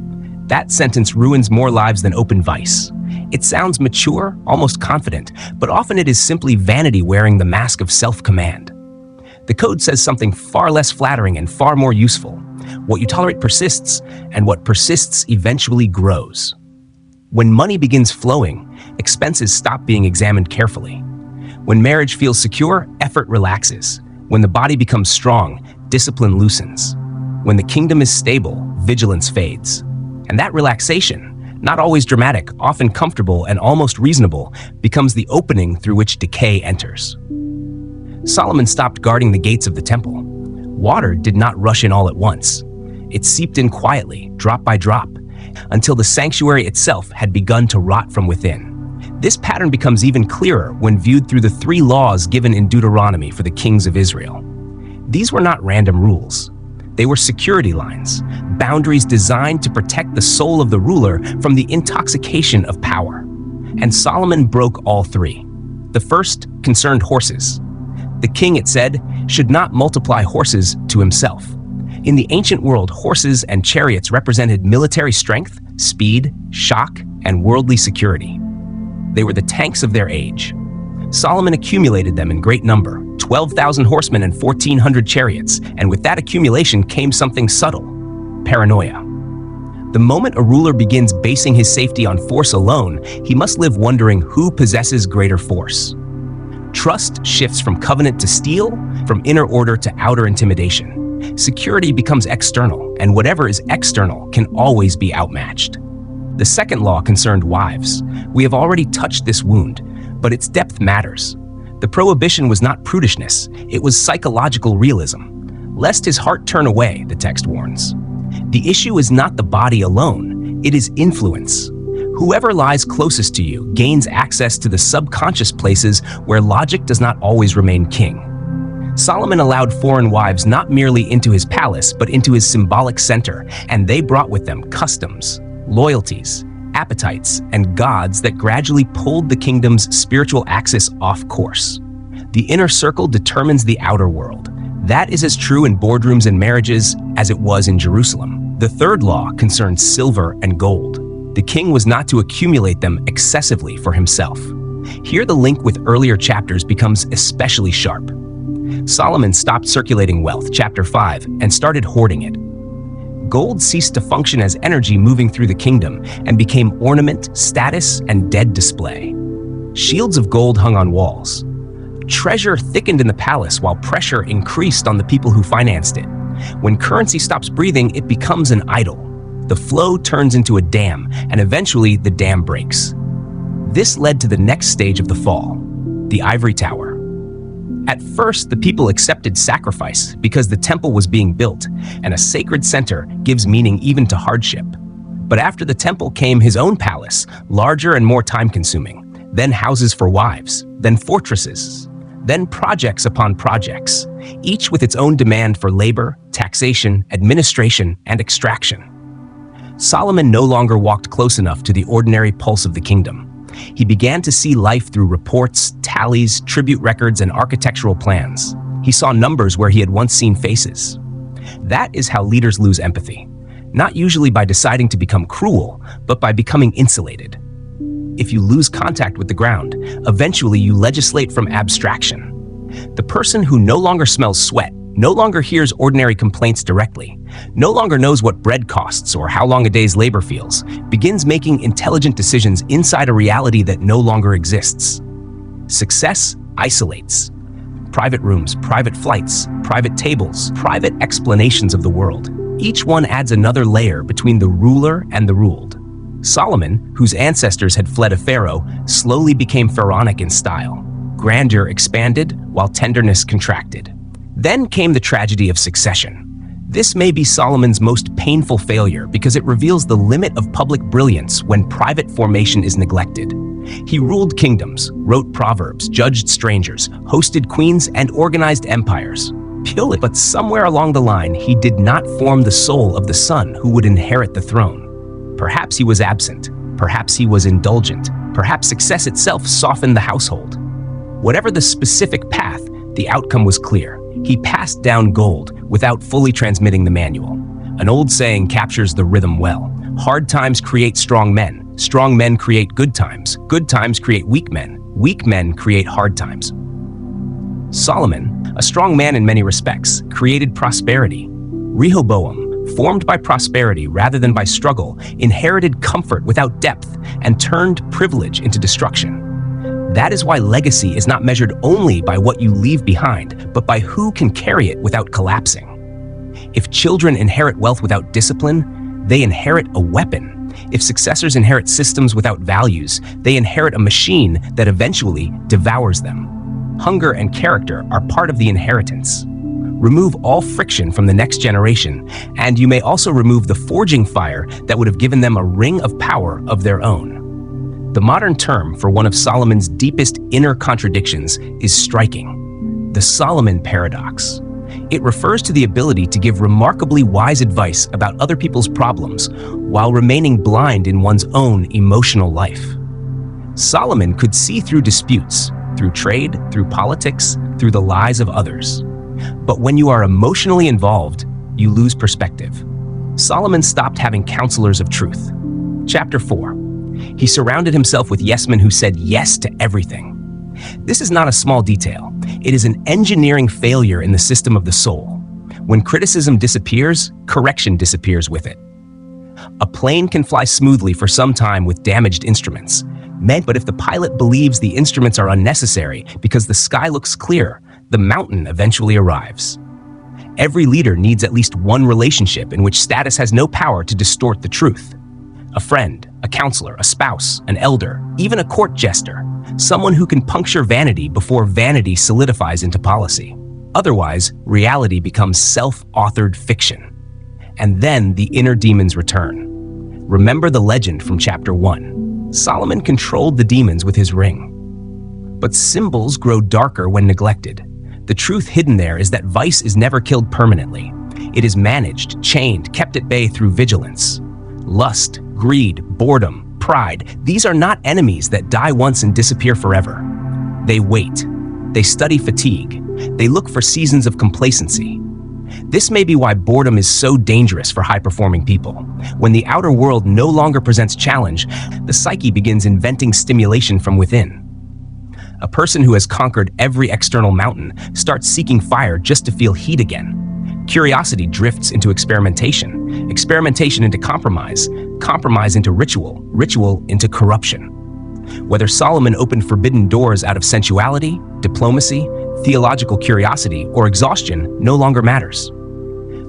That sentence ruins more lives than open vice. It sounds mature, almost confident, but often it is simply vanity wearing the mask of self-command. The code says something far less flattering and far more useful. What you tolerate persists, and what persists eventually grows. When money begins flowing, expenses stop being examined carefully. When marriage feels secure, effort relaxes. When the body becomes strong, discipline loosens. When the kingdom is stable, vigilance fades. And that relaxation, not always dramatic, often comfortable and almost reasonable, becomes the opening through which decay enters. Solomon stopped guarding the gates of the temple. Water did not rush in all at once. It seeped in quietly, drop by drop, until the sanctuary itself had begun to rot from within. This pattern becomes even clearer when viewed through the 3 laws given in Deuteronomy for the kings of Israel. These were not random rules. They were security lines, boundaries designed to protect the soul of the ruler from the intoxication of power. And Solomon broke all 3. The first concerned horses. The king, it said, should not multiply horses to himself. In the ancient world, horses and chariots represented military strength, speed, shock, and worldly security. They were the tanks of their age. Solomon accumulated them in great number, 12,000 horsemen and 1,400 chariots, and with that accumulation came something subtle: paranoia. The moment a ruler begins basing his safety on force alone, he must live wondering who possesses greater force. Trust shifts from covenant to steel, from inner order to outer intimidation. Security becomes external, and whatever is external can always be outmatched. The second law concerned wives. We have already touched this wound, but its depth matters. The prohibition was not prudishness, it was psychological realism. Lest his heart turn away, the text warns. The issue is not the body alone, it is influence. Whoever lies closest to you gains access to the subconscious places where logic does not always remain king. Solomon allowed foreign wives not merely into his palace, but into his symbolic center, and they brought with them customs, loyalties, appetites, and gods that gradually pulled the kingdom's spiritual axis off course. The inner circle determines the outer world. That is as true in boardrooms and marriages as it was in Jerusalem. The third law concerned silver and gold. The king was not to accumulate them excessively for himself. Here the link with earlier chapters becomes especially sharp. Solomon stopped circulating wealth, chapter 5, and started hoarding it. Gold ceased to function as energy moving through the kingdom and became ornament, status, and dead display. Shields of gold hung on walls. Treasure thickened in the palace while pressure increased on the people who financed it. When currency stops breathing, it becomes an idol. The flow turns into a dam, and eventually the dam breaks. This led to the next stage of the fall, the ivory tower. At first, the people accepted sacrifice because the temple was being built, and a sacred center gives meaning even to hardship. But after the temple came his own palace, larger and more time-consuming, then houses for wives, then fortresses, then projects upon projects, each with its own demand for labor, taxation, administration, and extraction. Solomon no longer walked close enough to the ordinary pulse of the kingdom. He began to see life through reports, tallies, tribute records, and architectural plans. He saw numbers where he had once seen faces. That is how leaders lose empathy, not usually by deciding to become cruel, but by becoming insulated. If you lose contact with the ground, eventually you legislate from abstraction. The person who no longer smells sweat, no longer hears ordinary complaints directly, no longer knows what bread costs or how long a day's labor feels, begins making intelligent decisions inside a reality that no longer exists. Success isolates. Private rooms, private flights, private tables, private explanations of the world. Each one adds another layer between the ruler and the ruled. Solomon, whose ancestors had fled a pharaoh, slowly became pharaonic in style. Grandeur expanded while tenderness contracted. Then came the tragedy of succession. This may be Solomon's most painful failure because it reveals the limit of public brilliance when private formation is neglected. He ruled kingdoms, wrote proverbs, judged strangers, hosted queens, and organized empires. But somewhere along the line, he did not form the soul of the son who would inherit the throne. Perhaps he was absent. Perhaps he was indulgent. Perhaps success itself softened the household. Whatever the specific path, the outcome was clear. He passed down gold without fully transmitting the manual. An old saying captures the rhythm well. Hard times create strong men create good times create weak men create hard times. Solomon, a strong man in many respects, created prosperity. Rehoboam, formed by prosperity rather than by struggle, inherited comfort without depth and turned privilege into destruction. That is why legacy is not measured only by what you leave behind, but by who can carry it without collapsing. If children inherit wealth without discipline, they inherit a weapon. If successors inherit systems without values, they inherit a machine that eventually devours them. Hunger and character are part of the inheritance. Remove all friction from the next generation, and you may also remove the forging fire that would have given them a ring of power of their own. The modern term for one of Solomon's deepest inner contradictions is striking: the Solomon paradox. It refers to the ability to give remarkably wise advice about other people's problems while remaining blind in one's own emotional life. Solomon could see through disputes, through trade, through politics, through the lies of others. But when you are emotionally involved, you lose perspective. Solomon stopped having counselors of truth. Chapter 4. He surrounded himself with yes-men who said yes to everything. This is not a small detail. It is an engineering failure in the system of the soul. When criticism disappears, correction disappears with it. A plane can fly smoothly for some time with damaged instruments. But if the pilot believes the instruments are unnecessary because the sky looks clear, the mountain eventually arrives. Every leader needs at least one relationship in which status has no power to distort the truth. A friend, a counselor, a spouse, an elder, even a court jester, someone who can puncture vanity before vanity solidifies into policy. Otherwise, reality becomes self-authored fiction. And then the inner demons return. Remember the legend from chapter 1. Solomon controlled the demons with his ring. But symbols grow darker when neglected. The truth hidden there is that vice is never killed permanently. It is managed, chained, kept at bay through vigilance. Lust, greed, boredom, pride, these are not enemies that die once and disappear forever. They wait. They study fatigue. They look for seasons of complacency. This may be why boredom is so dangerous for high-performing people. When the outer world no longer presents challenge, the psyche begins inventing stimulation from within. A person who has conquered every external mountain starts seeking fire just to feel heat again. Curiosity drifts into experimentation, experimentation into compromise, compromise into ritual, ritual into corruption. Whether Solomon opened forbidden doors out of sensuality, diplomacy, theological curiosity, or exhaustion no longer matters.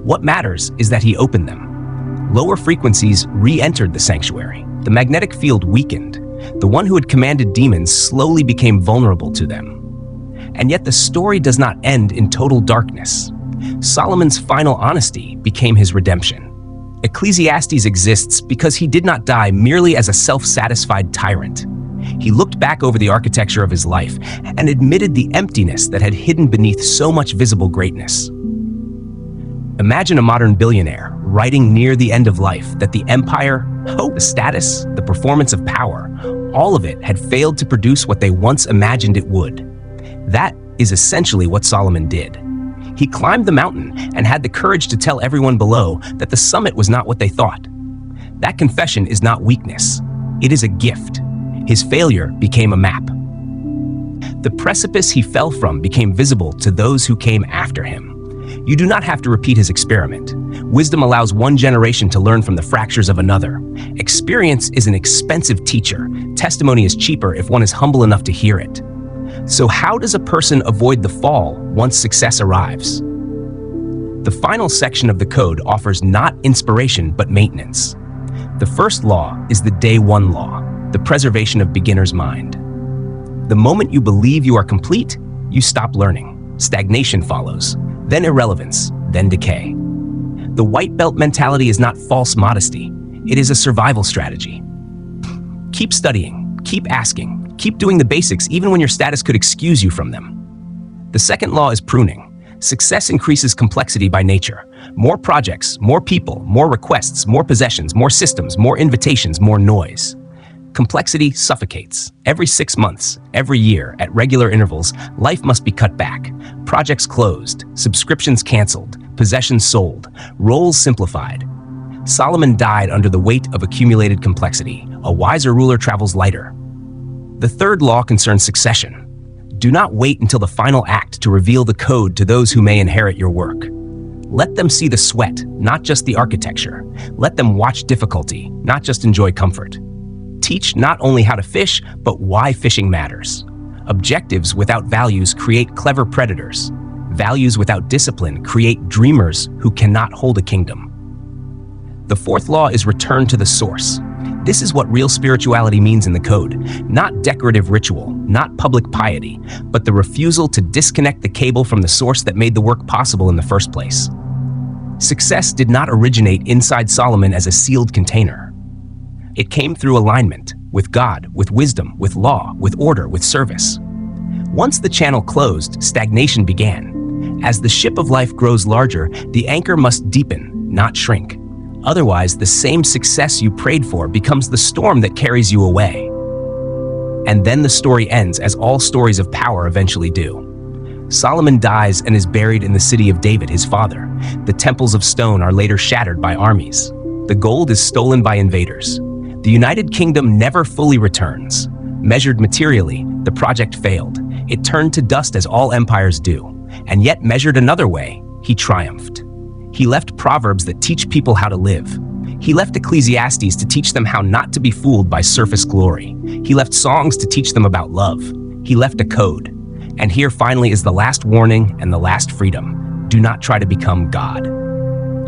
What matters is that he opened them. Lower frequencies re-entered the sanctuary. The magnetic field weakened. The one who had commanded demons slowly became vulnerable to them. And yet the story does not end in total darkness. Solomon's final honesty became his redemption. Ecclesiastes exists because he did not die merely as a self-satisfied tyrant. He looked back over the architecture of his life and admitted the emptiness that had hidden beneath so much visible greatness. Imagine a modern billionaire writing near the end of life that the empire, hope, the status, the performance of power, all of it had failed to produce what they once imagined it would. That is essentially what Solomon did. He climbed the mountain and had the courage to tell everyone below that the summit was not what they thought. That confession is not weakness. It is a gift. His failure became a map. The precipice he fell from became visible to those who came after him. You do not have to repeat his experiment. Wisdom allows one generation to learn from the fractures of another. Experience is an expensive teacher. Testimony is cheaper if one is humble enough to hear it. So how does a person avoid the fall once success arrives? The final section of the code offers not inspiration but maintenance. The first law is the day one law, the preservation of beginner's mind. The moment you believe you are complete, you stop learning. Stagnation follows, then irrelevance, then decay. The white belt mentality is not false modesty. It is a survival strategy. Keep studying, keep asking, keep doing the basics even when your status could excuse you from them. The second law is pruning. Success increases complexity by nature. More projects, more people, more requests, more possessions, more systems, more invitations, more noise. Complexity suffocates. Every 6 months, every year, at regular intervals, life must be cut back. Projects closed, subscriptions canceled, possessions sold, roles simplified. Solomon died under the weight of accumulated complexity. A wiser ruler travels lighter. The third law concerns succession. Do not wait until the final act to reveal the code to those who may inherit your work. Let them see the sweat, not just the architecture. Let them watch difficulty, not just enjoy comfort. Teach not only how to fish, but why fishing matters. Objectives without values create clever predators. Values without discipline create dreamers who cannot hold a kingdom. The fourth law is return to the source. This is what real spirituality means in the code. Not decorative ritual, not public piety, but the refusal to disconnect the cable from the source that made the work possible in the first place. Success did not originate inside Solomon as a sealed container. It came through alignment, with God, with wisdom, with law, with order, with service. Once the channel closed, stagnation began. As the ship of life grows larger, the anchor must deepen, not shrink. Otherwise, the same success you prayed for becomes the storm that carries you away. And then the story ends, as all stories of power eventually do. Solomon dies and is buried in the city of David, his father. The temples of stone are later shattered by armies. The gold is stolen by invaders. The United Kingdom never fully returns. Measured materially, the project failed. It turned to dust as all empires do, and yet measured another way, he triumphed. He left proverbs that teach people how to live. He left Ecclesiastes to teach them how not to be fooled by surface glory. He left songs to teach them about love. He left a code. And here finally is the last warning and the last freedom. Do not try to become God.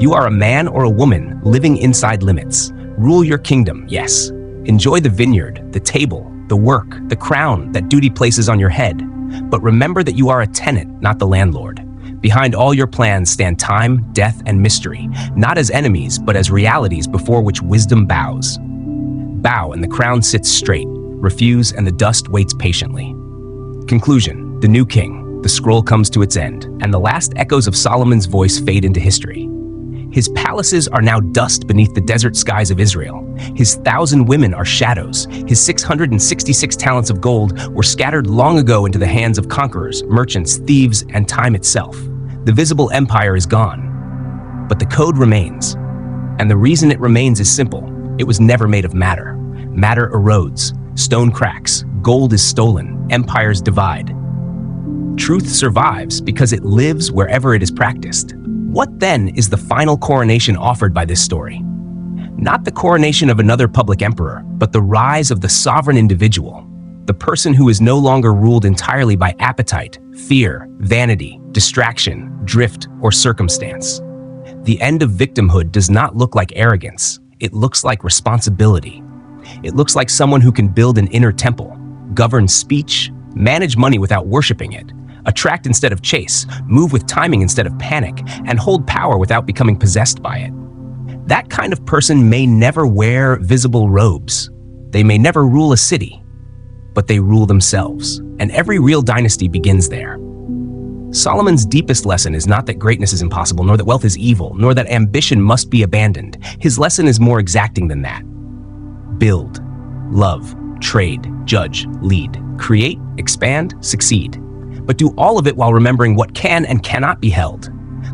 You are a man or a woman living inside limits. Rule your kingdom, yes. Enjoy the vineyard, the table, the work, the crown that duty places on your head. But remember that you are a tenant, not the landlord. Behind all your plans stand time, death, and mystery, not as enemies, but as realities before which wisdom bows. Bow and the crown sits straight. Refuse and the dust waits patiently. Conclusion: the new king. The scroll comes to its end, and the last echoes of Solomon's voice fade into history. His palaces are now dust beneath the desert skies of Israel. His 1,000 women are shadows. His 666 talents of gold were scattered long ago into the hands of conquerors, merchants, thieves, and time itself. The visible empire is gone, but the code remains. And the reason it remains is simple. It was never made of matter. Matter erodes, stone cracks, gold is stolen, empires divide. Truth survives because it lives wherever it is practiced. What then is the final coronation offered by this story? Not the coronation of another public emperor, but the rise of the sovereign individual, the person who is no longer ruled entirely by appetite, fear, vanity, distraction, drift, or circumstance. The end of victimhood does not look like arrogance. It looks like responsibility. It looks like someone who can build an inner temple, govern speech, manage money without worshiping it, attract instead of chase, move with timing instead of panic, and hold power without becoming possessed by it. That kind of person may never wear visible robes. They may never rule a city, but they rule themselves, and every real dynasty begins there. Solomon's deepest lesson is not that greatness is impossible, nor that wealth is evil, nor that ambition must be abandoned. His lesson is more exacting than that. Build, love, trade, judge, lead, create, expand, succeed. But do all of it while remembering what can and cannot be held.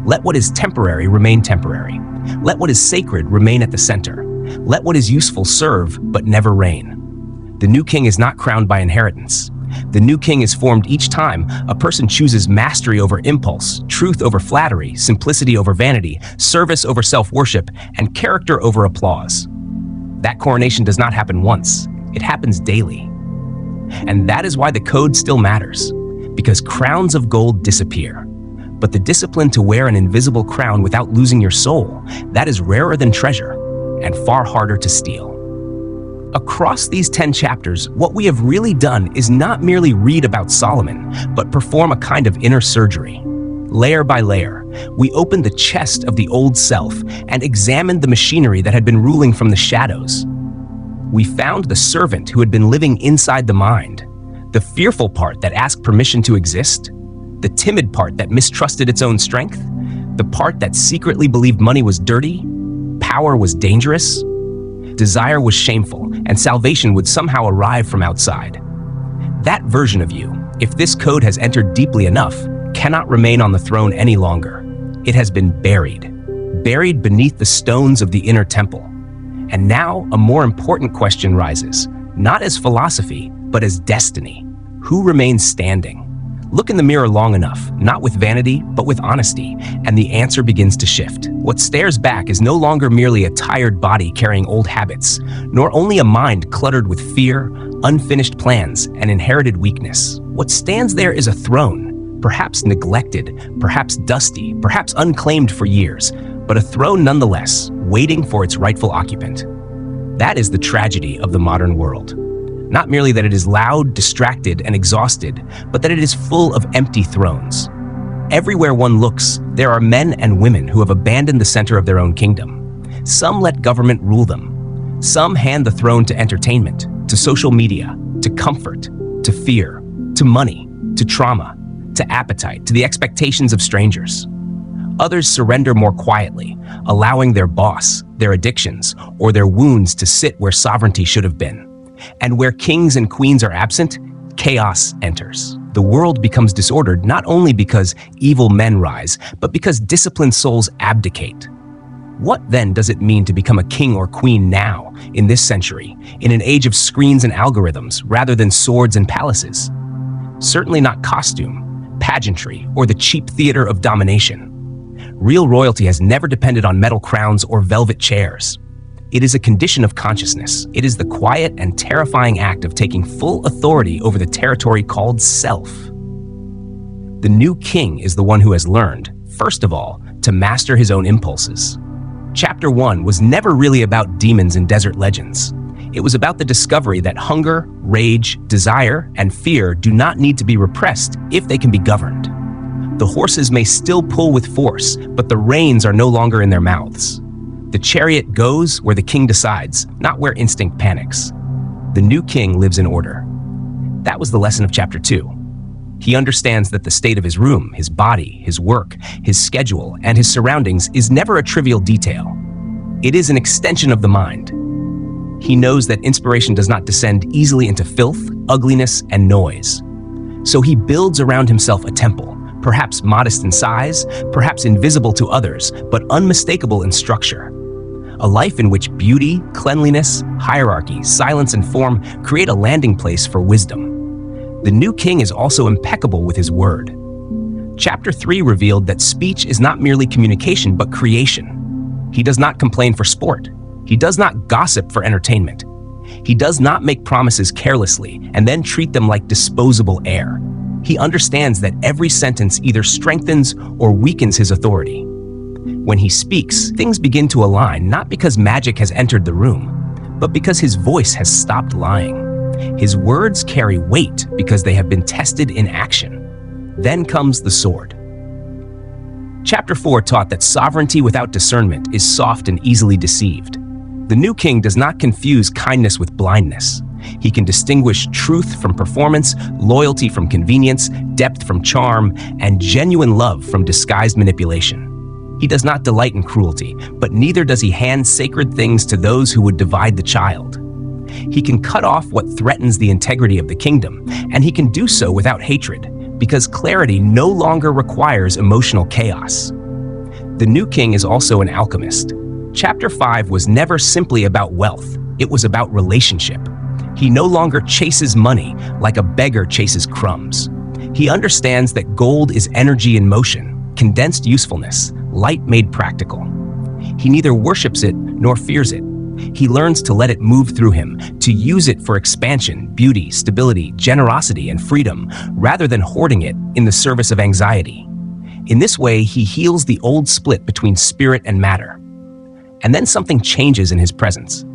Let what is temporary remain temporary. Let what is sacred remain at the center. Let what is useful serve, but never reign. The new king is not crowned by inheritance. The new king is formed each time a person chooses mastery over impulse, truth over flattery, simplicity over vanity, service over self-worship, and character over applause. That coronation does not happen once. It happens daily. And that is why the code still matters. Because crowns of gold disappear. But the discipline to wear an invisible crown without losing your soul, that is rarer than treasure and far harder to steal. Across these 10 chapters, what we have really done is not merely read about Solomon, but perform a kind of inner surgery. Layer by layer, we opened the chest of the old self and examined the machinery that had been ruling from the shadows. We found the servant who had been living inside the mind, the fearful part that asked permission to exist, the timid part that mistrusted its own strength, the part that secretly believed money was dirty, power was dangerous, desire was shameful, and salvation would somehow arrive from outside. That version of you, if this code has entered deeply enough, cannot remain on the throne any longer. It has been buried beneath the stones of the inner temple. And now a more important question rises, not as philosophy, but as destiny. Who remains standing? Look in the mirror long enough, not with vanity, but with honesty, and the answer begins to shift. What stares back is no longer merely a tired body carrying old habits, nor only a mind cluttered with fear, unfinished plans, and inherited weakness. What stands there is a throne, perhaps neglected, perhaps dusty, perhaps unclaimed for years, but a throne nonetheless, waiting for its rightful occupant. That is the tragedy of the modern world. Not merely that it is loud, distracted, and exhausted, but that it is full of empty thrones. Everywhere one looks, there are men and women who have abandoned the center of their own kingdom. Some let government rule them. Some hand the throne to entertainment, to social media, to comfort, to fear, to money, to trauma, to appetite, to the expectations of strangers. Others surrender more quietly, allowing their boss, their addictions, or their wounds to sit where sovereignty should have been. And where kings and queens are absent, chaos enters. The world becomes disordered not only because evil men rise, but because disciplined souls abdicate. What then does it mean to become a king or queen now, in this century, in an age of screens and algorithms, rather than swords and palaces? Certainly not costume, pageantry, or the cheap theater of domination. Real royalty has never depended on metal crowns or velvet chairs. It is a condition of consciousness. It is the quiet and terrifying act of taking full authority over the territory called self. The new king is the one who has learned, first of all, to master his own impulses. Chapter 1 was never really about demons and desert legends. It was about the discovery that hunger, rage, desire, and fear do not need to be repressed if they can be governed. The horses may still pull with force, but the reins are no longer in their mouths. The chariot goes where the king decides, not where instinct panics. The new king lives in order. That was the lesson of Chapter 2. He understands that the state of his room, his body, his work, his schedule, and his surroundings is never a trivial detail. It is an extension of the mind. He knows that inspiration does not descend easily into filth, ugliness, and noise. So he builds around himself a temple, perhaps modest in size, perhaps invisible to others, but unmistakable in structure. A life in which beauty, cleanliness, hierarchy, silence, and form create a landing place for wisdom. The new king is also impeccable with his word. Chapter 3 revealed that speech is not merely communication, but creation. He does not complain for sport. He does not gossip for entertainment. He does not make promises carelessly and then treat them like disposable air. He understands that every sentence either strengthens or weakens his authority. When he speaks, things begin to align, not because magic has entered the room, but because his voice has stopped lying. His words carry weight because they have been tested in action. Then comes the sword. Chapter 4 taught that sovereignty without discernment is soft and easily deceived. The new king does not confuse kindness with blindness. He can distinguish truth from performance, loyalty from convenience, depth from charm, and genuine love from disguised manipulation. He does not delight in cruelty, but neither does he hand sacred things to those who would divide the child. He can cut off what threatens the integrity of the kingdom, and he can do so without hatred, because clarity no longer requires emotional chaos. The new king is also an alchemist. Chapter 5 was never simply about wealth, it was about relationship. He no longer chases money like a beggar chases crumbs. He understands that gold is energy in motion, condensed usefulness, light made practical. He neither worships it nor fears it. He learns to let it move through him, to use it for expansion, beauty, stability, generosity, and freedom, rather than hoarding it in the service of anxiety. In this way, he heals the old split between spirit and matter. And then something changes in his presence.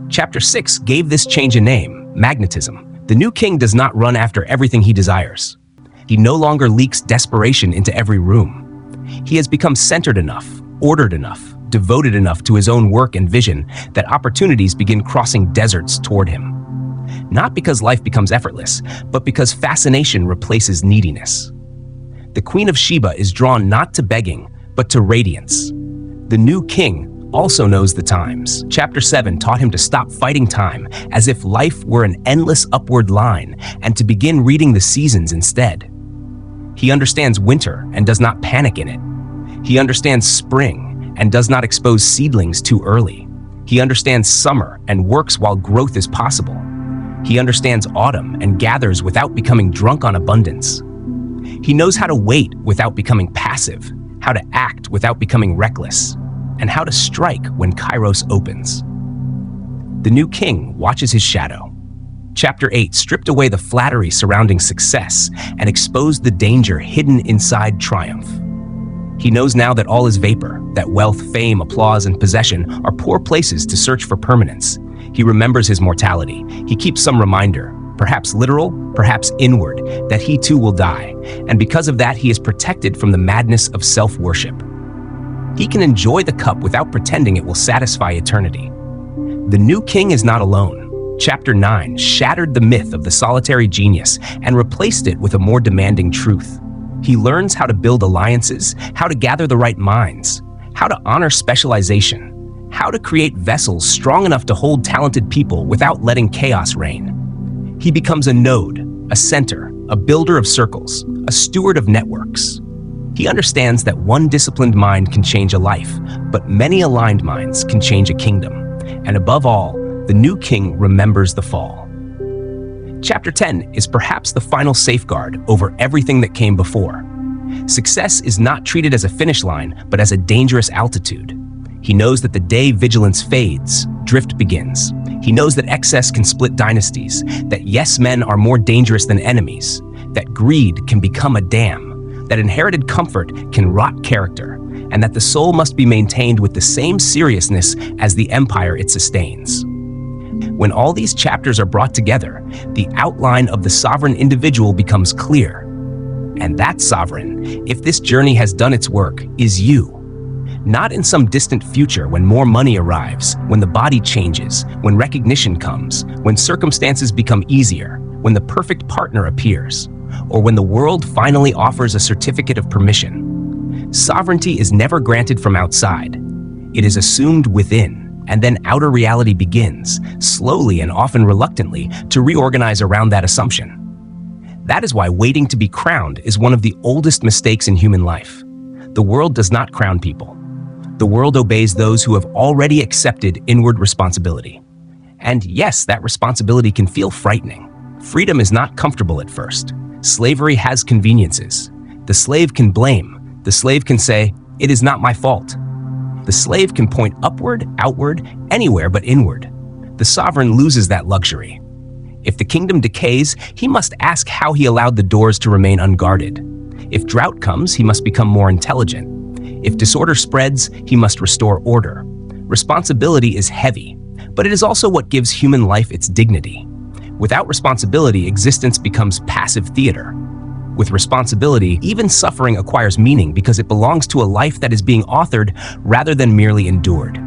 Chapter 6 gave this change a name, magnetism. The new king does not run after everything he desires. He no longer leaks desperation into every room. He has become centered enough, ordered enough, devoted enough to his own work and vision that opportunities begin crossing deserts toward him. Not because life becomes effortless, but because fascination replaces neediness. The Queen of Sheba is drawn not to begging, but to radiance. The new king also knows the times. Chapter 7 taught him to stop fighting time as if life were an endless upward line and to begin reading the seasons instead. He understands winter and does not panic in it. He understands spring and does not expose seedlings too early. He understands summer and works while growth is possible. He understands autumn and gathers without becoming drunk on abundance. He knows how to wait without becoming passive, how to act without becoming reckless, and how to strike when Kairos opens. The new king watches his shadow. Chapter 8 stripped away the flattery surrounding success and exposed the danger hidden inside triumph. He knows now that all is vapor, that wealth, fame, applause, and possession are poor places to search for permanence. He remembers his mortality. He keeps some reminder, perhaps literal, perhaps inward, that he too will die, and because of that he is protected from the madness of self-worship. He can enjoy the cup without pretending it will satisfy eternity. The new king is not alone. Chapter 9 shattered the myth of the solitary genius and replaced it with a more demanding truth. He learns how to build alliances, how to gather the right minds, how to honor specialization, how to create vessels strong enough to hold talented people without letting chaos reign. He becomes a node, a center, a builder of circles, a steward of networks. He understands that one disciplined mind can change a life, but many aligned minds can change a kingdom. And above all, the new king remembers the fall. Chapter 10 is perhaps the final safeguard over everything that came before. Success is not treated as a finish line, but as a dangerous altitude. He knows that the day vigilance fades, drift begins. He knows that excess can split dynasties, that yes men are more dangerous than enemies, that greed can become a dam, that inherited comfort can rot character, and that the soul must be maintained with the same seriousness as the empire it sustains. When all these chapters are brought together, the outline of the sovereign individual becomes clear. And that sovereign, if this journey has done its work, is you. Not in some distant future when more money arrives, when the body changes, when recognition comes, when circumstances become easier, when the perfect partner appears, or when the world finally offers a certificate of permission. Sovereignty is never granted from outside. It is assumed within, and then outer reality begins, slowly and often reluctantly, to reorganize around that assumption. That is why waiting to be crowned is one of the oldest mistakes in human life. The world does not crown people. The world obeys those who have already accepted inward responsibility. And yes, that responsibility can feel frightening. Freedom is not comfortable at first. Slavery has conveniences. The slave can blame. The slave can say, "It is not my fault." The slave can point upward, outward, anywhere but inward. The sovereign loses that luxury. If the kingdom decays, he must ask how he allowed the doors to remain unguarded. If drought comes, he must become more intelligent. If disorder spreads, he must restore order. Responsibility is heavy, but it is also what gives human life its dignity. Without responsibility, existence becomes passive theater. With responsibility, even suffering acquires meaning because it belongs to a life that is being authored rather than merely endured.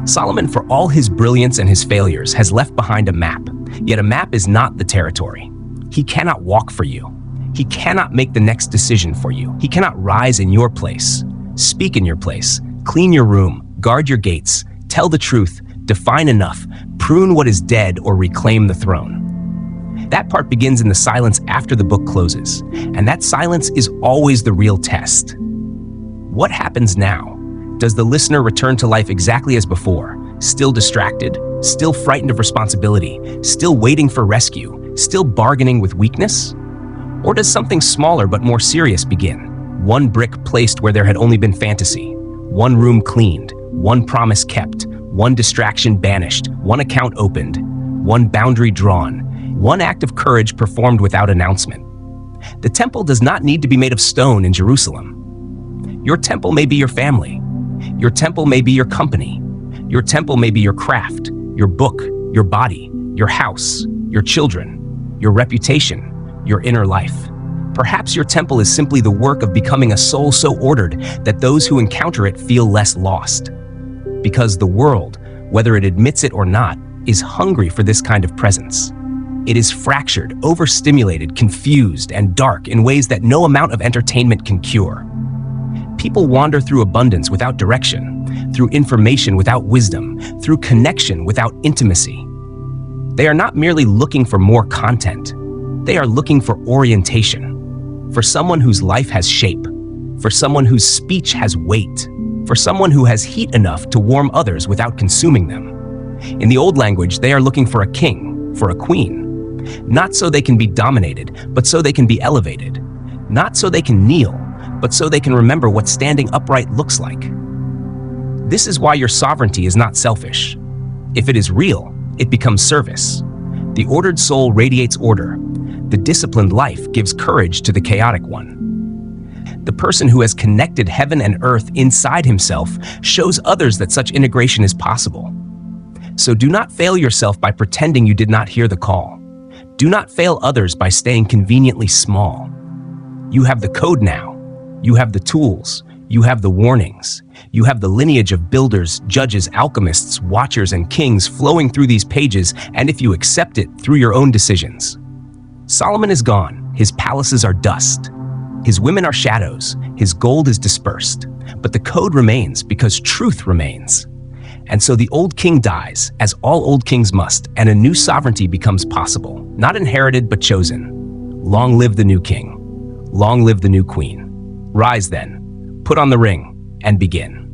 Solomon, for all his brilliance and his failures, has left behind a map. Yet a map is not the territory. He cannot walk for you. He cannot make the next decision for you. He cannot rise in your place, speak in your place, clean your room, guard your gates, tell the truth, define enough, prune what is dead, or reclaim the throne. That part begins in the silence after the book closes, and that silence is always the real test. What happens now? Does the listener return to life exactly as before, still distracted, still frightened of responsibility, still waiting for rescue, still bargaining with weakness? Or does something smaller but more serious begin? One brick placed where there had only been fantasy, one room cleaned, one promise kept, one distraction banished, one account opened, one boundary drawn, one act of courage performed without announcement. The temple does not need to be made of stone in Jerusalem. Your temple may be your family. Your temple may be your company. Your temple may be your craft, your book, your body, your house, your children, your reputation, your inner life. Perhaps your temple is simply the work of becoming a soul so ordered that those who encounter it feel less lost. Because the world, whether it admits it or not, is hungry for this kind of presence. It is fractured, overstimulated, confused, and dark in ways that no amount of entertainment can cure. People wander through abundance without direction, through information without wisdom, through connection without intimacy. They are not merely looking for more content. They are looking for orientation, for someone whose life has shape, for someone whose speech has weight, for someone who has heat enough to warm others without consuming them. In the old language, they are looking for a king, for a queen, not so they can be dominated, but so they can be elevated, not so they can kneel, but so they can remember what standing upright looks like. This is why your sovereignty is not selfish. If it is real, it becomes service. The ordered soul radiates order. The disciplined life gives courage to the chaotic one. The person who has connected heaven and earth inside himself shows others that such integration is possible. So do not fail yourself by pretending you did not hear the call. Do not fail others by staying conveniently small. You have the code now. You have the tools. You have the warnings. You have the lineage of builders, judges, alchemists, watchers, and kings flowing through these pages, and if you accept it, through your own decisions. Solomon is gone. His palaces are dust. His women are shadows. His gold is dispersed. But the code remains because truth remains. And so the old king dies, as all old kings must, and a new sovereignty becomes possible, not inherited but chosen. Long live the new king. Long live the new queen. Rise then, put on the ring, and begin.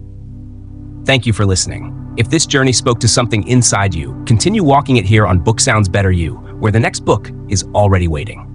Thank you for listening. If this journey spoke to something inside you, continue walking it here on Book Sounds Better You, where the next book is already waiting.